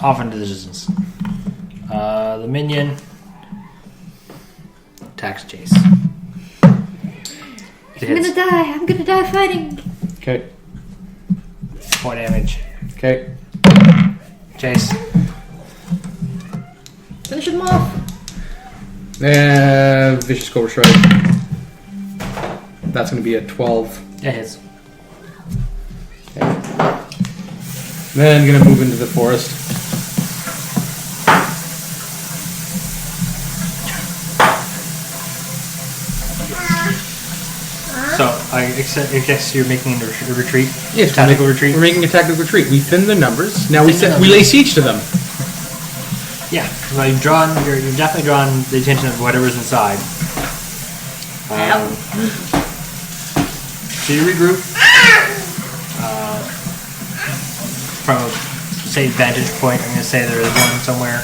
Off into the distance. The minion attacks Jayce. I'm gonna die fighting. Okay. 4 damage. Okay. Jayce. Finish him off. Vicious Cobra Strike. That's going to be a 12. It hits. Then going to move into the forest. So, I guess you're making a retreat? Yes, Tactical retreat? We're making a tactical retreat. We thin the numbers. Now we Thin the we lay siege to them. Yeah. Well, you've definitely drawn the attention of whatever's inside. So you regroup. From a, say, vantage point, I'm going to say there is one somewhere.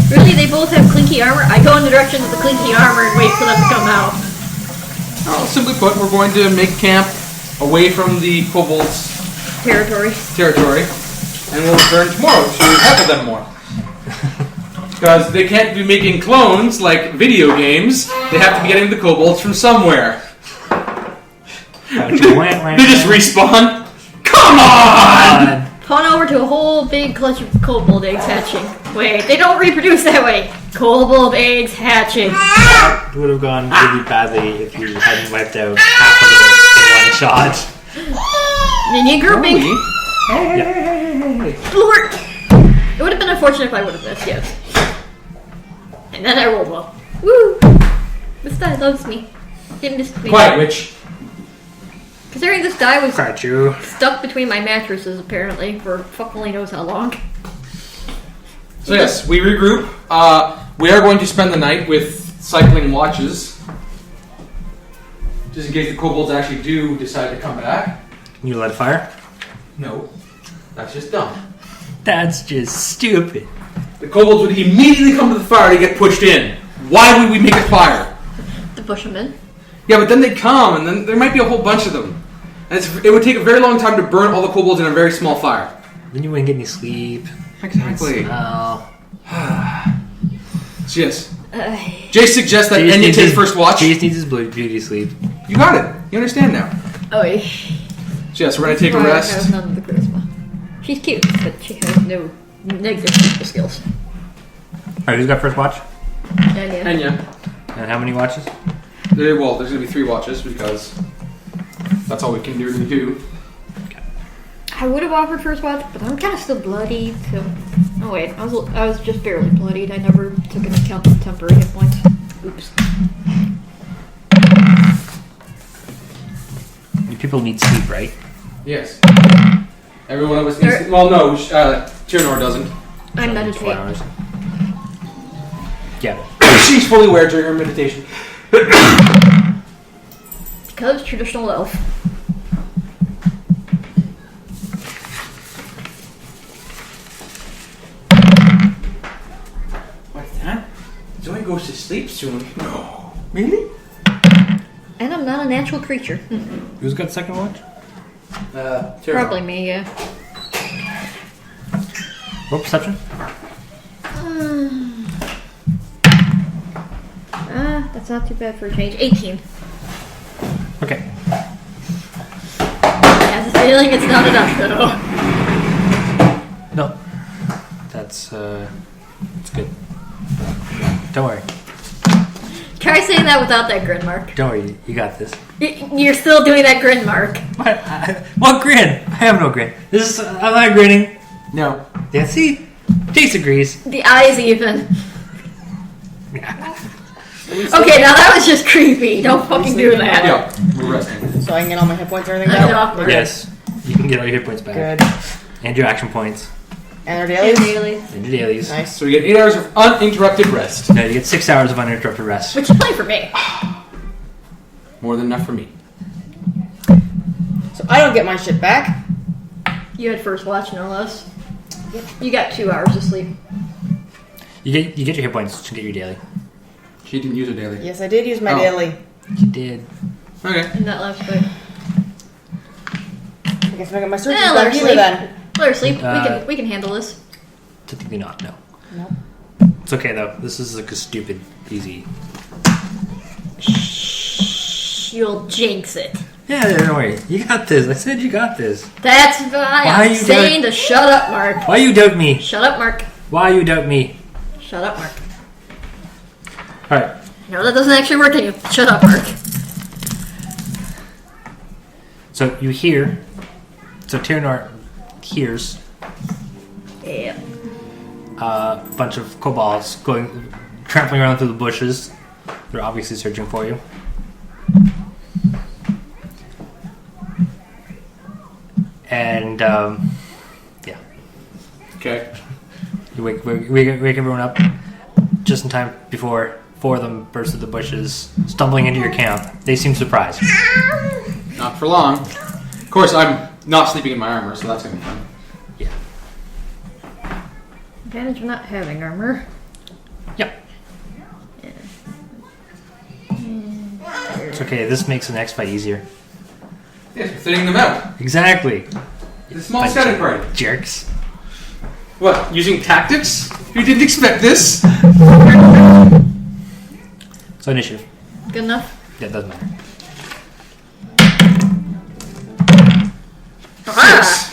Really, they both have clinky armor. I go in the direction of the clinky armor and wait for them to come out. Well, simply put, we're going to make camp away from the kobolds' Territory. and we'll return tomorrow to heckle them more. Because they can't be making clones like video games. They have to be getting the kobolds from somewhere. They just respawn. Come on! Pawn over to a whole big clutch of kobold eggs hatching. Wait, they don't reproduce that way. Kobold eggs hatching. It would have gone really badly if you hadn't wiped out half of them in one shot. Minion grouping. Yeah. Lord. It would have been unfortunate if I would have missed, yes. And then I rolled well. Woo! This die loves me. Didn't miss me. Quiet, witch. Considering this die was Got you. stuck between my mattresses, apparently, for fuck only knows how long. So yes, we regroup. We are going to spend the night with cycling watches Just in case the kobolds actually do decide to come back. You light a fire? No. That's just dumb. That's just stupid. The kobolds would immediately come to the fire to get pushed in. Why would we make a fire? To push them in. Yeah, but then they come, and then there might be a whole bunch of them. And it would take a very long time to burn all the kobolds in a very small fire. Then you wouldn't get any sleep. Exactly. Oh. Yes. Jayce suggests that Ennyah take first watch. Jayce needs his beauty sleep. You got it. You understand now. Oh, yeah. Yes, we're going to take a Mariah rest. has none of the charisma. She's cute, but she has no negative people skills. Alright, who's got first watch? Ennyah. Ennyah. And how many watches? Well, there's going to be 3 watches because that's all we can really do. I would have offered first watch, but I'm kind of still bloodied, so... Oh wait, I was just barely bloodied. I never took into account the temporary hit points. Oops. You people need sleep, right? Yes. Every one of us needs to... Well, no, Tyrinore doesn't. I 4 meditate. hours. Yeah. She's fully aware during her meditation. Because traditional elf. What's that? Zoe goes to sleep soon. No. Really? And I'm not a natural creature. Who's got second watch? Tyrinore. Probably me, yeah. Roll perception? That's not too bad for a change. 18. Okay. I have a feeling it's not enough, though. No. That's good. Don't worry. Try saying that without that grin mark. Don't worry. You got this. You're still doing that grin mark. What? What grin? I have no grin. I'm not grinning. No. Yeah, see? Jayce agrees. The eyes even. Okay, now that was just creepy. Don't fucking do that. Yeah, we're resting. So I can get all my hit points and everything I back? know. Yes. You can get all your hit points back. Good. And your action points. And our dailies? Really? And your dailies. Nice. So we get 8 hours of uninterrupted rest. No, you get 6 hours of uninterrupted rest. Which is plenty for me. More than enough for me. So I don't get my shit back. You had first watch, no less. You got 2 hours of sleep. You get your hit points to get your daily. She didn't use her daily. Yes, I did use my Oh. daily. You did. Okay. In that last bit. I guess I got my searches Yeah, let her back either sleep. then. Let her sleep. Uh, We can handle this. Technically not, no. Nope. It's okay though. This is like a stupid, easy. You'll jinx it. Yeah, don't worry. You got this. I said you got this. That's why I'm you saying to shut up, Mark. Why you doubt me? Shut up, Mark. Why you doubt me? Shut up, Mark. Alright. No, that doesn't actually work on you. Shut up, Mark. So you hear. So Tyrinore hears Yeah. a bunch of kobolds trampling around through the bushes. They're obviously searching for you. And yeah, Okay. you wake everyone up just in time before 4 of them burst through the bushes, stumbling into your camp. They seem surprised. Not for long. Of course, I'm not sleeping in my armor, so that's gonna be fun. Yeah. Advantage of not having armor. Yep. It's okay. This makes the next fight easier. Yes, we're thinning them out. Exactly. The small scouting party. Jerks. What? Using tactics? You didn't expect this? So initiative. Good enough? Yeah, it doesn't matter. Six.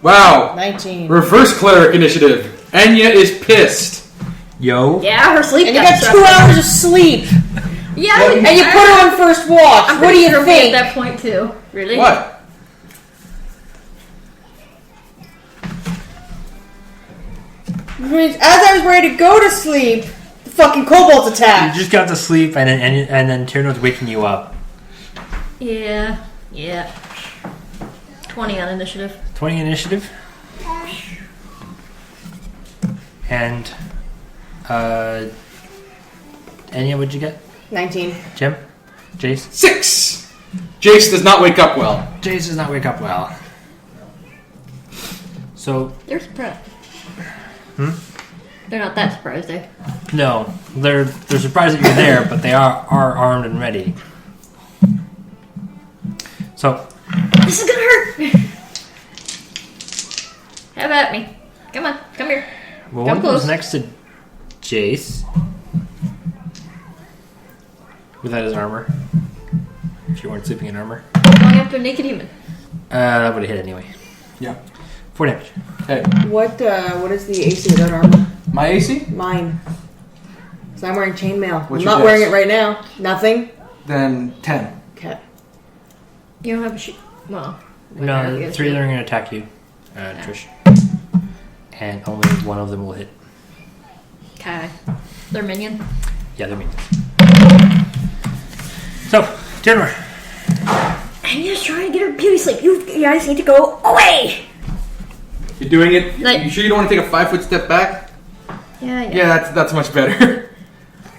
Wow. 19. Reverse cleric initiative. Ennyah is pissed. Yo. Yeah, her sleep And you got got 2 disrupted. hours of sleep. Yeah, And you put her on first watch. I'm What do you pretty think? at that point too. Really? What? As I was ready to go to sleep, the fucking kobolds You attacked. just got to sleep, and then Tyrinore's waking you up. Yeah. 20 on initiative. 20 initiative. And Ennyah, what'd you get? 19. Jim? Jayce? 6. Jayce does not wake up well. Jayce does not wake up well. So, They're surprised. They're not that surprised, eh? no. They're surprised that you're there, but they are armed and ready. So, This is gonna hurt! Have at me. Come on, come here. well, Come one goes close. next to Jayce. Without his armor. If you weren't sleeping in armor. Going after a naked human. That would have hit anyway. Yeah. 4 damage. Hey, What is the AC without armor? my AC? Mine. Because I'm wearing chainmail. What's I'm your not wearing dex? it right now. Nothing. Then 10. Okay. You don't have a shoot. Well, No, you 3 of guys them are going to attack you, Trish. And only one of them will hit. do. Okay. They're minion. Yeah, they're minions. So, Tyrinore. Ennyah's trying to get her beauty sleep. You guys need to go away! You're doing it? Like- You sure you don't want to take a 5-foot step back? Yeah. Yeah, that's much better.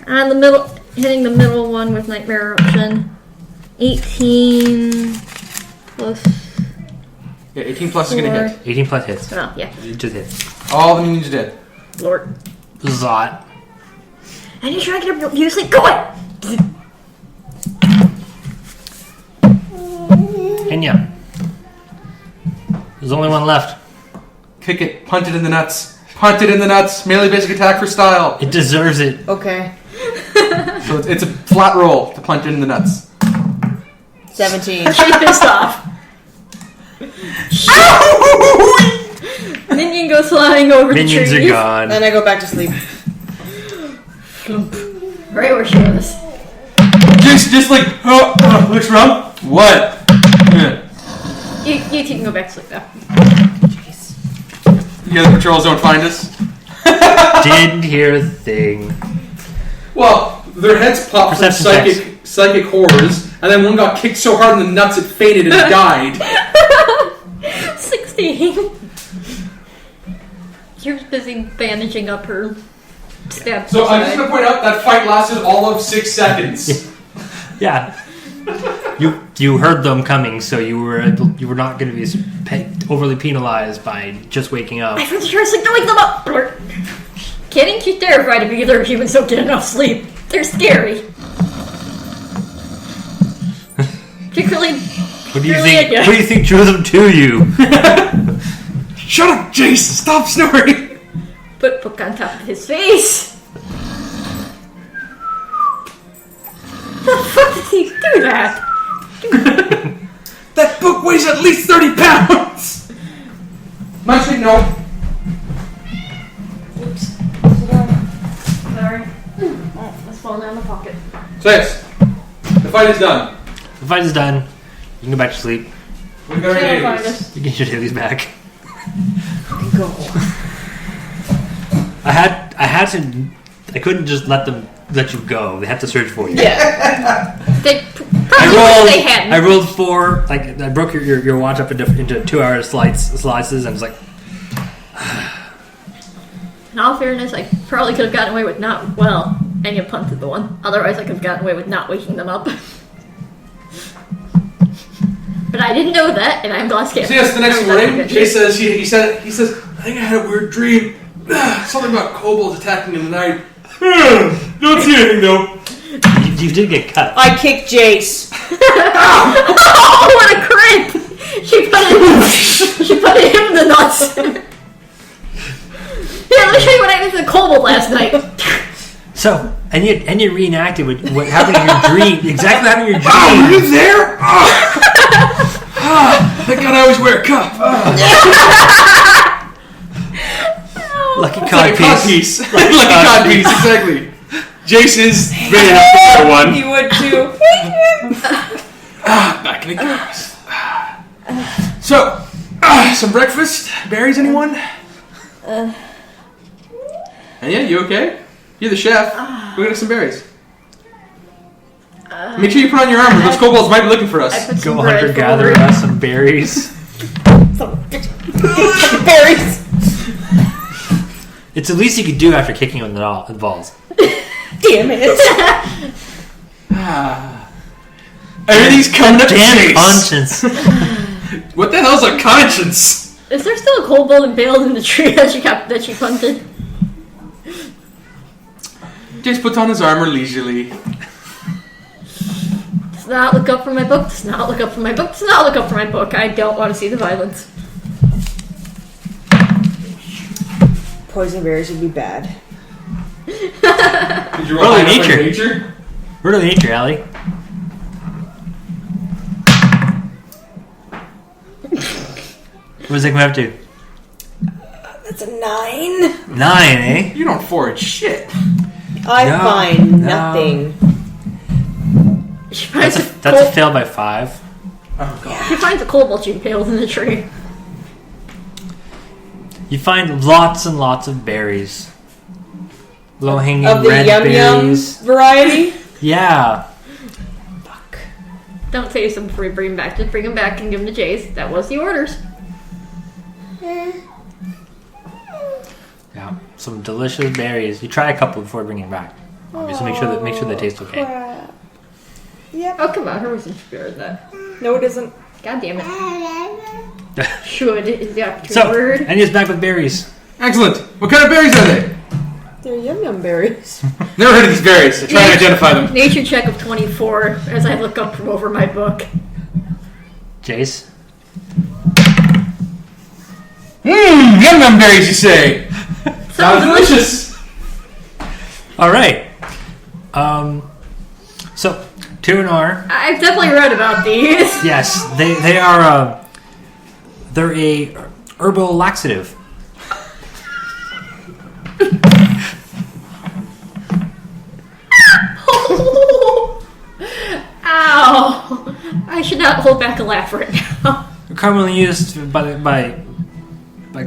On the middle, hitting the middle one with Nightmare Eruption. 18 plus Yeah, 18 plus is going to hit. 18 plus hits. Oh, yeah. It just hits. All the minions are dead. Lord. Zot. And you're trying to get her beauty sleep. Go away! Ennyah. There's only one left. Kick it. Punt it in the nuts. Punt it in the nuts. Melee basic attack for style. It deserves it. Okay. So it's a flat roll to punch it in the nuts. 17. She's pissed off. Minion goes flying over Minions the are trees. gone. Then I go back to sleep. Right where she was. Just like, what's wrong? What? Yeah. You two can go back to sleep now. The other patrols don't find us. Didn't hear a thing. Well, their heads popped from Perception psychic horrors, and then one got kicked so hard in the nuts it fainted and died. 16. You're busy bandaging up her stab. So I'm just going to point out that fight lasted all of 6 seconds. Yeah. You heard them coming, so you were not going to be overly penalized by just waking up. I heard the like, don't wake them up! Blurt. Kidding? She's terrified of either humans don't get enough sleep. They're scary. Particularly. What do you Really, think? yeah. What do you think drew them to you? Shut up, Jayce! Stop snoring! Put book on top of his face. The fuck did he do that? That book weighs at least 30 pounds! Actually, no. Oops. Sorry. Oh, let's fall down the pocket. So yes, the fight is done. The fight is done. You can go back to sleep. We've got our She'll find dailies. us. You get your dailies back. Go. I couldn't just let you go. They had to search for you. Yeah. They probably they hadn't. I rolled 4. Like I broke your watch up into 2-hour slices, and it's like, In all fairness, I probably could have gotten away with and you punted the one. Otherwise, I could have gotten away with not waking them up. But I didn't know that, and I'm glad scared. So yes, the next morning, Jay says he says I think I had a weird dream. Something about kobolds attacking in the night. Don't see anything though. you did get cut. I kicked Jayce. Oh, what a crit! She put it in the nuts. Yeah, let me show you what I did to the kobold last night. So, and you reenacted what happened in your dream. Exactly what happened in your dream. Oh, were you there? Thank God I always wear a cup. Lucky It's like a codpiece. codpiece. Like a codpiece, exactly. Jayce is ready to wear one. You would too. Back in it goes. So, some breakfast? Berries, anyone? And yeah, you okay? You're the chef. Go get us some berries. Make sure you put on your armor. Those kobolds might be looking for I us. put some Go bread hunter for gatherer Wolverine. us some berries. Berries. It's the least you could do after kicking on the balls. Damn it. Everything's coming up to Damn Jayce. conscience. What the hell's a conscience? Is there still a kobold impaled in the tree that she punted? Jayce puts on his armor leisurely. Does not look up for my book. Does not look up for my book. Does not look up for my book. I don't want to see the violence. Poison berries would be bad. Did you roll Really high enough nature. on nature? We're to the nature, Allie. What does it come up to? That's a 9. 9, eh? You don't forage shit. I No, find no. nothing. She finds That's a fail by 5. She finds a kobold she impaled in the tree. You find lots and lots of berries. Low-hanging Of the red yum berries. yum variety. Yeah. Fuck. Don't taste them before you bring them back. Just bring them back and give them to Jayce. That was the orders. Yeah. Some delicious berries. You try a couple before bringing them back. Obviously, make sure they taste okay. Crap. Yep. Oh, come on. Her wisdom spirit that. No, it isn't. God damn it. Should is the opportune So, word. Enya's back with berries. Excellent. What kind of berries are they? They're yum yum berries. Never heard of these berries. I try and identify them. Nature check of 24 as I look up from over my book. Jayce? Yum yum berries, you say? Sounds delicious. All right. So, Tyrinore. I've definitely read about these. Yes, they are. They're a herbal laxative. Ow! I should not hold back a laugh right now. They're commonly used by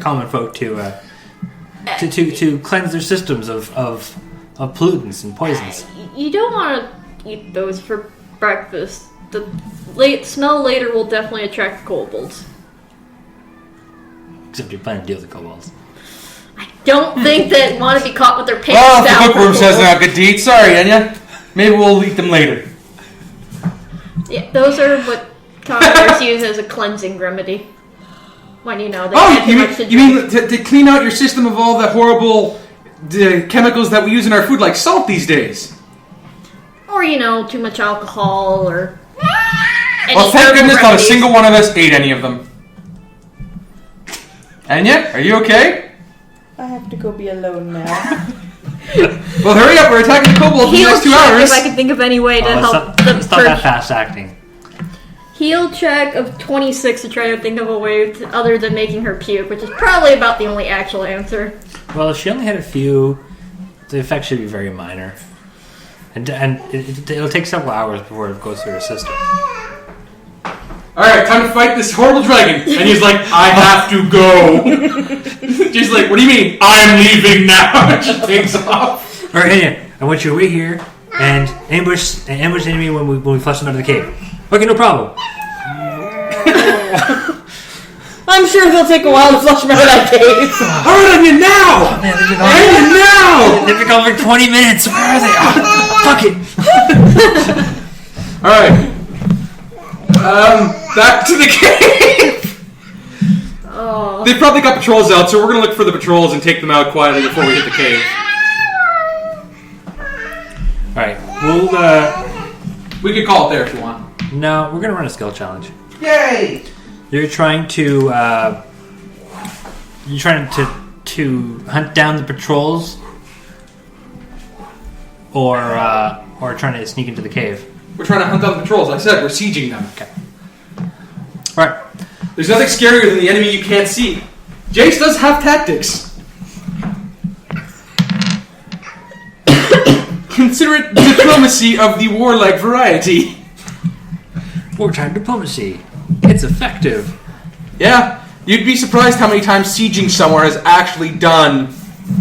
common folk to cleanse their systems of pollutants and poisons. You don't want to eat those for breakfast. The smell later will definitely attract kobolds. Except you're planning to deal with the kobolds. I don't think they want to be caught with their pants Well, if down. the bookworm for says kobolds. they're not good to eat, sorry, Ennyah. Maybe we'll eat them later. Yeah, those are what commoners use as a cleansing remedy. When they Oh, had too much to you mean to clean out your system of all the horrible chemicals that we use in our food, like salt these days? Or, too much alcohol, or... Well, thank goodness not a single one of us ate any of them. Ennyah, are you okay? I have to go be alone now. Well, hurry up, we're attacking the kobolds in the Heal next 2 check hours. if I can think of any way to help them It's not that fast acting. Heal check of 26 to try to think of a way other than making her puke, which is probably about the only actual answer. Well, if she only had a few, the effect should be very minor. And it'll take several hours before it goes through her system. Alright, time to fight this horrible dragon. And he's like, I have to go. She's like, what do you mean? I'm leaving now. And she takes off. Alright, Ennyah, I want you to wait here and ambush the enemy when we flush them out of the cave. Okay, no problem. I'm sure it'll take a while to flush them out of that cave. Alright, Ennyah, now! Man, they've been Ennyah, now! They've been gone for 20 minutes. Where are they? Oh, fuck it. Alright. Back to the cave! Oh. They've probably got patrols out, so we're gonna look for the patrols and take them out quietly before we hit the cave. Alright, we'll, We could call it there if you want. no, we're gonna run a skill challenge. Yay! You're trying to hunt down the patrols, or trying to sneak into the cave. We're trying to hunt down the patrols. Like I said, we're sieging them. Okay. All right. There's nothing scarier than the enemy you can't see. Jayce does have tactics. Consider it diplomacy of the warlike variety. Wartime diplomacy. It's effective. Yeah, you'd be surprised how many times sieging somewhere has actually done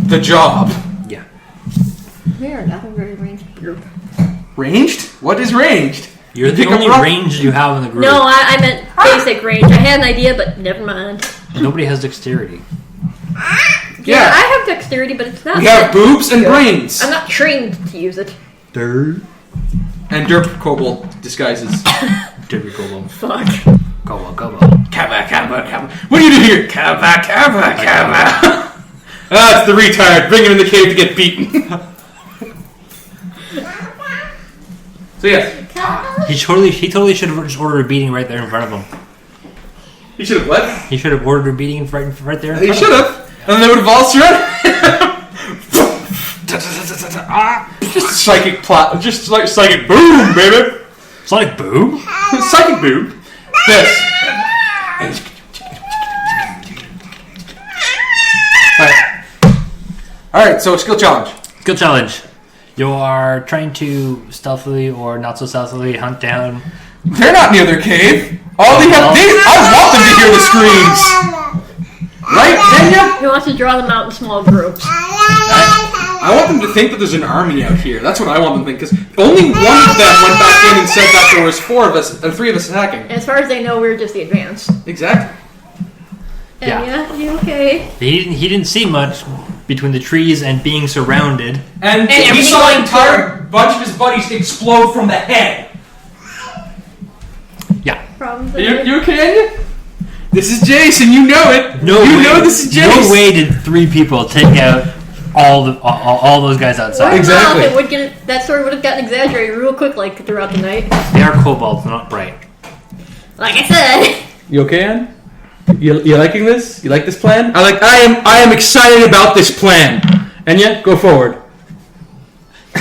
the job. Yeah. We are not a very ranged group. Ranged? What is ranged? You're the Pick up only rock- range you have in the group. No, I meant basic range. I had an idea, but never mind. Nobody has dexterity. Yeah, I have dexterity, but it's not. We have boobs and brains. I'm not trained to use it. And Derp Kobold disguises. Derpy Kobold. Fuck. Kobold. Kaba. What do you do here? Kaba. That's the retard. Bring him in the cave to get beaten. So yes, He totally should have just ordered a beating right there in front of him. he should have what? He should have ordered a beating right there. He should have, and then they would have all surrounded. Just psychic plot, just like psychic boom, baby. Sonic boom. Psychic boom. This. All right. So skill challenge. Skill challenge. You are trying to stealthily or not so stealthily hunt down. They're not near their cave. All they have, I want them to hear the screams. Right, Ennyah? He wants to draw them out in small groups. I want them to think that there's an army out here. That's what I want them to think, because only one of them went back in and said that there was 4 of us, and 3 of us attacking. And as far as they know, we're just the advance. Exactly. Yeah, you okay? He didn't see much between the trees and being surrounded. And he saw an entire bunch of his buddies explode from the head. Yeah. Problems You okay, Ennyah? This is Jayce, and you know it. No you way, know this is Jayce. No way did 3 people take out all those guys outside. Exactly. It would get, that story would have gotten exaggerated real quick, like throughout the night. They are kobolds, not bright. Like I said. You okay, Ann? You liking this? You like this plan? I am excited about this plan. Ennyah, go forward.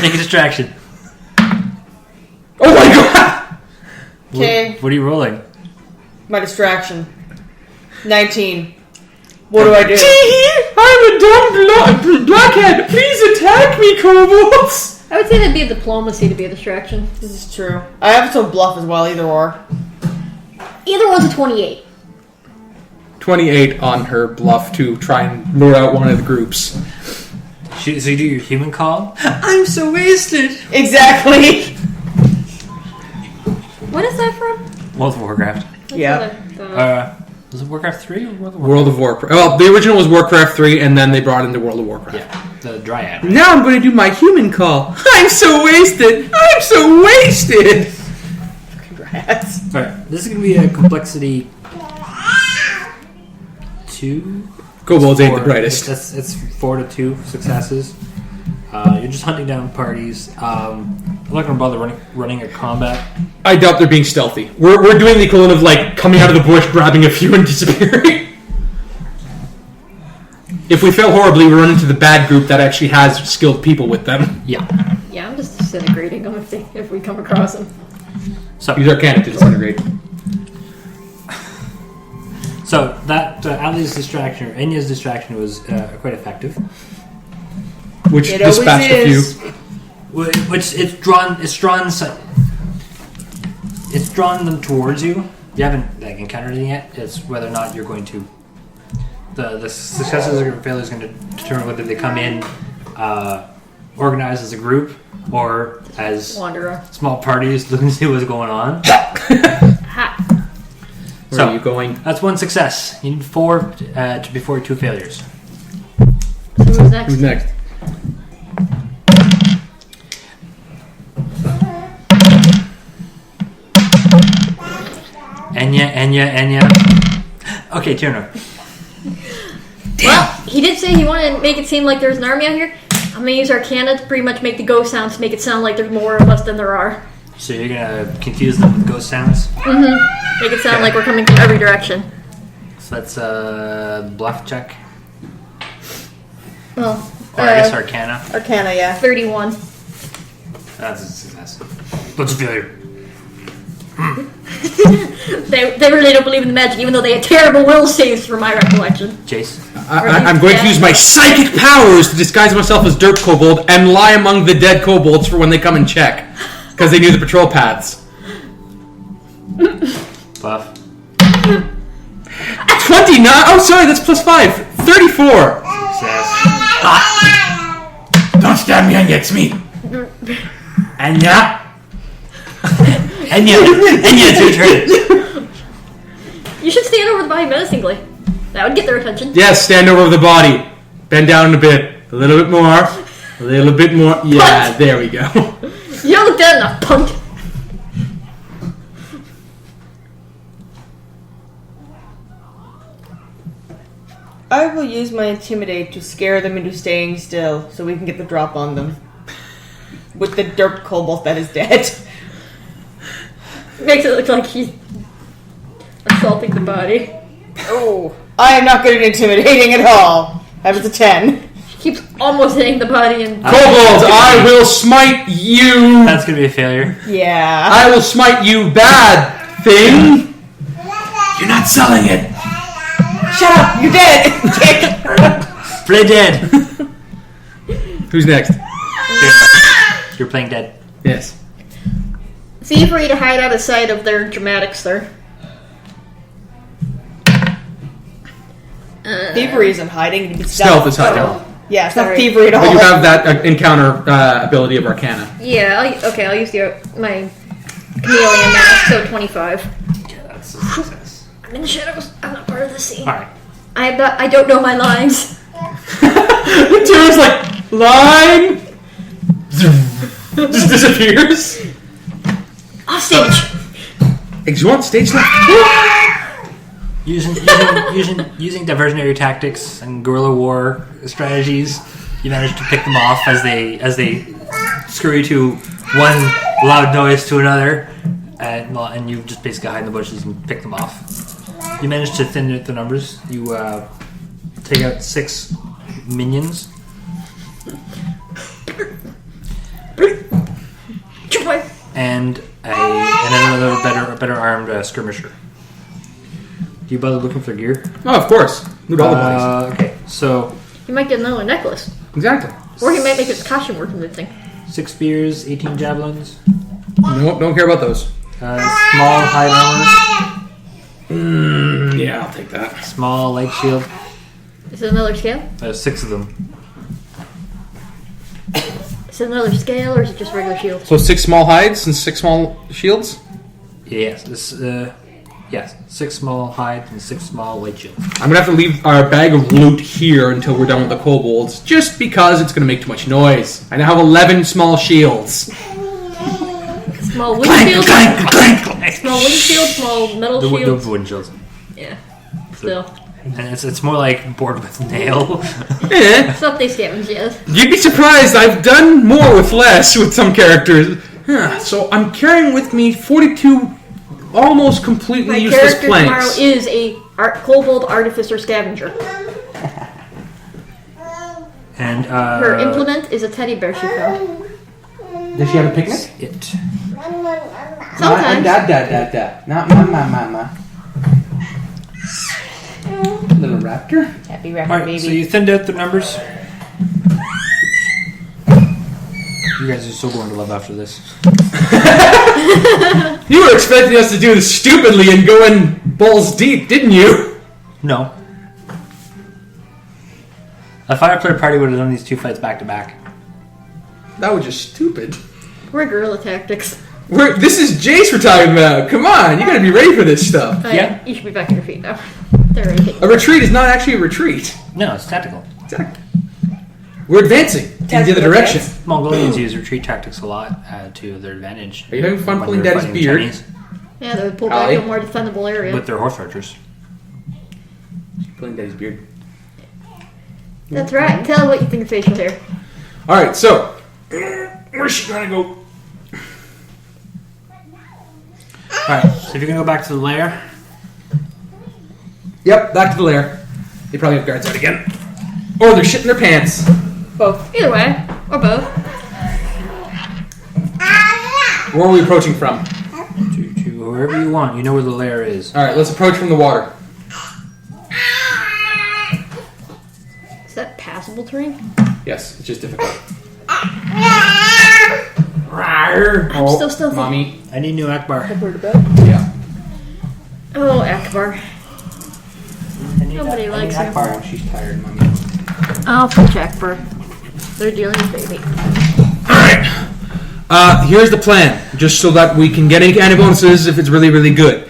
Make a distraction. Oh my god! Okay, What are you rolling? my distraction. 19. What do I do? I'm a dumb blackhead. Please attack me, kobolds. I would say that'd be a diplomacy to be a distraction. This is true. I have some bluff as well, either or. Either one's a 28. 28 on her bluff to try and lure out one of the groups. So you do your human call? I'm so wasted. Exactly. What is that from? World of Warcraft. Yeah. Was it Warcraft 3 or World of Warcraft? World of Warcraft. Well, the original was Warcraft 3, and then they brought in the World of Warcraft. Yeah, the Dryad. Now I'm going to do my human call. I'm so wasted. I'm so wasted. Congrats. Alright, this is going to be a complexity 2. Kobolds ain't the 4. brightest. It's 4 to 2 successes. You're just hunting down parties. I'm not going to bother running a combat. I doubt they're being stealthy. We're doing the equivalent of like coming out of the bush, grabbing a few, and disappearing. If we fail horribly, we run into the bad group that actually has skilled people with them. Yeah. Yeah, I'm just disintegrating them if we come across them. So Use Arcana to disintegrate. So that Ali's distraction, or Enya's distraction, was quite effective. Which It dispatched a always few. is. Which it's drawn them towards you. You haven't encountered anything yet. It's whether or not you're going to. The successes or failures going to determine whether they come in organized as a group or as Wanderer. small parties looking to see what's going on. Ha! Where are you going? That's 1 success. You need 4 before 2 failures. So who's next? Who's next? Ennyah. Okay, Tyrinore. Well, he did say he wanted to make it seem like there's an army out here. I'm gonna use Arcana to pretty much make the ghost sounds to make it sound like there's more of us than there are. So you're gonna confuse them with ghost sounds. Make it sound like we're coming from every direction. So that's a bluff check, Well, or I guess Arcana. Arcana, yeah. 31. That's a success. What's a failure? They really don't believe in the magic, even though they had terrible will saves from my recollection. Jayce. I'm going to use my psychic powers to disguise myself as Dirt Kobold and lie among the dead kobolds for when they come and check. Because they knew the patrol paths. Buff. 29! Oh, sorry, that's plus 5. 34! Success. Don't stab me, Ennyah, it's me. Ennyah? Ennyah, it's your turn. You should stand over the body menacingly. That would get their attention. Yes, stand over the body. Bend down a bit. A little bit more. A little bit more. Yeah, there we go. You don't look dead enough, punk. I will use my intimidate to scare them into staying still, so we can get the drop on them. With the derp kobold that is dead. Makes it look like he's assaulting the body. Oh, I am not good at intimidating at all. That was a 10. Keeps almost hitting the body and Kobolds, I will smite you. That's gonna be a failure. Yeah. I will smite you, bad thing. You're not selling it. Shut up! You're dead! Play dead. Who's next? You're playing dead. Yes. feel free to hide out of sight of their dramatics there. Thievery isn't hiding. It's Stealth is hiding. Yeah, it's not Sorry. thievery at all. But you have that encounter ability of Arcana. Yeah, I'll use my chameleon now, so 25. Yeah, that's a success. I'm in the shadows. I'm not part of the scene. Alright. I don't know my lines. Tara's like, line! Just disappears. Off stage. Do you want stage left? Using diversionary tactics and guerrilla war strategies, you manage to pick them off as they scurry to one loud noise to another, and you just basically hide in the bushes and pick them off. You manage to thin out the numbers. You take out 6 minions. And another better armed skirmisher. Do you bother looking for gear? Oh, of course. Loot all the bodies. Okay, so You might get another necklace. Exactly. Or he might make his costume more convincing. 6 spears, 18 javelins, Nope, don't care about those. small hide armor, Yeah, I'll take that. small light shield. Is it another scale? 6 of them. Is it another scale, or is it just regular shield? So 6 small hides and 6 small shields? Yes, yes, 6 small hides and 6 small light shields. I'm gonna have to leave our bag of loot here until we're done with the kobolds, just because it's gonna make too much noise. I now have 11 small shields. Small wooden shield? Small wooden shield, small metal The shield? wooden shields. Yeah. Still. And it's more like board with nail. Eh, Something scavenged, yes. you'd be surprised, I've done more with less with some characters. So I'm carrying with me 42 almost completely My useless character tomorrow planks. is a kobold artificer scavenger. And Her implement is a teddy bear she found. Does she have a picnic? it. Sometimes. Da. Not ma. Little raptor. Happy rapper Alright, baby. so you thinned out the numbers. You guys are still going to love after this. You were expecting us to do this stupidly and go in balls deep, didn't you? No. A 5-player party would have done these 2 fights back to back. That was just stupid. We're guerrilla tactics. This is Jayce we're talking about. Come on, you gotta be ready for this stuff. Yeah. You should be back on your feet now. They're ready. A retreat is not actually a retreat. No, it's tactical. Exactly. We're advancing in the other direction. Mongolians use retreat tactics a lot to their advantage. Are you having fun when pulling they're Daddy's fighting beard? Chinese Yeah, they would pull back Allie? to a more defendable area. with their horse archers. Pulling Daddy's beard. That's right. Tell her what you think of facial hair. Alright, so. Where's she gonna go? Alright, so if you're gonna go back to the lair, Yep, back to the lair. They probably have guards out again. Or they're shitting their pants. Both. Either way. Or both. Where are we approaching from? to wherever you want, you know where the lair is. Alright, let's approach from the water. Is that passable terrain? Yes, it's just difficult. I'm still stealthy. Mommy. I need new Akbar. Yeah. Oh, Akbar. Nobody likes him. Oh, she's tired, Mommy. I'll push Akbar. They're dealing with baby. Alright. Here's the plan, just so that we can get any kind of bonuses if it's really, really good.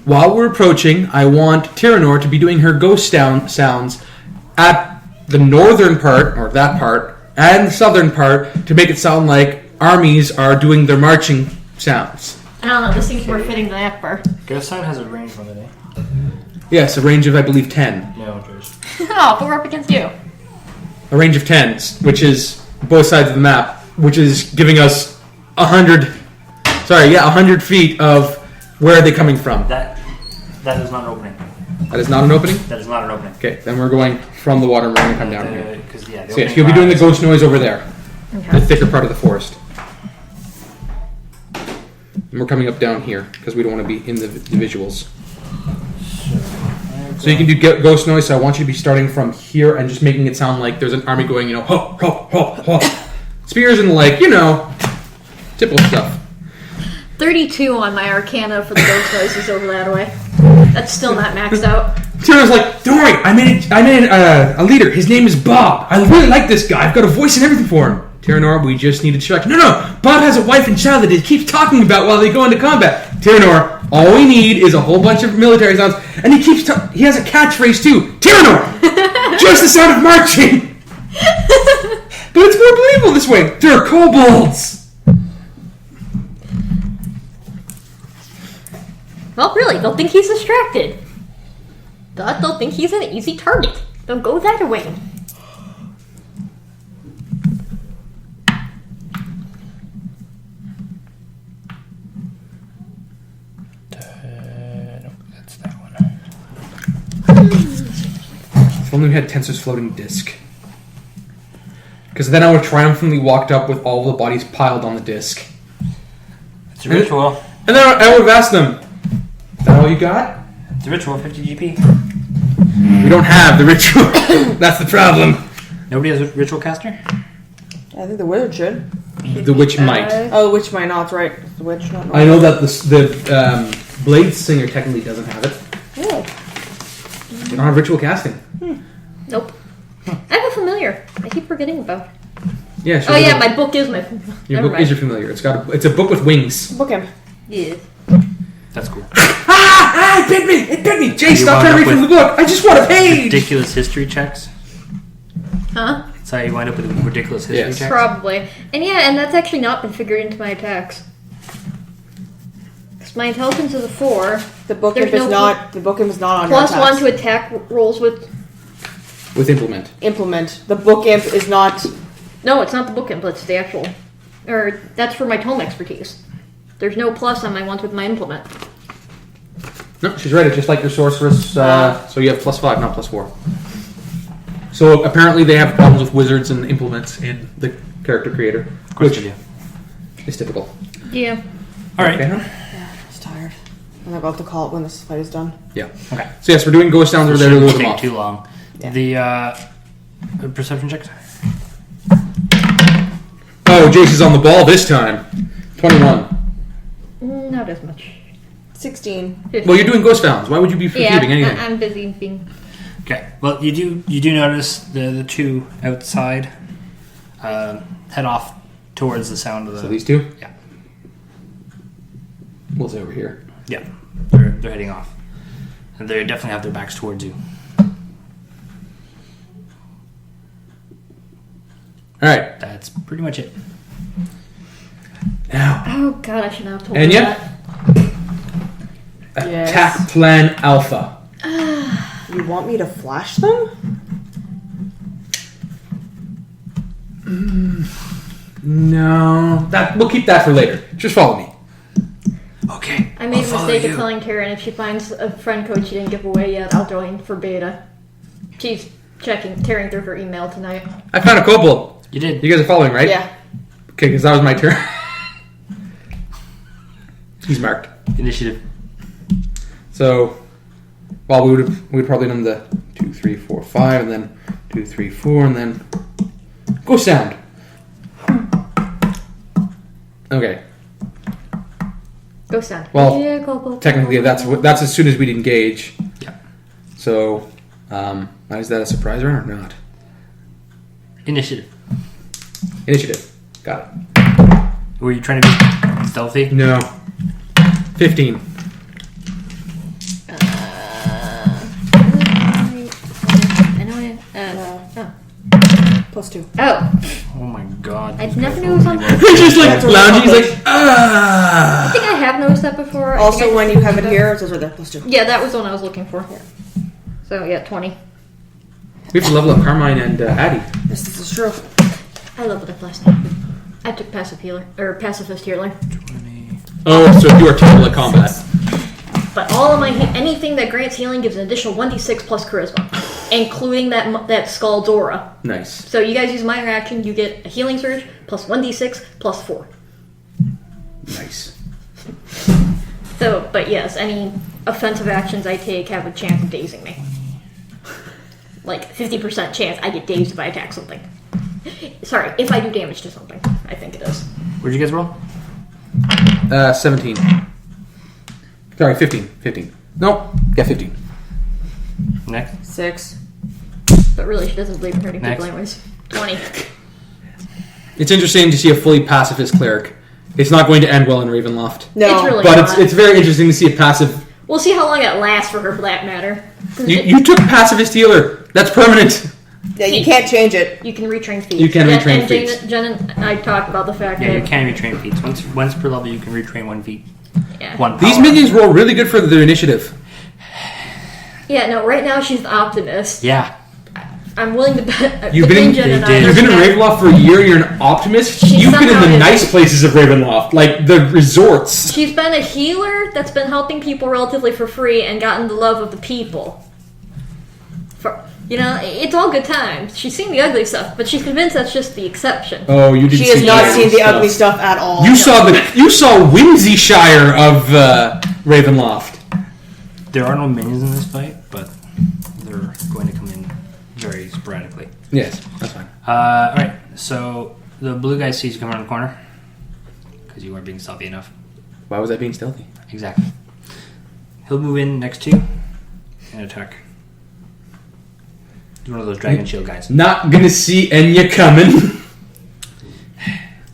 While we're approaching, I want Tyrinore to be doing her ghost sounds at the northern part, or that part, and the southern part, to make it sound like armies are doing their marching sounds. I don't know, this seems more fitting than Akbar. Ghost sound has a range on it, eh? Yes, a range of, I believe, 10. No, it is. Oh, but we're up against you. A range of 10s, which is both sides of the map, which is giving us 100 feet of where are they coming from. That is not an opening. That is not an opening? That is not an opening. Okay, then we're going from the water and we're going to come down here. Because So yes, you'll be doing the ghost noise over there. Okay. The thicker part of the forest. And we're coming up down here, because we don't want to be in the visuals. So you can do ghost noise, so I want you to be starting from here and just making it sound like there's an army going, ho, ho, ho, ho. Spears and typical stuff. 32 on my Arcana for the ghost noises over that way. That's still not maxed out. Tyrionore's like, don't worry, I made a leader. His name is Bob. I really like this guy. I've got a voice and everything for him. Tyrinore, we just need to distract. No, Bob has a wife and child that he keeps talking about while they go into combat. Tyrinore, all we need is a whole bunch of military sounds, and he has a catchphrase too. Tyrinore, just the sound of marching. But it's more believable this way. They're kobolds. Well, really, they'll think he's distracted. But they'll think he's an easy target. They'll go that way. No, that's that one. If only we had Tensor's floating disc. Because then I would have triumphantly walked up with all the bodies piled on the disc. It's a ritual. And then I would have asked them, is that all you got? It's a ritual, 50 GP. We don't have the ritual. That's the problem. Nobody has a ritual caster? I think the wizard should. The witch might. Oh, the witch might not. That's right. The witch not. I know that the Blade Singer technically doesn't have it. Oh. They don't have ritual casting. Nope. I have a familiar. I keep forgetting about. Yeah. Oh yeah, my book is my familiar. Your book is your familiar. It's a book with wings. Book him. Yeah. That's cool. It bit me! It bit me! Jayce, stop trying to read from the book! I just want a page! Ridiculous history checks? Huh? That's how you wind up with ridiculous history Yes. checks? Probably. And that's actually not been figured into my attacks. Because my intelligence is a 4. The book There's imp is no not. The book imp is not on your Plus attacks. 1 to attack rolls with... With implement. Implement. The book imp is not. No, it's not the book implement, it's the actual... Or, that's for my tome expertise. There's no plus on my ones with my implement. No, she's right. It's just like your sorceress. So you have +5, not +4. So apparently they have problems with wizards and implements in the character creator. Of course Which you do. is typical. Yeah. Alright. Okay, huh? Yeah, I'm just tired. I'm about to call it when this fight is done. Yeah. Okay. So yes, we're doing ghost sounds over there to lure them take off. too long. Yeah. The perception checks? Oh, Jayce is on the ball this time. 21. Not as much. 16. 15. Well, you're doing ghost sounds. Why would you be perceiving anything? I'm busy being... Okay. Well, you do notice the two outside head off towards the sound of the... So these two? Yeah. We'll say over here. Yeah. They're heading off. And they definitely have their backs towards you. Alright. That's pretty much it. Now, Oh god, I should not have told you Ennyah? that. Yes. Attack Plan Alpha. You want me to flash them? No. We'll keep that for later. Just follow me. Okay. I made a mistake of telling Taryn if she finds a friend code she didn't give away yet, I'll join for beta. She's tearing through her email tonight. I found a kobold. You did. You guys are following, right? Yeah. Okay, because that was my turn. He's marked. Initiative. So, well, we'd probably done the 2, 3, 4, 5, and then 2, 3, 4, and then go sound. Okay. Go sound. Well, Yeah, go. Technically, that's as soon as we'd engage. Yeah. So, is that a surprise round or not? Initiative. Initiative. Got it. Were you trying to be stealthy? No. 15. I know +2. Oh. Oh my god. I never knew it was on... I He's just like lounging. He's like, ah. think I have noticed that before. Also, when you have it here, it says right there, +2. Yeah, that was the one I was looking for. Yeah. So, yeah, 20. We have to level up Carmine and Addie. Yes, this is true. I leveled up last night. I took passive healer or pacifist healer. 20. Oh, so you are terrible at combat. But all of my anything that grants healing gives an additional 1d6 plus charisma, including that Skull's aura. Nice. So you guys use minor action, you get a healing surge plus 1d6 plus 4. Nice. So, but yes, any offensive actions I take have a chance of dazing me. Like 50% chance I get dazed if I attack something. Sorry, if I do damage to something, I think it is. Where'd you guys roll? 17. Sorry, 15. 15. No, yeah, 15. Next. 6. But really, she doesn't believe in hurting Next. people anyways. 20. It's interesting to see a fully pacifist cleric. It's not going to end well in Ravenloft. No. It's really But not. it's very interesting to see a passive... We'll see how long it lasts for her, for that matter. 'Cause You took pacifist healer. That's permanent. Yeah, you can't change it. You can retrain feats. You can retrain and feats. Jen and I talked about the fact Yeah, that... you can retrain feats. Once per level, you can retrain 1 feat. Yeah. 1 These power. minions roll really good for their initiative. Yeah, no, right now she's the optimist. Yeah. I'm willing to bet... You've been in- Jen and I- they did. You've been in Ravenloft for a year and you're an optimist? She You've been in somehow the is. nice places of Ravenloft, like the resorts. She's been a healer that's been helping people relatively for free and gotten the love of the people. It's all good times. She's seen the ugly stuff, but she's convinced that's just the exception. Oh, you didn't She see has not the seen the stuff. ugly stuff at all. You saw Whimsyshire of Ravenloft. There are no minions in this fight, but they're going to come in very sporadically. Yes, that's fine. Alright, so the blue guy sees you come around the corner. Because you weren't being stealthy enough. Why was I being stealthy? Exactly. He'll move in next to you and attack. He's one of those dragon shield guys. Not gonna see Ennyah coming.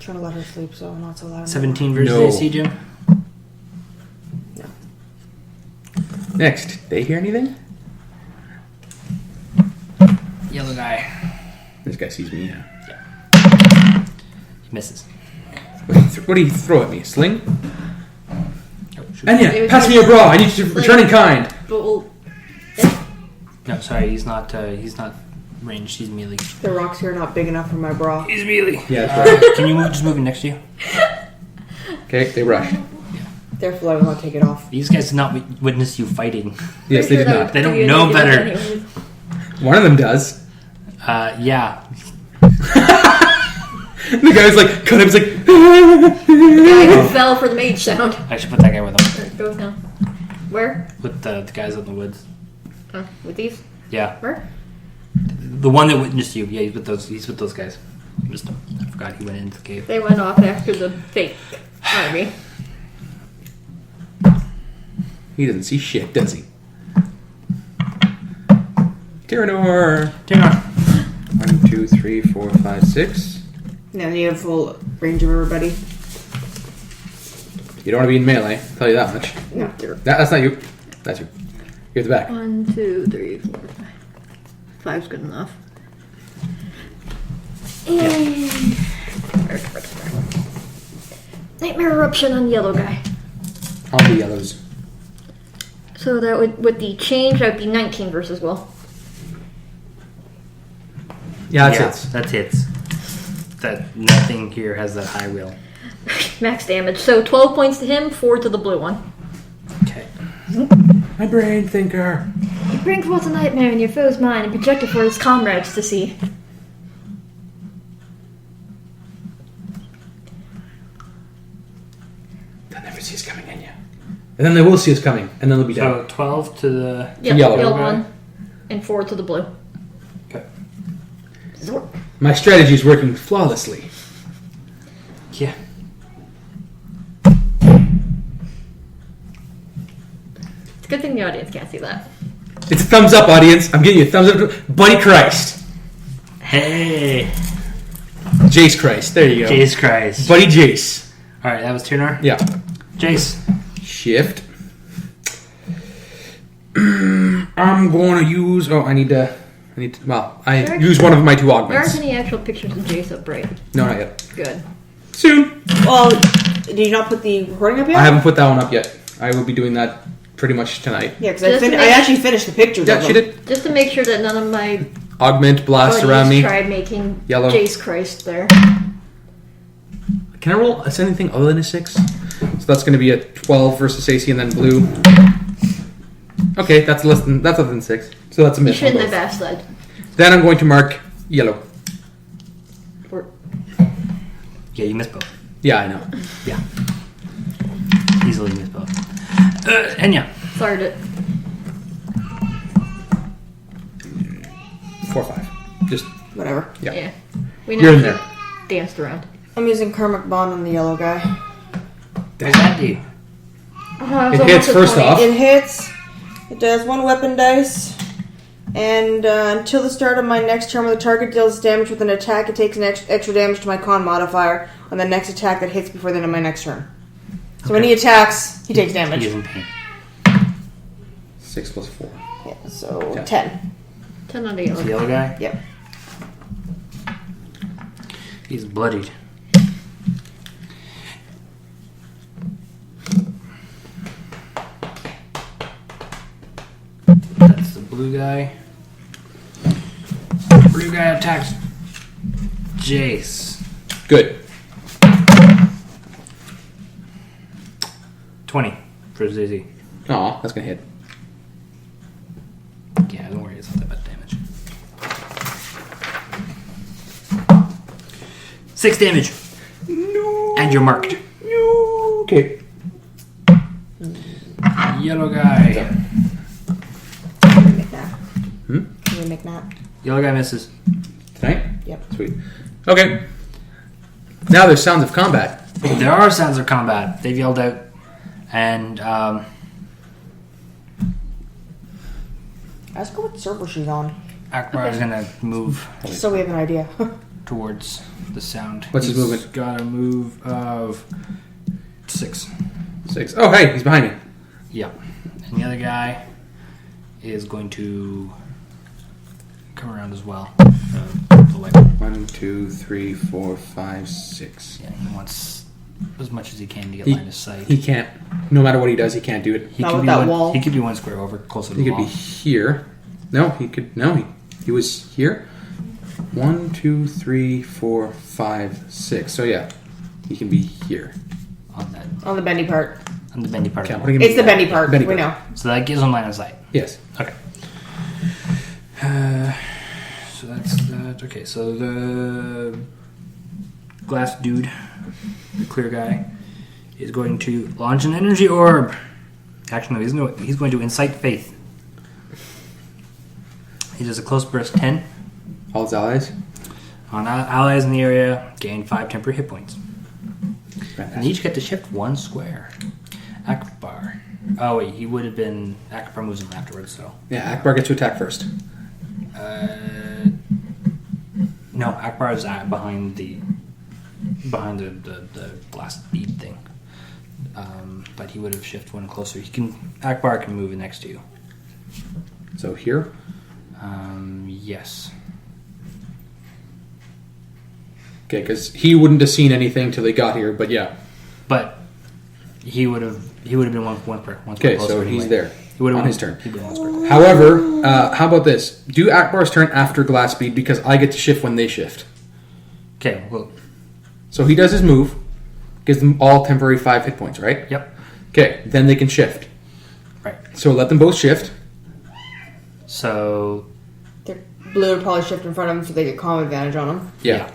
Trying to let her sleep, so I'm not so loud. 17 versus No. AC, Jim. Next, they hear anything? Yellow guy. This guy sees me, yeah. He misses. What do you throw at me? A sling? Oh, shoot. Ennyah, pass me your bra. I need you to return in kind. But we'll... No, sorry, he's not ranged. He's melee. The rocks here are not big enough for my bra. He's melee. Yeah, that's right. Can you just move in next to you? Okay, they rushed. Therefore, I will not take it off. These guys did not witness you fighting. Yes, they did not. They don't know better. One of them does. Yeah. The guy was like, cut him, he's like... The guy who fell for the mage sound. I should put that guy with him. Go now. Where? With the guys out in the woods. With these? Yeah. Where? The one that witnessed you. Yeah, he's with those guys. I forgot he went into the cave. They went off after the fake army. He doesn't see shit, does he? Tyrinore. Tyrinore. 1, 2, 3, 4, 5, 6. Now you have full range of everybody. You don't want to be in melee, I'll tell you that much. No. That's not you. That's you. You're at the back. 1, 2, 3, 4, 5. 5's good enough. And... Nightmare eruption on yellow guy. On the yellows. So that would, with the change, that would be 19 versus will. Yeah, that's Yeah, it. that hits. That nothing here has that high will. Max damage. So 12 points to him, 4 to the blue one. Okay. My brain thinker. You bring forth a nightmare in your foe's mind and project it for his comrades to see. They'll never see us coming, Ennyah. And then they will see us coming, and then they'll be So down. 12 to the... Yep, Yellow. yellow Okay. one. And 4 to the blue. Okay. Zork. My strategy is working flawlessly. Yeah. It's a good thing the audience can't see that. It's a thumbs up, audience. I'm giving you a thumbs up. Buddy Christ. Hey! Jayce Christ. There you go. Jesus Christ. Buddy Jayce. Alright, that was Tyrinore. Yeah. Jayce. Shift. I'm going to use... Oh, I need to... Well, I There- use one of my 2 There aren't augments. any actual pictures of Jayce up, right? No, not yet. Good. Soon. Well, did you not put the recording up yet? I haven't put that one up yet. I will be doing that pretty much tonight. Yeah, because Just to I make- actually finished the pictures Yeah, of she them. did. Just to make sure that none of my Augment blast But around he's me. tried making Yellow. Jayce Christ there. Can I roll anything other than a 6? So that's going to be a 12 versus AC and then blue. Okay, that's other than 6. So that's a You miss. on shouldn't have both. asked that. Then I'm going to mark yellow. Yeah, you missed both. Yeah, I know. Yeah. Easily missed both. Ennyah. Fired it. 4 or 5. Just Whatever. yeah. Yeah. We You're in know there. danced around. I'm using Karmic Bond on the yellow guy. Does that do? It hits first off. It hits. It does 1 weapon dice. And until the start of my next turn, when the target deals damage with an attack, it takes an extra damage to my con modifier on the next attack that hits before the end of my next turn. So when he attacks, he takes damage. He is in pain. 6 plus 4. Yeah, so Yeah. 10. 10 on the The yellow. yellow guy? Yep. He's bloodied. That's the blue guy. Blue guy attacks Jayce. Good. 20 for ZZ. Aw, that's going to hit. Yeah, don't worry, it's not that bad damage. 6 damage. No. And you're marked. No. Okay. Yellow guy. Can we make that? Yellow guy misses. Tonight? Yep. Sweet. Okay. Now there's sounds of combat. There are sounds of combat. They've yelled out. And, Ask her what server she's on, Akbar is gonna move just so we have an idea. towards the sound. What's his He's movement? got a move of 6. 6. Oh, hey, he's behind me. Yeah. And the other guy is going to come around as well. The weapon. 1, 2, 3, 4, 5, 6. Yeah, he wants as much as he can to get He- line of sight. He can't. No matter what he does, he can't do it. He Not could with be that one, wall. He could be 1 square over, closer to He the could be wall. here. No, he could. No, he was here. 1, 2, 3, 4, 5, 6. So yeah, he can be here. On that, On the bendy part. on the bendy part. Okay, of I'm the wall. putting him It's the bendy part. Bendy we part. know. So that gives him line of sight. Yes. Okay. So that's that. Okay, so the glass dude, the clear guy, is going to launch an energy orb. Actually, no, he's going to incite faith. He does a close burst 10. All his allies. On allies in the area, gain 5 temporary hit points. And Fantastic. each get to shift 1 square. Akbar. Oh, wait, he would have been. Akbar moves him afterwards, so. Yeah, Akbar gets to attack first. No, Akbar is behind the glass bead thing. But he would have shifted 1 closer. Akbar can move next to you. So here. Yes. Okay, because he wouldn't have seen anything till they got here. But yeah. But he would have been one square Okay, closer so anyway. he's there He would have on his turn. He'd been 1 square closer. However, how about this? Do Akbar's turn after glass speed because I get to shift when they shift. Okay, well, So he does his move, gives them all temporary 5 hit points, right? yep. Okay, then they can shift. Right. So let them both shift. So, Their blue would probably shift in front of them so they get calm advantage on them. Yeah.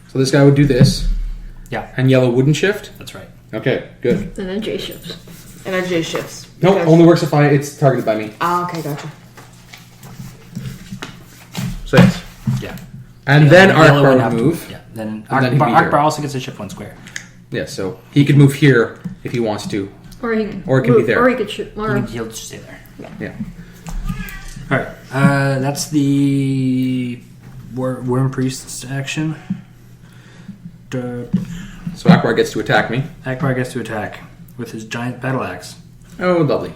So this guy would do this, yeah, and yellow wouldn't shift. that's right. Okay, good. And then Jay shifts. And our J shifts. No, because- only works if it's targeted by me. Ah, okay, gotcha. So yes. Yeah. And Yeah, then yellow Akbar went would after- move. Yeah. Then And then he'd be here. Akbar also gets to shift 1 square. Yeah, so he could move here if he wants to. Or he Or it can be there. Or he could shoot. Or He'll just stay there. Yeah. All right. That's the Worm Priest's action. So Akbar gets to attack me. Akbar gets to attack with his giant battle axe. Oh, lovely.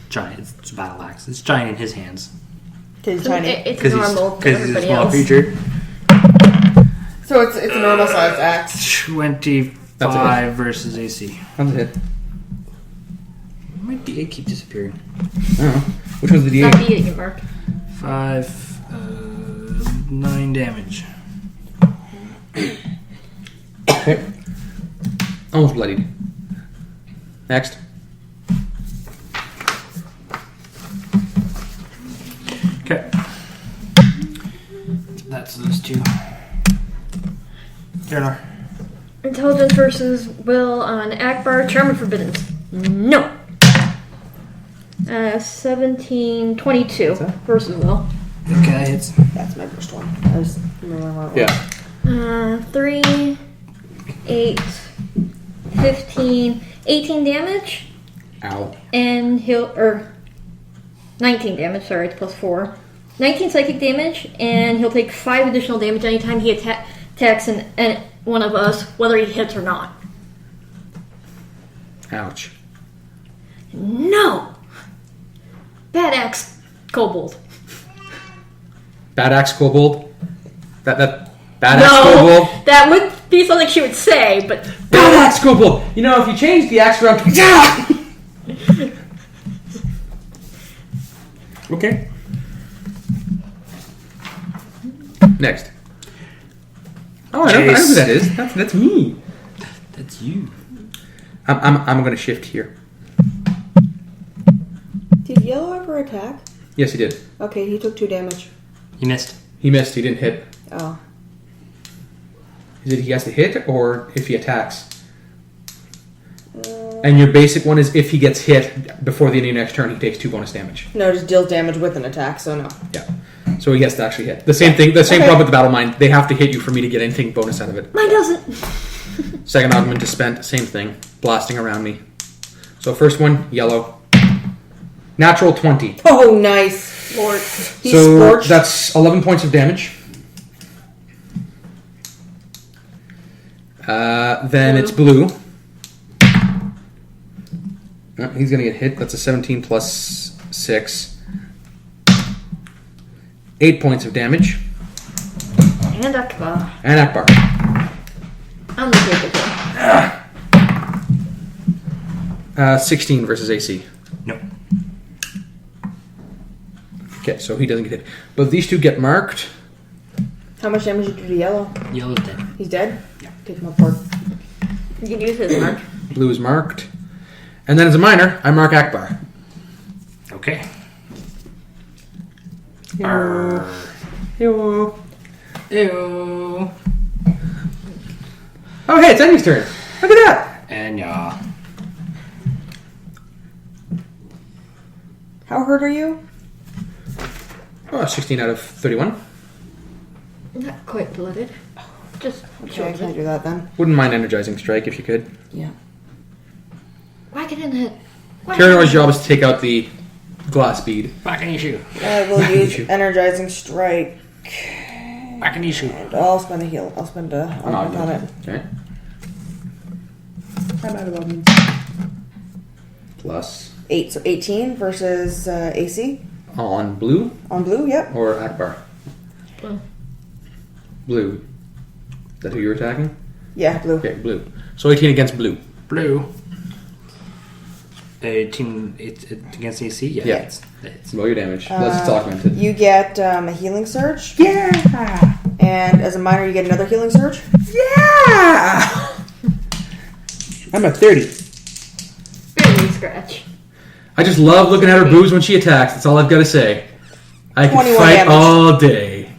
Giant. It's a battle axe. It's giant in his hands. Because he's tiny. it's Because normal to he's a everybody small else. creature. So it's a normal sized axe. 25 versus AC. How's it hit? My D8 keep disappearing. I don't know. Which one's the Not D8? eating it, Mark. 5, 9 damage. Okay. Almost bloodied. Next. Okay. That's those two. Tyrinore. Intelligence versus will on Akbar. Charm and Forbiddance. No. 17, 22 versus will. Okay, that hits. That's my first one. I was remembering Yeah. 3, 8, 15, 18 damage. Ow. And he'll, 19 damage, sorry, it's plus 4. 19 psychic damage, and he'll take 5 additional damage anytime he attacks one of us, whether he hits or not. Ouch. No! Bad axe, kobold. Bad axe kobold? That bad axe No, kobold? that would be something she would say, but... Bad axe kobold! You know, if you change the axe around to... Okay. Next. Oh, I know who that is. That's me. That's you. I'm gonna shift here. Did Yellow ever attack? Yes, he did. Okay, he took 2 damage. You missed. He missed. He didn't hit. Oh. Is it he has to hit or if he attacks? And your basic one is if he gets hit before the end of your next turn, he takes 2 bonus damage. No, just deals damage with an attack, so no. Yeah. So he has to actually hit. The same thing. The same problem with the battle mind. They have to hit you for me to get anything bonus out of it. Mine doesn't. Second augment to spent. Same thing. Blasting around me. So first one, yellow. Natural 20. Oh, nice. Lord. He's So scorched. that's 11 points of damage. Then it's blue. Oh, he's going to get hit. That's a 17 plus 6. 8 points of damage. And Akbar. And Akbar. I'm the capable. 16 versus AC. No. Okay, so he doesn't get hit. But these two get marked. How much damage did you do to Yellow? Yellow's dead. He's dead? Yeah. Take him apart. You can use his mark. Blue is marked. And then as a minor, I mark Akbar. Okay. Ew. Ew. Oh, hey, it's Enny's turn. Look at that. And yeah. How hurt are you? Oh, 16 out of 31. Not quite blooded. Just Okay, I can't do that then. Wouldn't mind energizing strike if you could. Yeah. whack it in the head. Tyrinore's job is to take out the glass bead. Back in your shoe. I will use energizing strike. Back in your shoe. And I'll spend a heal. I'll spend a augment on it. Okay. I'm out of augments. Plus 8, so 18 versus AC on blue on blue. Yep. or Akbar? Blue. Blue. Is that who you're attacking? Yeah, blue. Okay, blue. So 18 against blue. Blue. 18 against AC? Yeah. Yeah. That hits. Roll your damage. Unless it's augmented. You get a healing surge, Yeah! and as a minor, you get another healing surge. Yeah! I'm at 30. Barely scratch. I just love looking at her boobs when she attacks. That's all I've got to say. I can 21 fight damage. all day.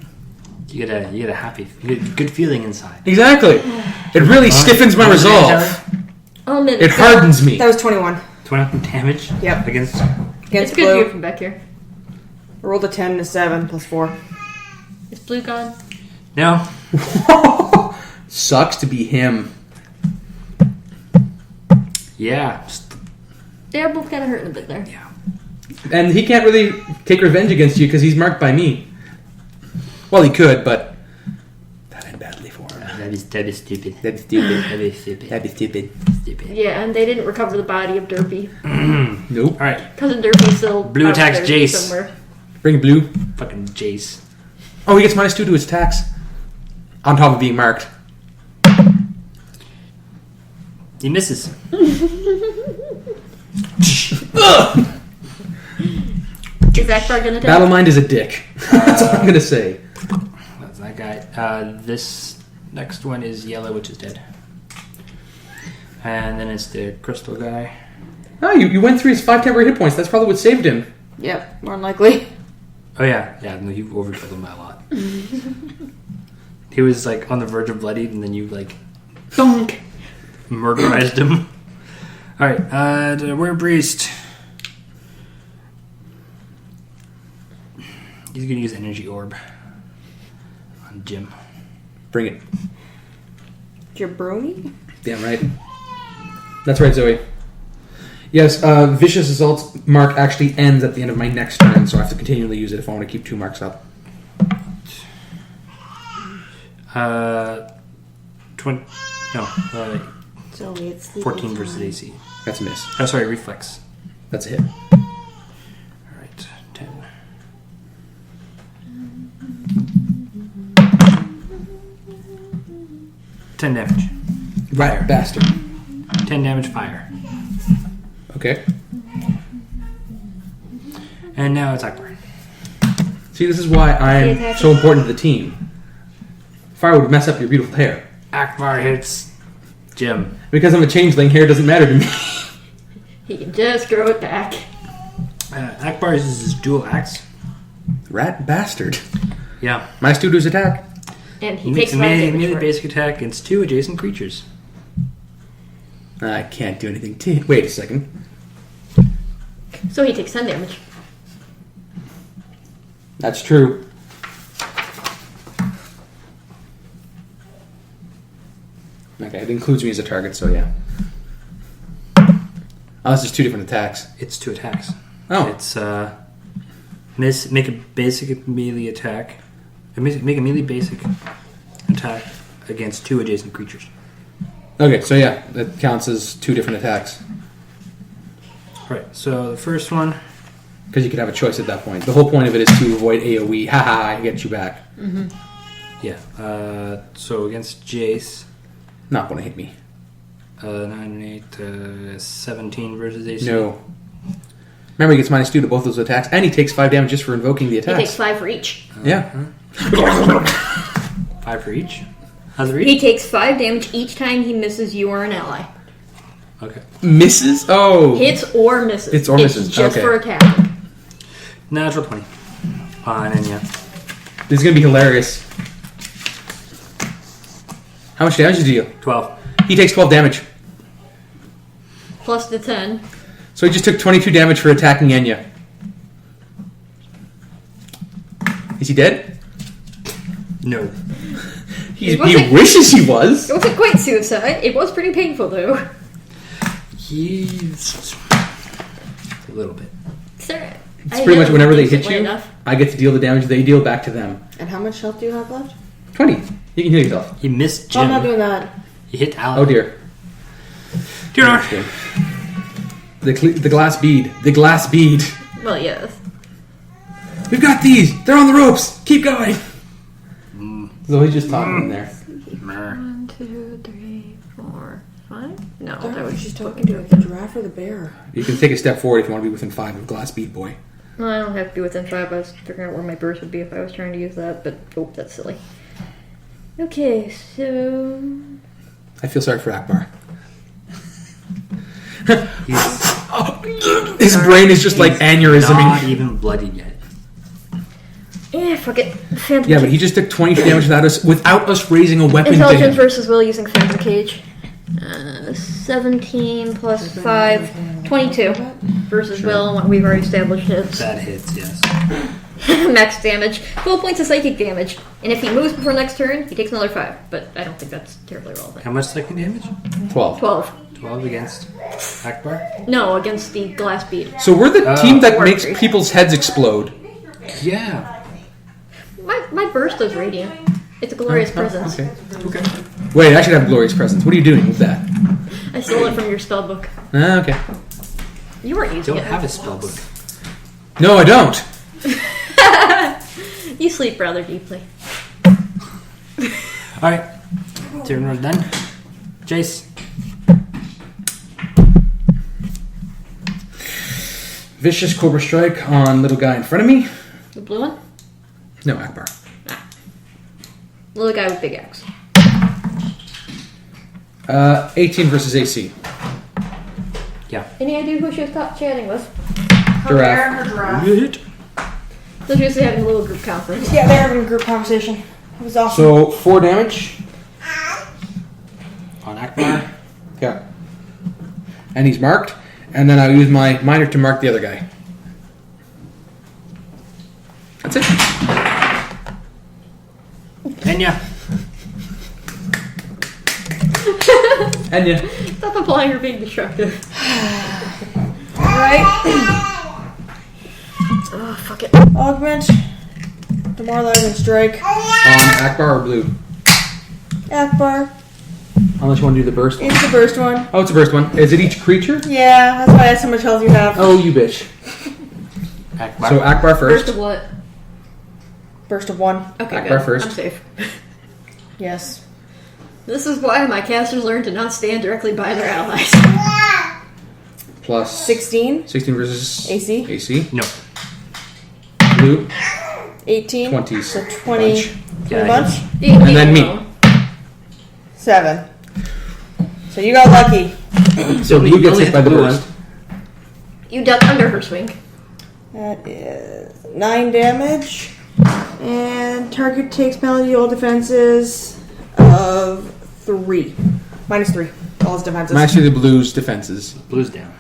You get a good feeling inside. Exactly. It really stiffens my resolve. I'll admit It hardens me. That was 21 21 damage. Yep. Against. It's against good to hear blue. from back here. I rolled a 10 and a 7 plus 4. Is blue gone? No. Sucks to be him. Yeah. They're both kind of hurting a bit there. Yeah. And he can't really take revenge against you because he's marked by me. Well, he could, but that end badly for him. That is stupid. That'd be stupid. That is stupid. That'd be stupid. Stupid. Yeah, and they didn't recover the body of Derpy. Nope. All right. Cousin Derpy's still Blue out attacks there Jayce. somewhere. Bring blue. Fucking Jayce. Oh, he gets -2 to his attacks. On top of being marked. He misses. Is Akbar gonna attack? Battle Mind is a dick. That's all I'm going to say. This next one is yellow, which is dead. And then it's the crystal guy. Oh, you went through his 5 temporary hit points. That's probably what saved him. Yep, more than likely. Oh yeah, no, you overkilled him by a lot. He was like on the verge of bloodied, and then you like thunk murderized him. All right, the Were Priest. He's gonna use Energy Orb on Jim. Bring it. Jabroni? Damn right. That's right, Zoe. Yes, Vicious Assault's mark actually ends at the end of my next turn, so I have to continually use it if I want to keep 2 marks up. 20. No, So it's 14 versus AC. That's a miss. Oh, sorry, reflex. That's a hit. All right, 10. $10 damage. Right, bastard. 10 damage fire. Okay. And now it's Akbar. See, this is why I'm so important to the team. Fire would mess up your beautiful hair. Akbar hits Jim. Because I'm a changeling, hair doesn't matter to me. He can just grow it back. Akbar uses his dual axe. Rat bastard. Yeah. Minus 2 to his attack. And he Makes takes a 5 damage melee for it. basic attack against 2 adjacent creatures. I can't do anything. Wait a second. So he takes 10 damage. That's true. Okay, it includes me as a target, so yeah. Oh, it's just 2 different attacks. It's 2 attacks. Oh. It's make a basic melee attack. Make a melee basic attack against 2 adjacent creatures. Okay, so yeah, that counts as 2 different attacks. Right. So the first one. Because you could have a choice at that point. The whole point of it is to avoid AoE. Haha, I get you back. Mm-hmm. Yeah. So against Jayce. Not going to hit me. 9 and 8, 17 versus AC. No. Remember, he gets minus 2 to both those attacks, and he takes 5 damage just for invoking the He attacks. takes 5 for each. Yeah. 5 for each? How's it He read? takes 5 damage each time he misses you or an ally. Okay. Misses? Oh. Hits or misses. Hits or misses, It's just okay. for attacking. Natural 20. On Ennyah. This is going to be hilarious. How much damage did he deal? 12. He takes 12 damage. Plus the 10. So he just took 22 damage for attacking Ennyah. Is he dead? No. He wasn't- wishes he was. It wasn't quite suicide. It was pretty painful, though. He's a little bit. It's pretty much whenever they hit you, I get to deal the damage they deal back to them. And how much health do you have left? 20. You can heal yourself. He missed Oh, Jim. I'm not doing that. He hit Alan. Oh dear. Tyrinore. The glass bead. The glass bead. Well, yes. We've got these. They're on the ropes. Keep going. Zoe's just talking in there. 1, 2, 3, 4, 5? No, I don't know that what was she's talking to, the giraffe or the bear. You can take a step forward if you want to be within 5 of Glass Bead Boy. No, I don't have to be within 5. I was figuring out where my burst would be if I was trying to use that, but oh, that's silly. Okay, so I feel sorry for Akbar. He's His brain is just like not aneurysming. even bloodied yet. fuck it. Phantom Yeah, but he just took 22 damage without us raising a weapon to Intelligence him. versus will using Phantom Cage. 17 plus 5, 22 versus will. What we've already established hits. That hits, yes. Max damage. 12 points of psychic damage. And if he moves before next turn, he takes another 5. But I don't think that's terribly relevant. How much second damage? 12. 12. 12 against Akbar? No, against the glass bead. So we're the team that Or makes three. people's heads explode. Yeah. My burst is radiant. It's a glorious presence. Okay. Wait, I should have Glorious Presence. What are you doing with that? I stole it from your spellbook. Okay. You weren't using Don't it. have a spellbook. No, I don't. You sleep rather deeply. Alright. Tyrinore's done. Jayce. Vicious Cobra Strike on little guy in front of me. The blue one? No, Akbar. Little guy with big axe. 18 versus AC. Any idea who she was chatting with? Giraffe. Her giraffe. They're usually having a little group conference. Yeah, they're having a group conversation. It was awesome. So 4 damage. On Akbar. Yeah. And he's marked. And then I'll use my miner to mark the other guy. That's it. Ennyah. Ennyah. Stop implying you're being destructive. Alright. Oh, fuck it. Augment. Demoralizing strike. Akbar or blue? Akbar. Unless you want to do the burst. It's the first one. Oh, it's the first one. Is it each creature? Yeah, that's why that's how much health you have. Oh, you bitch. Akbar. So Akbar First first. of what? Burst of 1. Okay, Akbar good. first. I'm safe. Yes. This is why my casters learn to not stand directly by their allies. Plus 16. 16 versus AC. AC. No. Blue. 18. 20s. So 20. Bunch. 20 bunch. And then me. 7. So you got lucky. So blue gets only hit by the blue burst. You duck under her swing. That is 9 damage. And target takes penalty all defenses of 3. Minus 3. All his defenses. Minus the blue's defenses. Blue's down.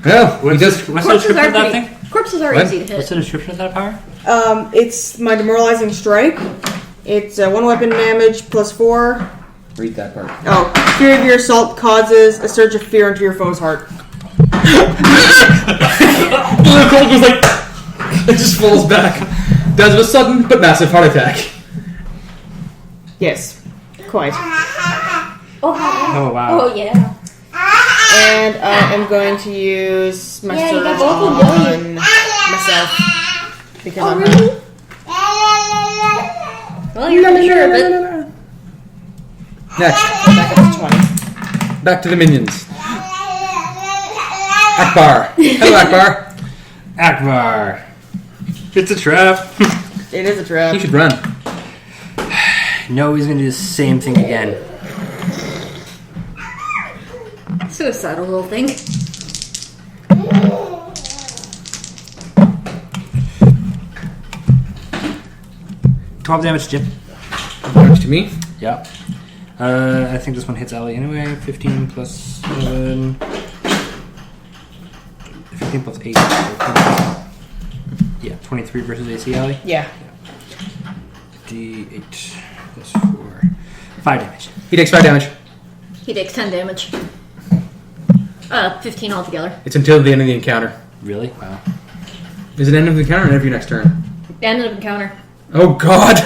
Well, he does. What's the Corpses description are of that pretty. thing? Corpses are What? easy to What's hit. the description of that power? It's my demoralizing strike. It's 1 weapon damage plus 4. Read that part. Oh, fear of your assault causes a surge of fear into your foe's heart. Blue Cold was like, it just falls back. Does a sudden but massive heart attack. Yes, quite. Oh, Oh, wow. oh yeah. And I am going to use my Yeah, you got surge both of them, on myself because Oh, I'm really? Well, you're not sure of it. Next, back up to 20. back to the minions. Akbar. Hello, Akbar. Akbar. It's a trap. It is a trap. You should run. No, he's gonna do the same thing again. Suicidal little thing. $12 damage, Jim. Damage to me. Yeah. I think this one hits Ali anyway. 15 plus 7. 15 plus 8. Yeah, 23 versus AC Ali. Yeah. D8 plus 4. 5 damage. He takes 5 damage. He takes 10 damage. 15 altogether. It's until the end of the encounter. Really? Wow. Is it end of the encounter or end of your next turn? End of encounter. Oh God!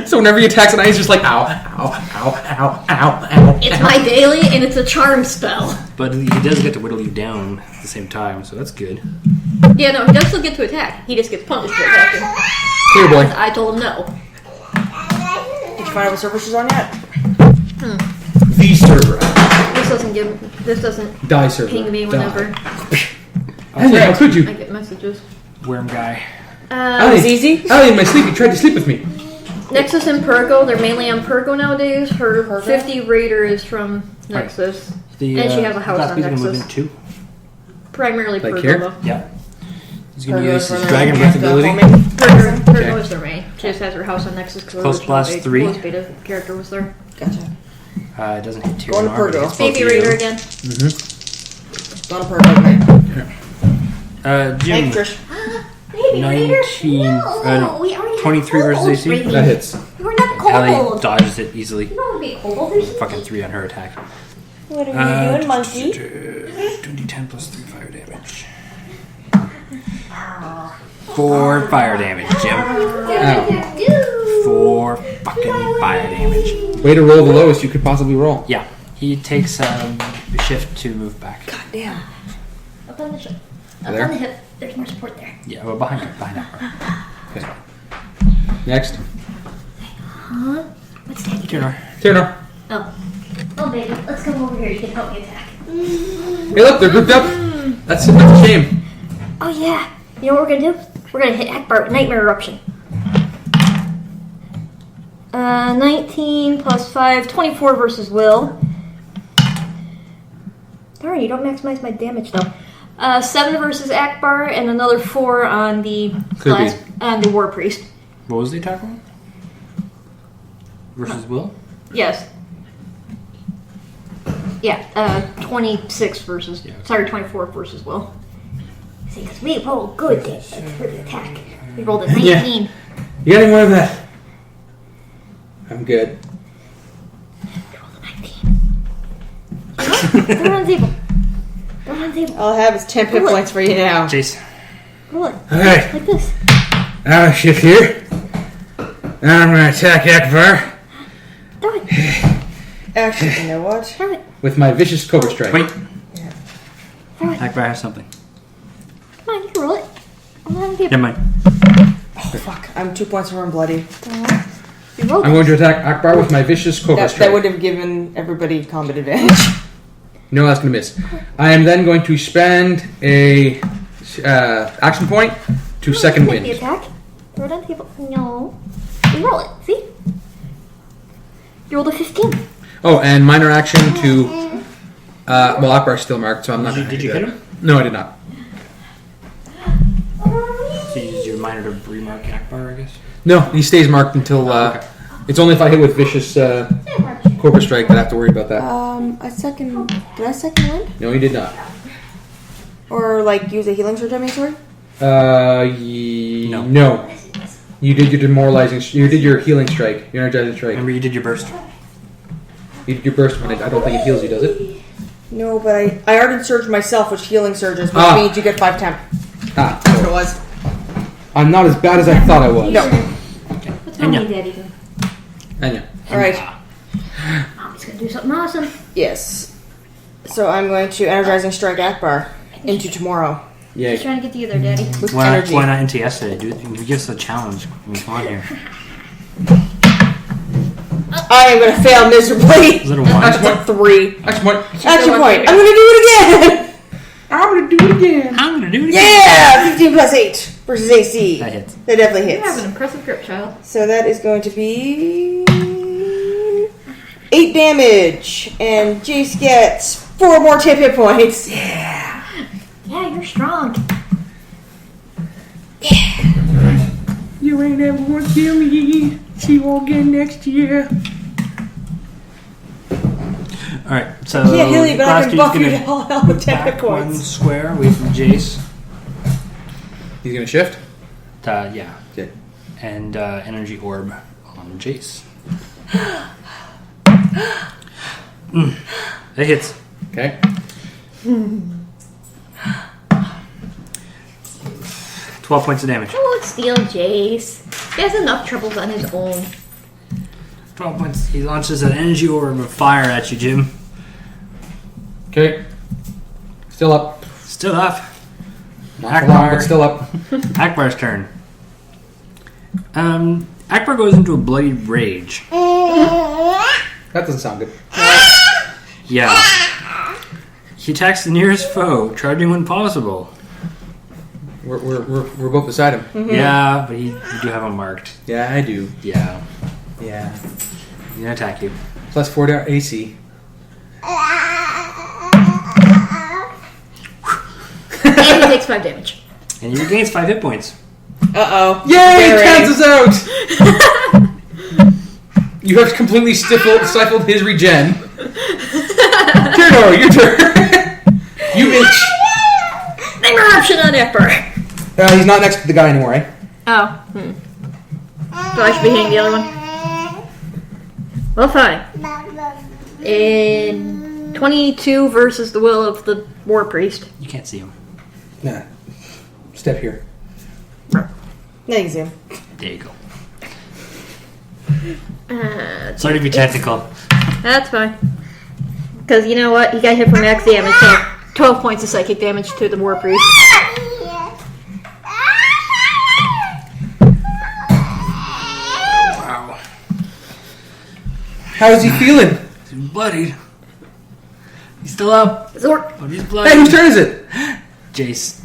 So whenever he attacks an eye, he's just like ow, ow, ow, ow, ow, ow. It's my daily, and it's a charm spell. But he does get to whittle you down at the same time, so that's good. Yeah, no, he does still get to attack. He just gets punished for attacking. Clear boy. I told him no. Did you find out what server she's on yet? The server. This doesn't Die server. ping me whenever Ennyah, how could I you? get messages. Worm guy. Ali, It's easy. Ali, in my sleep, you tried to sleep with me. Nexus and Purgo, they're mainly on Purgo nowadays. Her Purgo? 50 Raider is from Nexus. The, And she has a house last on piece of Nexus. movement 2. Primarily Like Purgo, here? though. Yeah. He's going to Purgo use is for his the dragon right breath hand, ability. Purgo Okay. is their main. She just has her house on Nexus because Close blast 3. Close beta character was there. Gotcha. It doesn't hit Going to Tyrinore, but Purgo. it hits both Baby of Raider you. again. Gone to Purgo, right? Jim. Hey, Trish. 19. No, 23 versus AC. That hits. We're not Ali cold. dodges it easily. You don't be cold. There's Fucking 3 on her attack. What are you doing, monkey? 2010 plus 3 fire damage. 4 fire damage, Jim. Ow. 4 fucking fire damage. Way to roll the lowest you could possibly roll. Yeah. He takes a shift to move back. Damn. Up on the ship. Up There? on the hip. There's more support there. Yeah, well, behind her. Behind her. Okay. Next. Huh? What's that? Tyrinore. Tyrinore. Oh. Oh, baby. Let's come over here. You can help me attack. Hey, look, they're grouped up. That's a shame. Oh, yeah. You know what we're going to do? We're going to hit Akbar with Nightmare Eruption. 19 plus 5, 24 versus Will. Darn, you don't maximize my damage though. 7 versus Akbar, and another 4 on the on the War Priest. What was the attack roll? Versus Will? Yes. Yeah, 26 versus. Yeah. Sorry, 24 versus Will. See, because we rolled good for the attack. We rolled a 19. Yeah. You got any more of that? I'm good. We rolled a 19. Throw it on the table. Throw it on the table. All I have is 10 hit points for you now. Jayce. Roll it. Alright. Like this. Now I shift here. Now I'm going to attack Akbar Throw it. Actually, you know what? Throw it. with my vicious Cobra Strike. Wait. Throw it. Akbar has something. Come on, you can roll it. Roll it on the table. Never mind. Oh, fuck. I'm 2 points from bloody. You rolled I'm it. going to attack Akbar with my vicious Cobra That Strike. would have given everybody combat advantage. No, that's going to miss. I am then going to spend a action point to second Take the wind. attack. Throw it on the table. No. You roll it. See? You rolled a 15. Oh, and minor action to... well, Akbar's still marked, so I'm not going to Did you hit him? No, I did not. So you use your minor to remark Akbar, I guess? No, he stays marked until... Okay. It's only if I hit with vicious Cobra Strike that I have to worry about that. Did I second wind? No, he did not. Or, like, use a healing surge on me, sword? No. No. You did your demoralizing... You did your healing strike. Your energizing strike. Remember you did your burst? You did your burst when I don't think it heals you, does it? No, but I already surged myself with healing surges, which Ah. means you get 5 temp. Ah. That's what it was. I'm not as bad as I thought I was. No. What's wrong with Daddy doing? Ennyah. Alright. Mommy's gonna do something awesome. Yes. So I'm going to energizing strike Akbar into tomorrow. Yay. Just trying to get to you there, Daddy. With Why energy. not into yesterday, dude? You give us a challenge. I mean, come on here. I am going to fail miserably. Little one. That's a 3. Action point. Action point. I'm going to do it again. I'm going to do it again. I'm gonna do it again. Yeah! 15 plus 8 versus AC. That hits. That definitely You have hits. an impressive grip, child. So that is going to be 8 damage. And Jayce gets 4 more temp hit points. Yeah, you're strong. You ain't ever going to kill me. See you all again next year. Alright, so Yeah, Hilly, but I can buff you gonna to all hell with 10 hit back one points. square away from Jayce. He's going to shift? Yeah. Okay. And energy orb on Jayce. That hits. Okay. 12 points of damage. Don't steal Jayce. He has enough troubles on his own. 12 points. He launches an energy orb of fire at you, Jim. Okay. Still up. Still up. Not for long, but still up. Akbar's turn. Akbar goes into a bloody rage. That doesn't sound good. Yeah. He attacks the nearest foe, charging when possible. We're both beside him. Mm-hmm. Yeah, but you do have him marked. Yeah, I do. Yeah. Yeah. He's gonna attack you. Plus 4 to AC. And he takes 5 damage. And he regains 5 hit points. Uh-oh. Yay! Barry. Counts us out! You have completely stifled his regen. Tyrinore, your turn. You bitch. Name option on Akbar. He's not next to the guy anymore, eh? Oh. So I should be hitting the other one? Well, fine. In 22 versus the will of the War Priest. You can't see him. Nah. Step here. Now you can see him. There you go. Sorry to be technical. That's fine. Because you know what? He got hit for max damage, so 12 points of psychic damage to the War Priest. Wow. How is he feeling? He's bloodied. He's still up. Zork. But he's Hey, bloodied. whose turn is it? Jace.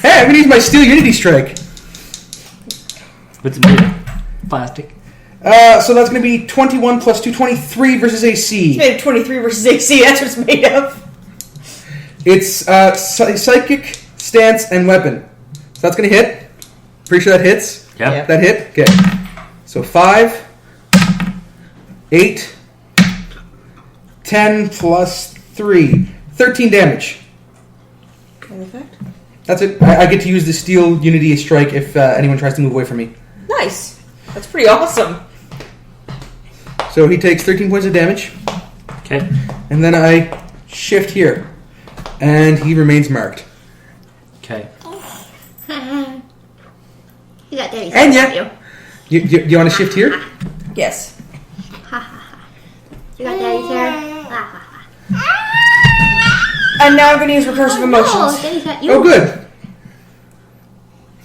Hey, I'm gonna use my Steel Unity Strike. What's it made of? Plastic. So that's going to be 21 plus 2, 23 versus AC. It's made of 23 versus AC. That's what it's made of. It's psychic, stance, and weapon. So that's going to hit. Pretty sure that hits. Yep. That hit? Okay. So 5, 8, 10 plus 3. 13 damage. In effect. That's it. I get to use the Steel Unity Strike if anyone tries to move away from me. Nice. That's pretty awesome. So he takes 13 points of damage. Okay. And then I shift here. And he remains marked. Okay. You got Daddy's Ennyah! You want to shift here? Yes. You got Daddy's hair. And now I'm going to use recursive emotions. No, Daddy's got you. Oh, good.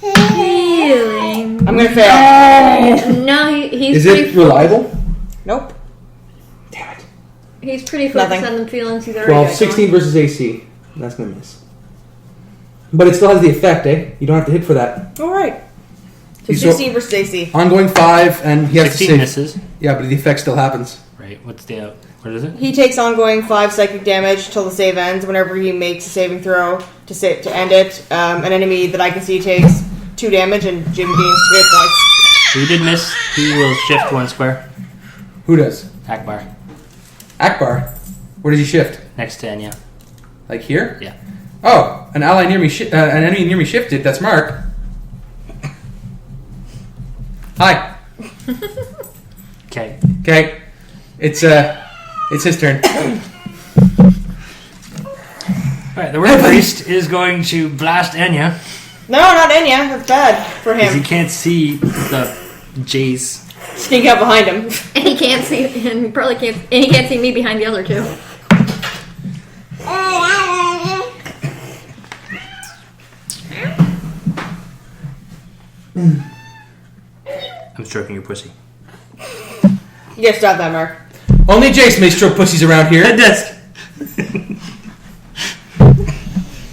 Healing. I'm going to fail. No, he's Is pretty it reliable? Nope. Damn it. He's pretty focused Nothing. on the feelings he's already 12, got 16 going. versus AC. That's going to miss. But it still has the effect, eh? You don't have to hit for that. All right. So He's 16 versus AC. Ongoing 5, and he has to 16 save. misses. Yeah, but the effect still happens. Right. What's the what is it? He takes ongoing 5 psychic damage till the save ends. Whenever he makes a saving throw to end it, an enemy that I can see takes 2 damage, and Jim gains 3 hit points. He did miss. He will shift 1 square. Who does? Akbar. Akbar. Where does he shift? Next to Ennyah. Like here? Yeah. Oh, an ally near me, an enemy near me shifted. That's Mark. Hi. Okay. Okay. It's his turn. Alright, the Red Priest is going to blast Ennyah No, not Ennyah. That's bad for because he him. can't see the Jayce. Sneak out behind him. And he can't see, and he probably can't, and he can't see me behind the other two. I'm stroking your pussy. You gotta stop that, Mark. Only Jayce may stroke pussies around here. Head desk.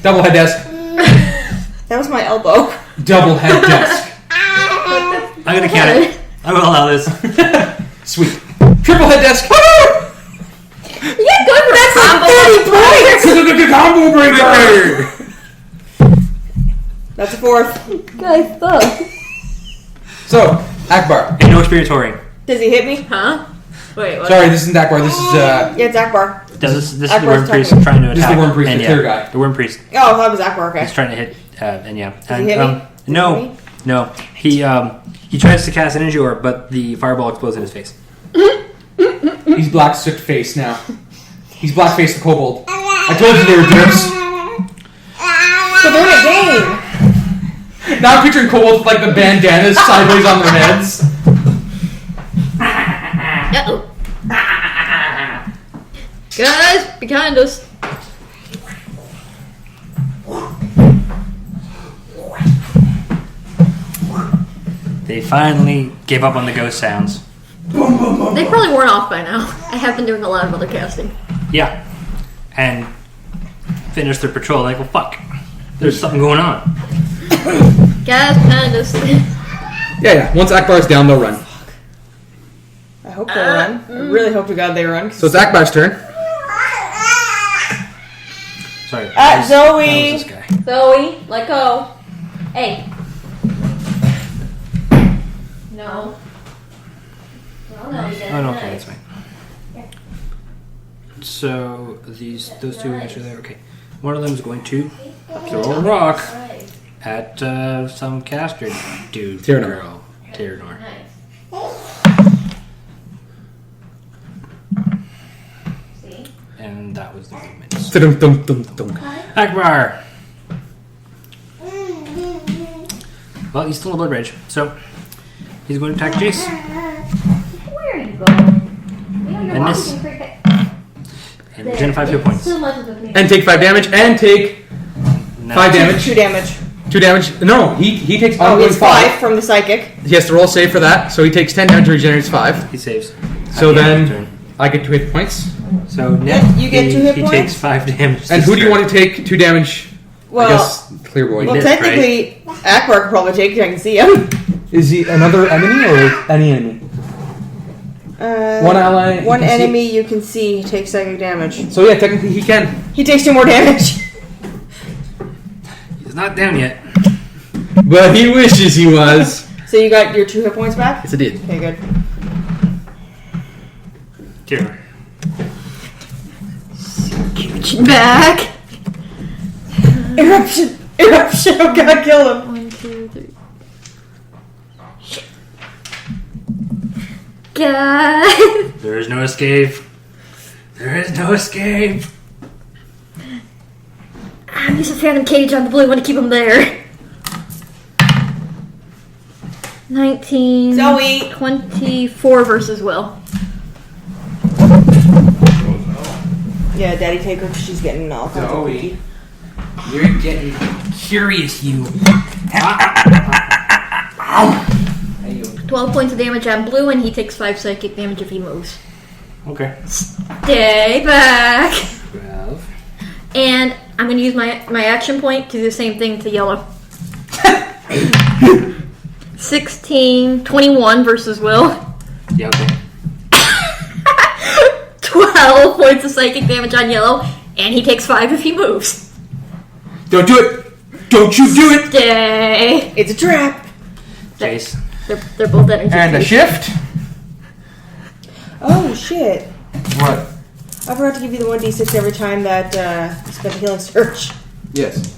Double head desk. That was my elbow. Double head desk. I'm gonna count it. I will allow this. Sweet. Triple head desk. Yeah, good for that's 30 points! Combo breaker. That's a 4th. Guys, fuck. So, Akbar. And no experience whoring. Does he hit me? Huh? Wait, what? Sorry, this isn't Akbar. This is Yeah, it's Akbar. This is the Akbar's Worm Priest attacking. trying to This is attack the Worm Priest, the Ennyah. clear guy. The Worm Priest Oh, that was Akbar. Okay. is trying to hit Ennyah. Does he hit me? No, no. He tries to cast an energy orb, but the fireball explodes in his face. He's black soot face now. He's black face the kobold. I told you they were jerks. So they're in a game. Now I'm picturing kobolds with like the bandanas sideways on their heads. Uh-oh. Guys, behind us. They finally gave up on the ghost sounds. They probably weren't off by now. I have been doing a lot of other casting. Yeah. And finished their patrol like, well, fuck. There's something going on. Guys, behind us. Yeah. Once Akbar's down, they'll run. I hope they run. I really hope to God they run. So it's Akbar's turn. Sorry. Zoe. That was this guy. Zoe, let go. Hey. No. Oh, no, he Oh, no, okay, that's fine. So, those two actually there, okay. One of them is going to throw a rock at some caster dude. Tyrinore. Girl. Tyrinore. See? And that was the movement. Dum-dum-dum-dum. Akbar! Well, he's still in a blood rage, so he's going to attack Jayce. Where are you going? And miss. And regenerate 5 hit points. And take 5 damage. And take Now- 5 damage. 2 damage. 2 damage. No, he takes Oh, ongoing it's 5. 5 from the psychic. He has to roll a save for that. So he takes 10 damage and regenerates 5. He saves. So At the end of then the turn. I get 2 hit points. So now you get he, 2 hit he points? takes 5 damage. And this who do you turn. want to take 2 damage? Well, I guess Clear Boy. well, missed, technically, Akbar could probably take it. I can see him. Is he another enemy or any enemy? One ally. One you can see- enemy you can see takes psychic damage. So yeah, technically he can. He takes 2 more damage. He's not down yet. But he wishes he was. So you got your 2 hit points back? Yes, I did. Okay, good. Tyrinore. Back. Eruption! Eruption! Oh god, kill him! 1, 2, 3. God. There is no escape. There is no escape. I'm using Phantom Cage on the blue one to keep him there. 19. Zoe! 24 versus Will. Yeah, Daddy take her 'cause she's getting all kinds of Zoe. wiki. You're getting curious, you. 12 points of damage on blue, and he takes 5 psychic damage if he moves. Okay. Stay back. 12. And I'm going to use my action point to do the same thing to yellow. 16, 21 versus Will. Yeah, okay. 12 points of psychic damage on yellow, and he takes 5 if he moves. Don't do it! Don't you do it! Stay. It's a trap! Jayce. They're both energy. And a shift. Oh shit. What? I forgot to give you the 1d6 every time that you spent a healing surge. Yes.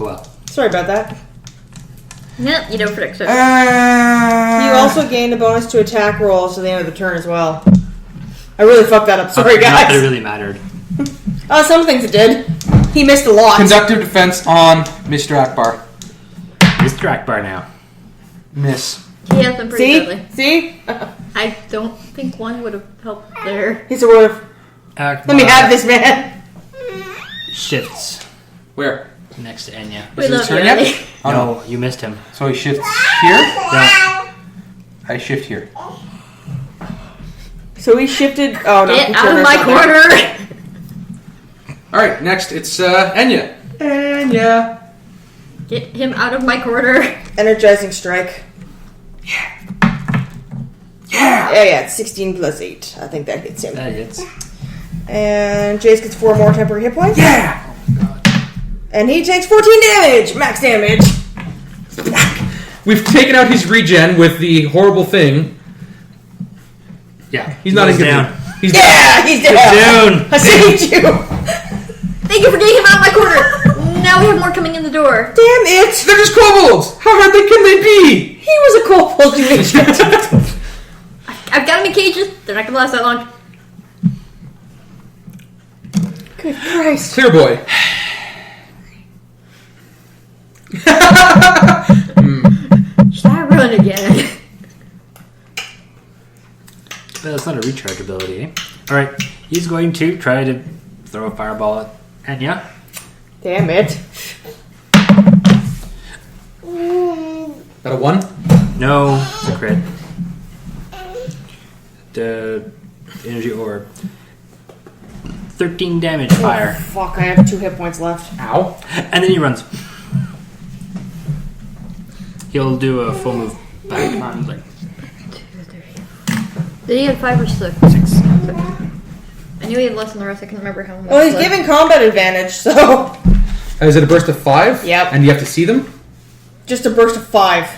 Oh well. Sorry about that. Yep, you don't predict it. You also gained a bonus to attack rolls to the end of the turn as well. I really fucked that up. Sorry, Not that it guys. really mattered. Some things it did. He missed a lot. Conductive defense on Mr. Akbar. Mr. Akbar now. Miss. He has been pretty See? deadly. See? I don't think one would have helped there. He's a word of. Akbar Let me have this, man. shifts Where? next to Ennyah. We Is it love his you, turn yet? Eddie. Oh, No, you missed him. So he shifts here? Yeah. I shift here. So he shifted. Oh no! Get he out turned of my us on there. corner! Alright, next it's Ennyah. Ennyah. Get him out of my corner. Energizing strike. Yeah. Yeah, it's 16 plus 8. I think that hits him. That hits. And Jayce gets 4 more temporary hit points. Yeah! And he takes 14 damage! Max damage! We've taken out his regen with the horrible thing. Yeah. He's not in Goes good down. mood. He's Yeah! He's dead! Down. I saved you! Thank you for getting him out of my corner! Now we have more coming in the door. Damn it! They're just kobolds! How hard can they be? He was a kobold, you idiot! I've got him in cages. They're not gonna last that long. Good Christ. Clear boy. Should I run again? That's not a recharge ability, eh? Alright, he's going to try to throw a fireball at Ennyah. Damn it. That a 1? No, it's a crit. The energy orb. 13 damage fire. Oh, fuck, I have 2 hit points left. Ow. And then he runs. He'll do a full move back. Like 2, 3. Did he have 5 or 6? 6. I knew he had less than the rest. I couldn't remember how much. Well, he's but- giving combat advantage, so. Is it a burst of 5? Yep. And you have to see them? Just a burst of 5.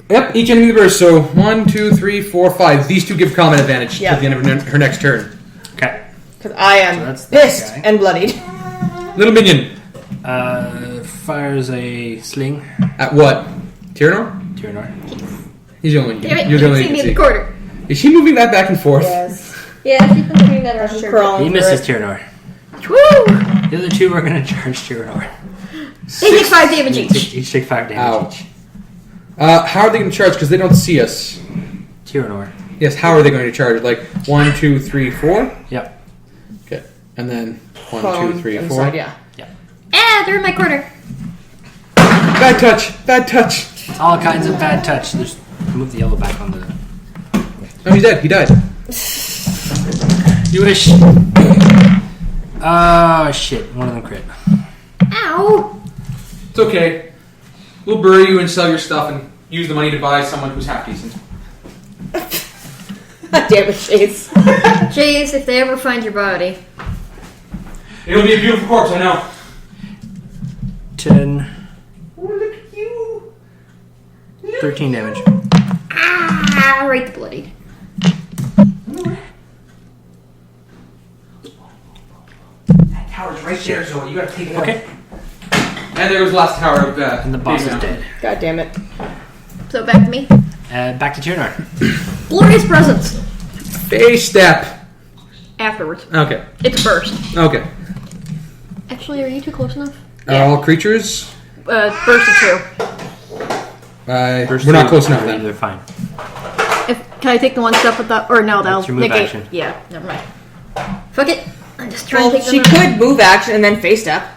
Yep, each enemy burst. So 1, 2, 3, 4, 5. These two give combat advantage Yep. at the end of her next turn. Okay. Because I am So that's that pissed guy. and bloodied. Little minion. Fires a sling. At what? Tyrinore? Tyrinore. He's the only one. Damn it, You're the only see one me you in the can corner. see. Is she moving that back and forth? Yes. Yeah, she's been doing that I around was here. crawling He through misses it. Tyrinore. Woo! The other two are going to charge Tyrinore. They take 5 damage each. Each take 5 damage Ow. each. How are they going to charge? Because they don't see us. Tyrinore. Yes, how are they going to charge? Like 1, 2, 3, 4? Yep. Okay. And then 1, Phone 2, 3, 4. inside, yeah. Ah, they're in my corner. Bad touch. Bad touch. All kinds of bad touch. Just move the yellow back on the... No, he's dead. He died. You wish. Oh, shit. One of them crit. Ow! It's okay. We'll bury you and sell your stuff and use the money to buy someone who's half decent. God damn it, Jayce. Jayce, if they ever find your body. It'll be a beautiful corpse, I know. 10, Oh, look at you. 13 damage. Ah, right the bloody. That tower's right there, so you gotta take it Okay. And there was the last tower of And the boss is Basemount. dead. God damn it. So back to me. Back to Tyrinore. Glorious presence. Face step. Afterwards. Okay. It's a burst. Okay. Actually, are you too close enough? All creatures. Burst of 2. First We're not two close enough are then. They're fine. Can I take the one step with that? Or no, that'll That's your move negate. action. Yeah, never mind. Fuck it. I'm just trying Well, to take she them out. could move action and then face step.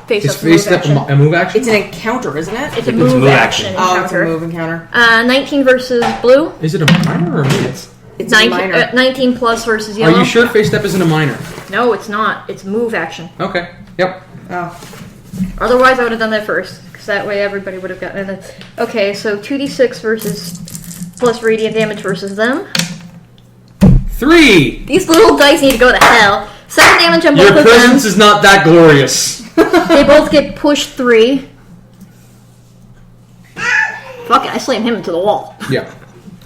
Face Is up face move step action. a move action? It's an encounter, isn't it? It's a It's move, move action action. Oh, it's a encounter. move encounter. 19 versus blue. Is it a minor or a move? It's a minor. 19 plus versus Are yellow. you sure face step isn't a minor? No, it's not. It's move action. Okay. Yep. Oh. Otherwise, I would have done that first, because that way everybody would have gotten it. Okay, so 2d6 versus plus radiant damage versus them. 3. These little dice need to go to hell. 7 damage on both Your of them. presence is not that glorious. They both get pushed 3. Fuck it, I slam him into the wall. Yeah.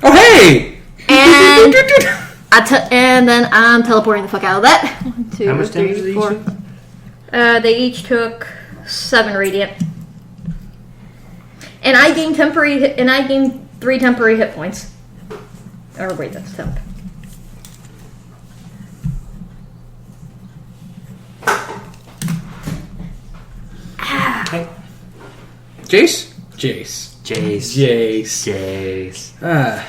Oh hey! And and then I'm teleporting the fuck out of that. 1, 2, How much damage did 3, they 4. each do? They each took 7 radiant. And I gained 3 temporary hit points. Or wait, that's temp. Okay. Jayce? Jayce. Jayce. Jayce. Jayce.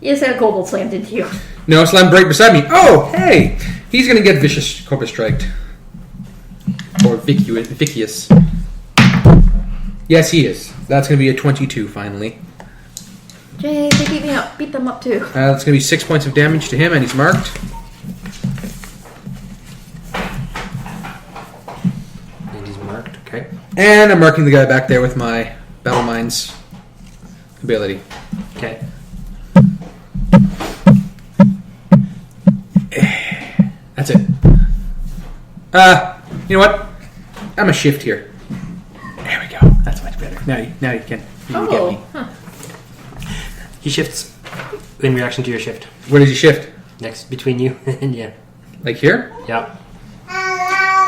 Yes, that kobold slammed into you. No, slam right beside me. Oh, hey! He's gonna get vicious cobra striked. Or vicious. Yes, he is. That's gonna be a 22 finally. Jay, they beat me up. Beat them up too. That's gonna be 6 points of damage to him, and he's marked. And he's marked. Okay. And I'm marking the guy back there with my Battle Minds ability. Okay. That's it. You know what? I'm a shift here. There we go. That's much better. Now you can get me. Huh. He shifts in reaction to your shift. Where does he shift? Next between you and yeah. Like here? Yeah.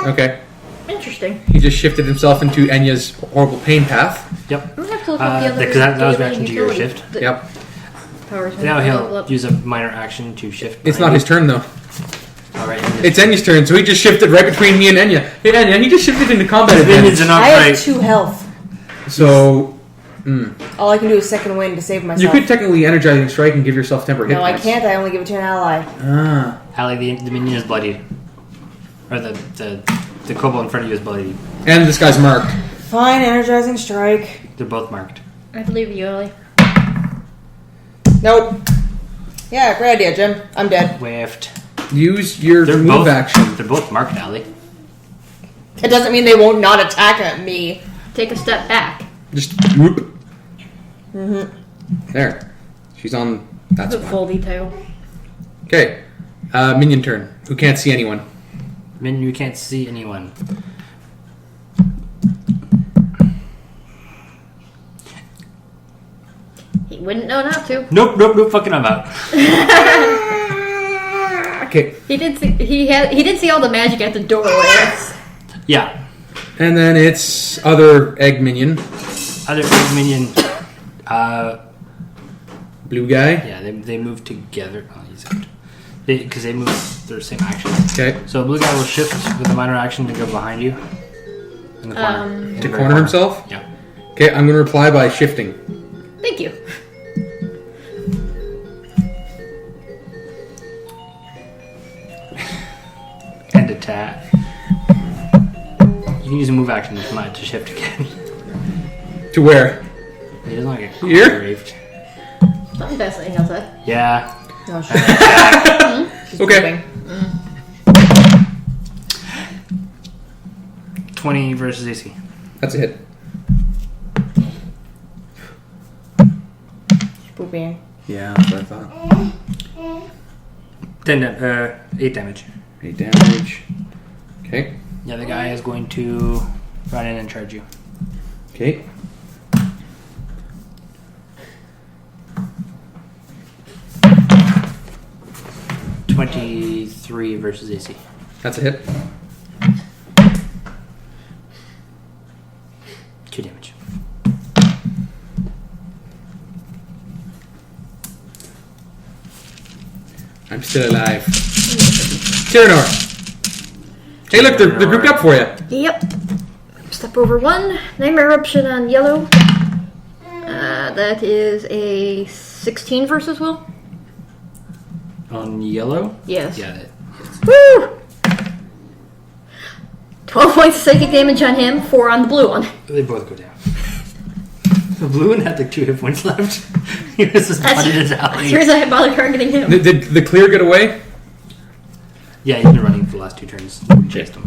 Okay. Interesting. He just shifted himself into Enya's horrible pain path. Yep. I'm gonna have to look up the other. Because that was daily reaction to your utility shift. that Yep. powers me. Now Level he'll up. use a minor action to shift. It's behind not his turn though. you. All right. It's Enya's turn, so he just shifted right between me and Ennya. Hey Enya, he just shifted into combat Minions advantage. are not I have right. 2 health. So All I can do is second wind to save myself. you could technically energizing strike and give yourself temporary hit No, I points. can't. I only give it to an ally. Ah. Allie, the minion is bloodied. Or the kobold in front of you is bloodied. And this guy's marked. Fine, energizing strike. They're both marked. I believe you, Ellie. Nope. Yeah, great idea, Jim. I'm dead. Whiffed. Use your They're move both action. They're both marked, Allie. It doesn't mean they won't not attack at me. Take a step back. Just whoop. There. She's on that The spot. full detail. Okay. Minion turn. Who can't see anyone? Minion, you can't see anyone. He wouldn't know not to. Nope, fucking I'm out. Okay. He did see. He did see all the magic at the doorway. Yeah. And then it's other egg minion. Other big minion, Blue guy. yeah, they move together. Oh, he's out. Because they move their same action. Okay. So blue guy will shift with a minor action to go behind you. In the corner. In the To very corner himself? Yeah. Okay, I'm going to reply by shifting. Thank you. And attack. You can use a move action if not to shift again. To where? He doesn't want to get Here? raved. Something fascinating outside. Yeah. Oh, shit. She's Okay. moving. 20 versus AC. That's a hit. She's pooping. Yeah, that's what I thought. 8 damage. 8 damage. Okay. The other guy is going to run in and charge you. Okay. .23 versus AC. That's a hit. 2 damage. I'm still alive. Tyrinore. Hey, look, they're grouped up for you. Yep. Step over 1. Nightmare Eruption on yellow. That is a 16 versus Will. On yellow? Yes. Yeah. Woo! 12 points of psychic damage on him, 4 on the blue one. They both go down. The blue one had like 2 hit points left. He was just butted it out. Here's I bother targeting him. Did the clear get away? Yeah, he's been running for the last 2 turns. We chased him.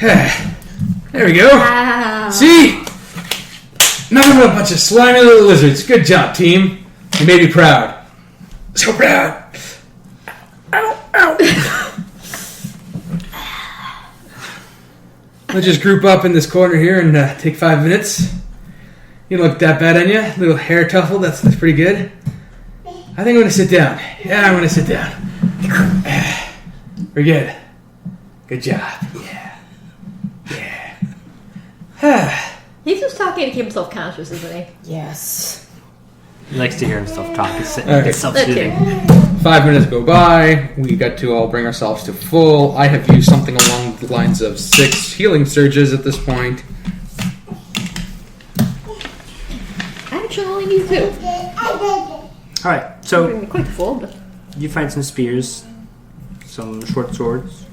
There we go. Wow. See? Nothing but a bunch of slimy little lizards. Good job, team. You made me proud. So proud. Ow, ow. Let's just group up in this corner here and take 5 minutes. You don't look that bad, Ennyah. Little hair tuffle. That's pretty good. I think I'm going to sit down. Yeah, I'm going to sit down. We're good. Good job. Yeah. He's just talking to keep himself conscious, isn't he? Yes. He likes to hear himself talk. It's Okay. self-soothing. 5 minutes go by. We got to all bring ourselves to full. I have used something along the lines of 6 healing surges at this point. I actually only need 2. Alright, Bring so me quite full, but you find some spears, some short swords.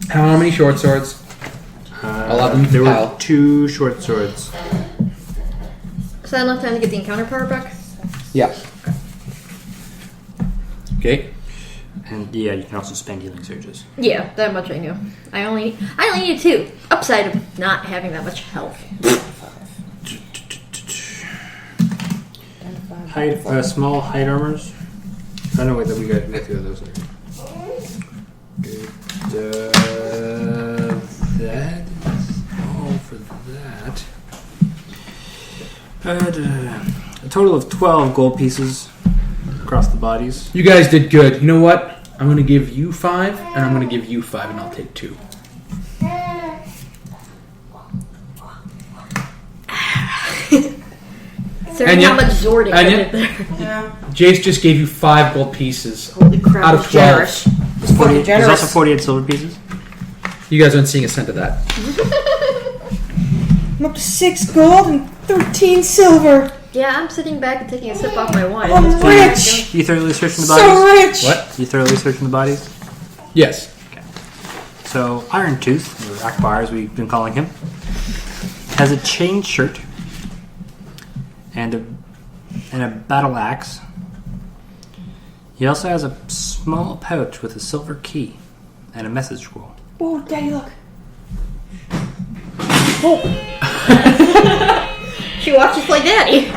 How many short swords? 11 There pile. were 2 short swords. so I have enough time to get the encounter power back. Yeah. Okay. And yeah, you can also spend healing surges. Yeah, that much I knew. I only needed 2. Upside of not having that much health. Small height armors. I know wait, that we got the other those. Good. That is all for that. A total of 12 gold pieces across the bodies. You guys did good. You know what? I'm going to give you 5, and I'm going to give you 5, and I'll take 2. Considering Ennyah? how much Zording I Ennyah? did there. Yeah. Jace just gave you 5 gold pieces. Holy crap. Out of it's 12. generous. There's, 40, there's generous. also 48 silver pieces. You guys aren't seeing a cent of that. I'm up to 6 gold and 13 silver. Yeah, I'm sitting back and taking a sip off my wine. I'm rich. You thoroughly searching the bodies? So rich. What? You thoroughly searching the bodies? Yes. So, Iron Tooth, or Akbar as we've been calling him, has a chain shirt and a battle axe. He also has a small pouch with a silver key and a message scroll. Oh, Daddy, look. She watches like Daddy.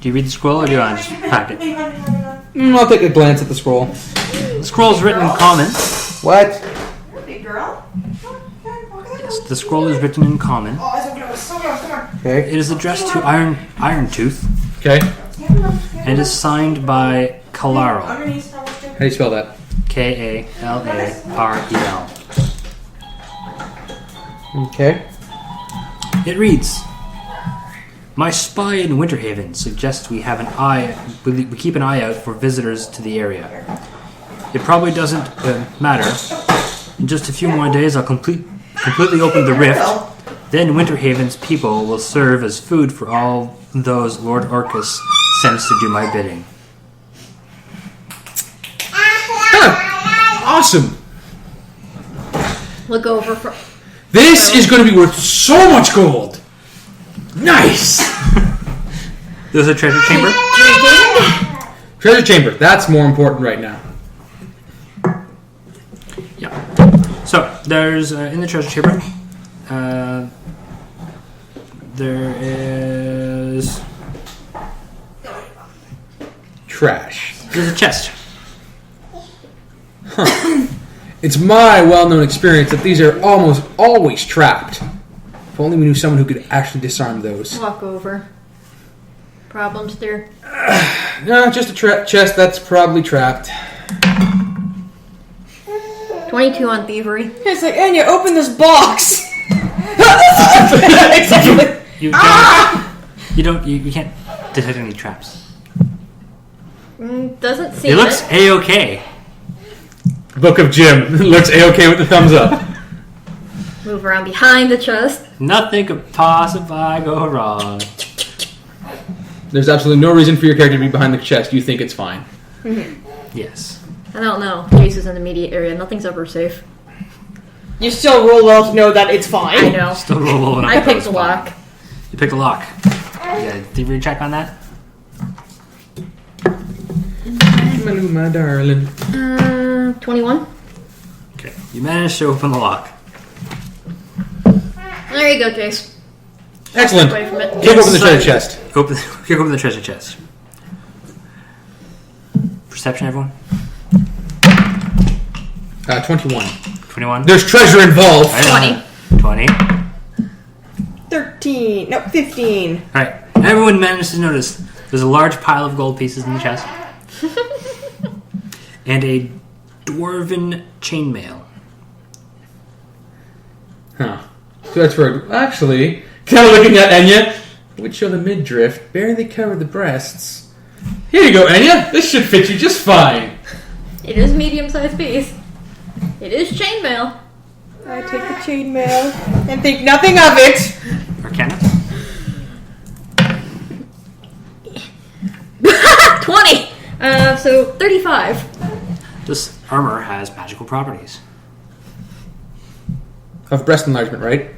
Do you read the scroll or do you want to just pack it? I'll take a glance at the scroll. The scroll is written in common. What? Big girl. Yes, the scroll is written in common. Oh, it's open. Come on. Okay. It is addressed to Iron Tooth Okay. and is signed by Kalarl. Underneath. How do you spell that? Kalarel. Okay. It reads, "My spy in Winterhaven suggests we keep an eye out for visitors to the area. It probably doesn't matter. In just a few more days, I'll completely open the rift. Then Winterhaven's people will serve as food for all those Lord Orcus sends to do my bidding." Awesome. Look over for. This is going to be worth so much gold. Nice. There's a treasure chamber. Treasure chamber. That's more important right now. Yeah. So there's in the treasure chamber. There is trash. There's a chest. It's my well-known experience that these are almost always trapped. If only we knew someone who could actually disarm those. Walk over. Problems there? No, just a chest that's probably trapped. 22 on thievery. It's like, Ennyah, open this box. Exactly. You don't. You can't detect any traps. Doesn't seem It looks A-okay. Book of Jim looks A-okay with the thumbs up. Move around behind the chest. Nothing could possibly go wrong. There's absolutely no reason for your character to be behind the chest. You think it's fine. Yes. I don't know. Jayce is in the immediate area. Nothing's ever safe. You still roll well to know that it's fine. I know. Still roll when I picked the lock. You picked a lock. You got a thievery check on that? Hello, my darling. 21. Okay. You managed to open the lock. There you go, Jayce. Excellent. Away from it. Kick open the treasure chest. Kick open the treasure chest. Perception, everyone? 21. 21? There's treasure involved. 20. 13. No, 15. Alright. Everyone managed to notice there's a large pile of gold pieces in the chest. And a dwarven chainmail. Huh. So that's for... Actually, kind of looking at Ennyah, it would show the midriff, barely cover the breasts. Here you go, Ennyah. This should fit you just fine. It is medium-sized piece. It is chainmail. I take the chainmail and think nothing of it. Arcana? 20! So 35. This armor has magical properties. Of breast enlargement, right?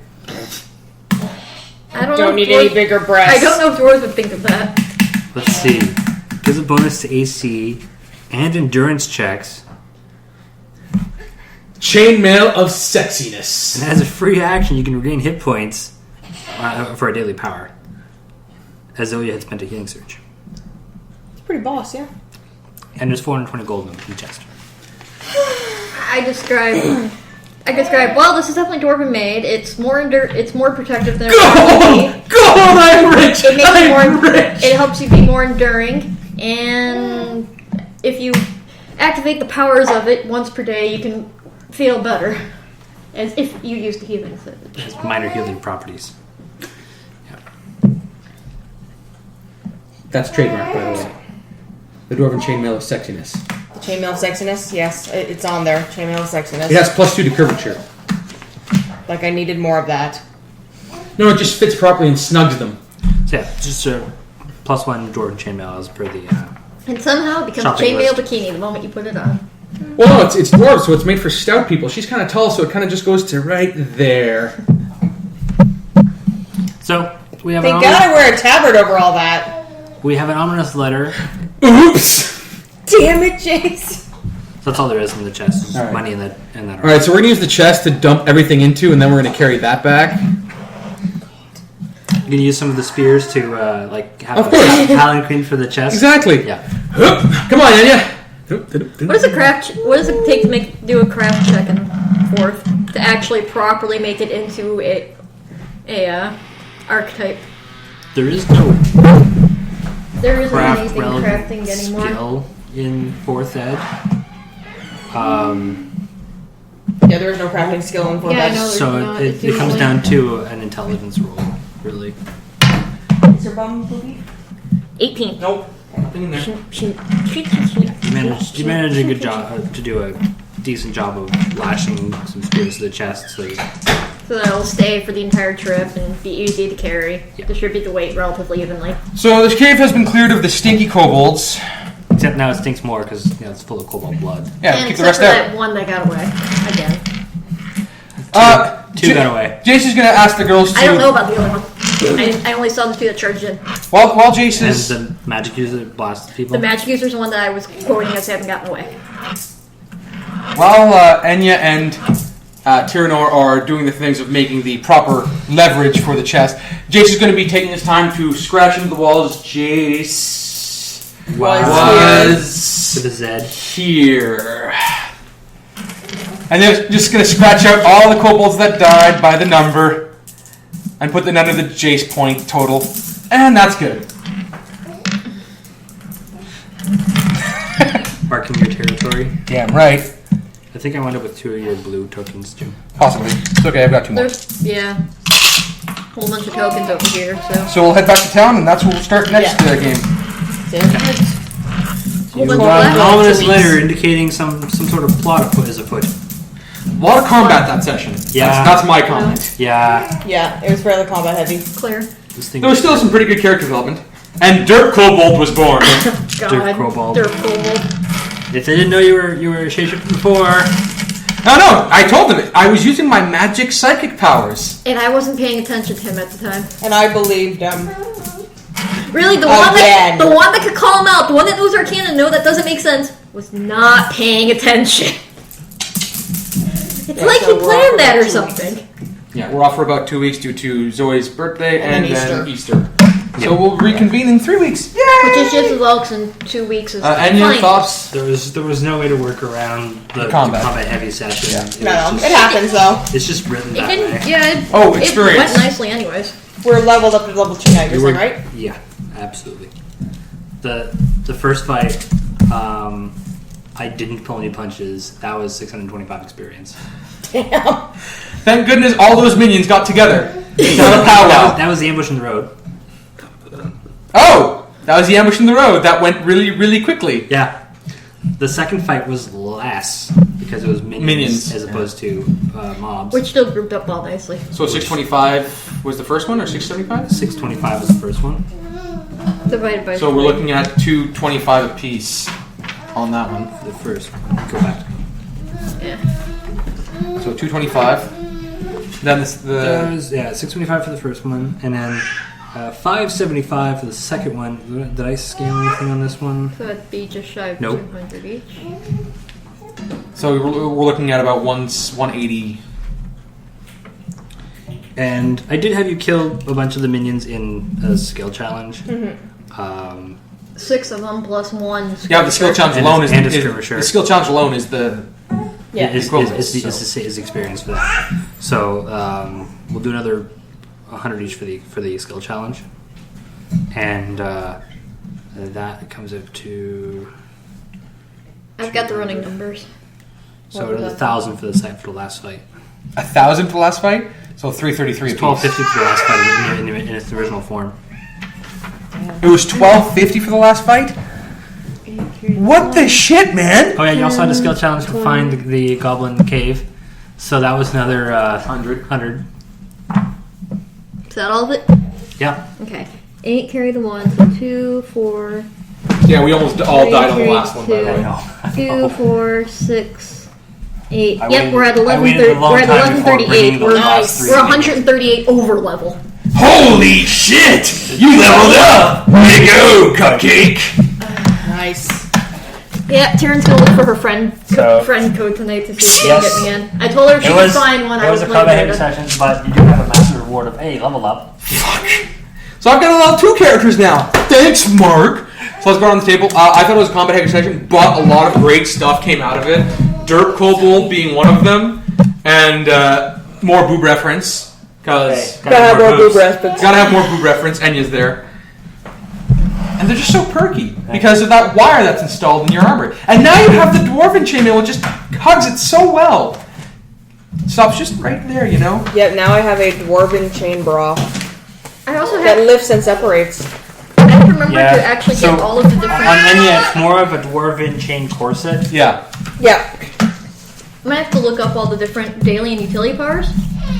I don't Don't know. need if any dwarves- bigger breasts. I don't know if dwarves would think of that. Let's see. Gives a bonus to AC and endurance checks. Chainmail of sexiness. And as a free action, you can regain hit points for a daily power. As though you had spent a healing surge. It's pretty boss, yeah. And there's 420 gold in the chest. I describe, well, this is definitely dwarven made. It's more it's more protective than Gold! Gold! I'm rich! It makes you more, I'm rich! it helps you be more enduring, and if you activate the powers of it once per day, you can feel better. As if you use the healing surge. It has minor healing properties. That's trademark, by the way. The dwarven chainmail of sexiness. The chainmail of sexiness, yes, it's on there. Chainmail of sexiness. It has +2 to curvature. Like I needed more of that. No, it just fits properly and snugs them. So yeah, just a +1 dwarven chainmail as per the... And somehow it becomes a Shopping chainmail list. bikini the moment you put it on. Well, no, it's dwarves, so it's made for stout people. She's kind of tall, so it kind of just goes to right there. So, we have They gotta wear a tabard over all that. We have an ominous letter. Oops! Damn it, Jayce. That's all there is in the chest. Is All right. money in that. All right, so we're gonna use the chest to dump everything into, and then we're gonna carry that back. You can use some of the spears to have Of a course. palanquin for the chest. Exactly. Yeah. Hup. Come on, Ennyah. What does a craft? What does it take to do a craft check and forth to actually properly make it into a archetype? There is no There isn't craft anything relevant crafting anymore. skill in 4th ed. Yeah, there is no crafting skill in Yeah, I know. Forbex. So not. it It's comes usually- down to an intelligence roll, really. Is your bum booby? 18. Nope. Nothing in there. You managed a good job to do a decent job of lashing some spears to the chest. So So that it'll stay for the entire trip and be easy to carry. Yeah. Distribute the weight relatively evenly. So this cave has been cleared of the stinky kobolds. except now it stinks more because it's full of cobalt blood. Yeah, and kick the except rest for out. that one that got away again. Two got away. Jayce is going to ask the girls to... I don't know about the other one. I only saw the two that charged in. While Jayce And is... the magic user that blasts people. The magic user's the one that I was quoting as having gotten away. While Ennyah and Tyrinore are doing the things of making the proper leverage for the chest, Jayce is going to be taking his time to scratch into the walls. Jayce... was With a Z. here. And they're just going to scratch out all the kobolds that died by the number and put them under the Jayce point total. And that's good. Marking your territory. Damn right. I think I wound up with 2 of your blue tokens too. Possibly. It's okay, I've got 2 more. There's, yeah, a whole bunch of tokens over here, so. So we'll head back to town, and that's where we'll start next game. Whole You bunch of got an black ominous tokens. letter indicating some sort of plot is afoot. A lot of combat that session. Yeah. That's my comment. Yeah. Yeah, it was fairly combat heavy. Clear. This thing There was still some pretty good character development. And Dirt Kobold was born. God. Kobold. Dirt Kobold. If they didn't know you were a shapeshifter before. No, I told them I was using my magic psychic powers. And I wasn't paying attention to him at the time. And I believed him. Really, the Again. one that could call him out, the one that knows Arcana, no, that doesn't make sense, was not paying attention. It's Yeah, like so he we're planned off that for or 2 something. Yeah, we're off for about 2 weeks due to Zoe's birthday And and then then Easter. So we'll reconvene in 3 weeks. Yay! Which is just as well, because in 2 weeks is And your fine. thoughts? There was no way to work around the Combat. combat heavy session. Yeah. It was No, just- it happens though. It's just written It that didn't, way. yeah, Oh, it experience. went nicely anyways. We're leveled up to level 2 now, you're You were- saying, right? Yeah, absolutely. The first fight, I didn't pull any punches. That was 625 experience. Damn. Thank goodness all those minions got together. Not a powwow. That was the ambush in the road. Oh! That was the ambush in the road. That went really, really quickly. Yeah. The second fight was less because it was minions as opposed to mobs. Which still grouped up all nicely. So 625 was the first one, or 675? 625 was the first one. Divided by So we're 3. looking at 225 apiece on that one. The first. Go back. Yeah. So 225. Then That was 625 for the first one, and then 575 for the second one. Did I scale anything on this one? So that'd be just shy of Nope. 200 each. so we're looking at about 180. And I did have you kill a bunch of the minions in a skill challenge. 6 of them plus 1. Yeah, the skill challenge And alone it's- is and it's the skirmisher. skill challenge alone is the Yeah. is experience for that. So we'll do another 100 each for the skill challenge, and that comes up to I've got the running numbers. so What was that? 1,000 for the last fight. 1,000 for the last fight. So 333 It's apiece. 1250 for the last fight in its original form. It was 1250 for the last fight. What the shit, man? Oh yeah, you also had a skill challenge to find the goblin cave, so that was another 100. Is that all of it? Yeah. Okay. 8 carry the 1, so 2, 4, Yeah, we almost all Three, died on the three, last one. By the way. two, 2, 4, 6, 8. I Yep, waited- we're at I 11. waited a long We're at time before 1138. bringing the We're, last three we're in. 138 over level. Holy shit! You leveled up! Way to go, Cupcake! Nice. Yeah, Taryn's gonna look for her friend So- friend code tonight to see if she Yes. can get me in. I told her if she It could was find one. I it was a would play combat heavy with her. session, but you do have a massive reward of level up. So I've got to level 2 characters now. Thanks, Mark. So let's go around the table. I thought it was a combat heavy session, but a lot of great stuff came out of it. Dirt Kobold being one of them, and more boob reference. Because Gotta have more boob reference. Gotta have more boob reference. Enya's there. And they're just so perky because of that wire that's installed in your armor. And now you have the Dwarven chainmail, which just hugs it so well. Stops just right there, you know? Yep, now I have a dwarven chain bra I also that have. lifts and separates. I have to remember Yeah. to actually So, get all of the different. On Ennyah, it's more of a dwarven chain corset. Yeah. Yeah. I might have to look up all the different daily and utility powers.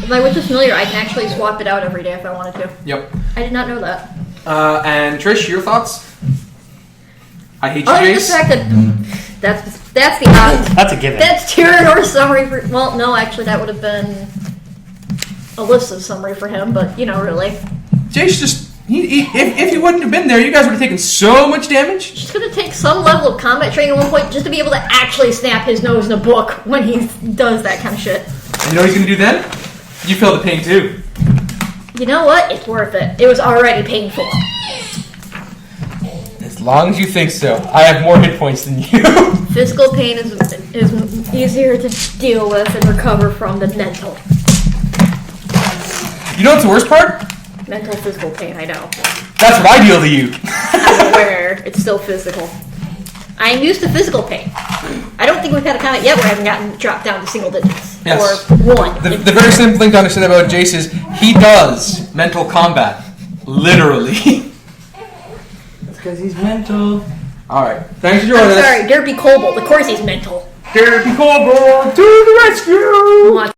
If I was just familiar, I can actually swap it out every day if I wanted to. Yep. I did not know that. And Trish, your thoughts? I hate you, Other than the Jayce. fact that that's the odds. That's a given. That's Tyrinore's summary for. Well, no, actually, that would have been Alyssa's summary for him. But you know, really, Jayce just. If he wouldn't have been there, you guys would have taken so much damage. she's gonna take some level of combat training at one point just to be able to actually snap his nose in a book when he does that kind of shit. And you know what he's going to do then? You feel the pain too. You know what? It's worth it. It was already painful. This As long as you think so. I have more hit points than you. Physical pain is easier to deal with and recover from than mental. You know what's the worst part? Mental physical pain, I know. That's what I deal to you. I'm aware. It's still physical. I'm used to physical pain. I don't think we've had a comment yet where I haven't gotten dropped down to single digits. Yes. Or one. The very simple thing to understand about Jayce is he does mental combat. Literally. That's because he's mental. Alright. Thanks for joining I'm us. sorry, Derpy Kobold. Of course he's mental. Derpy Kobold to the rescue! Watch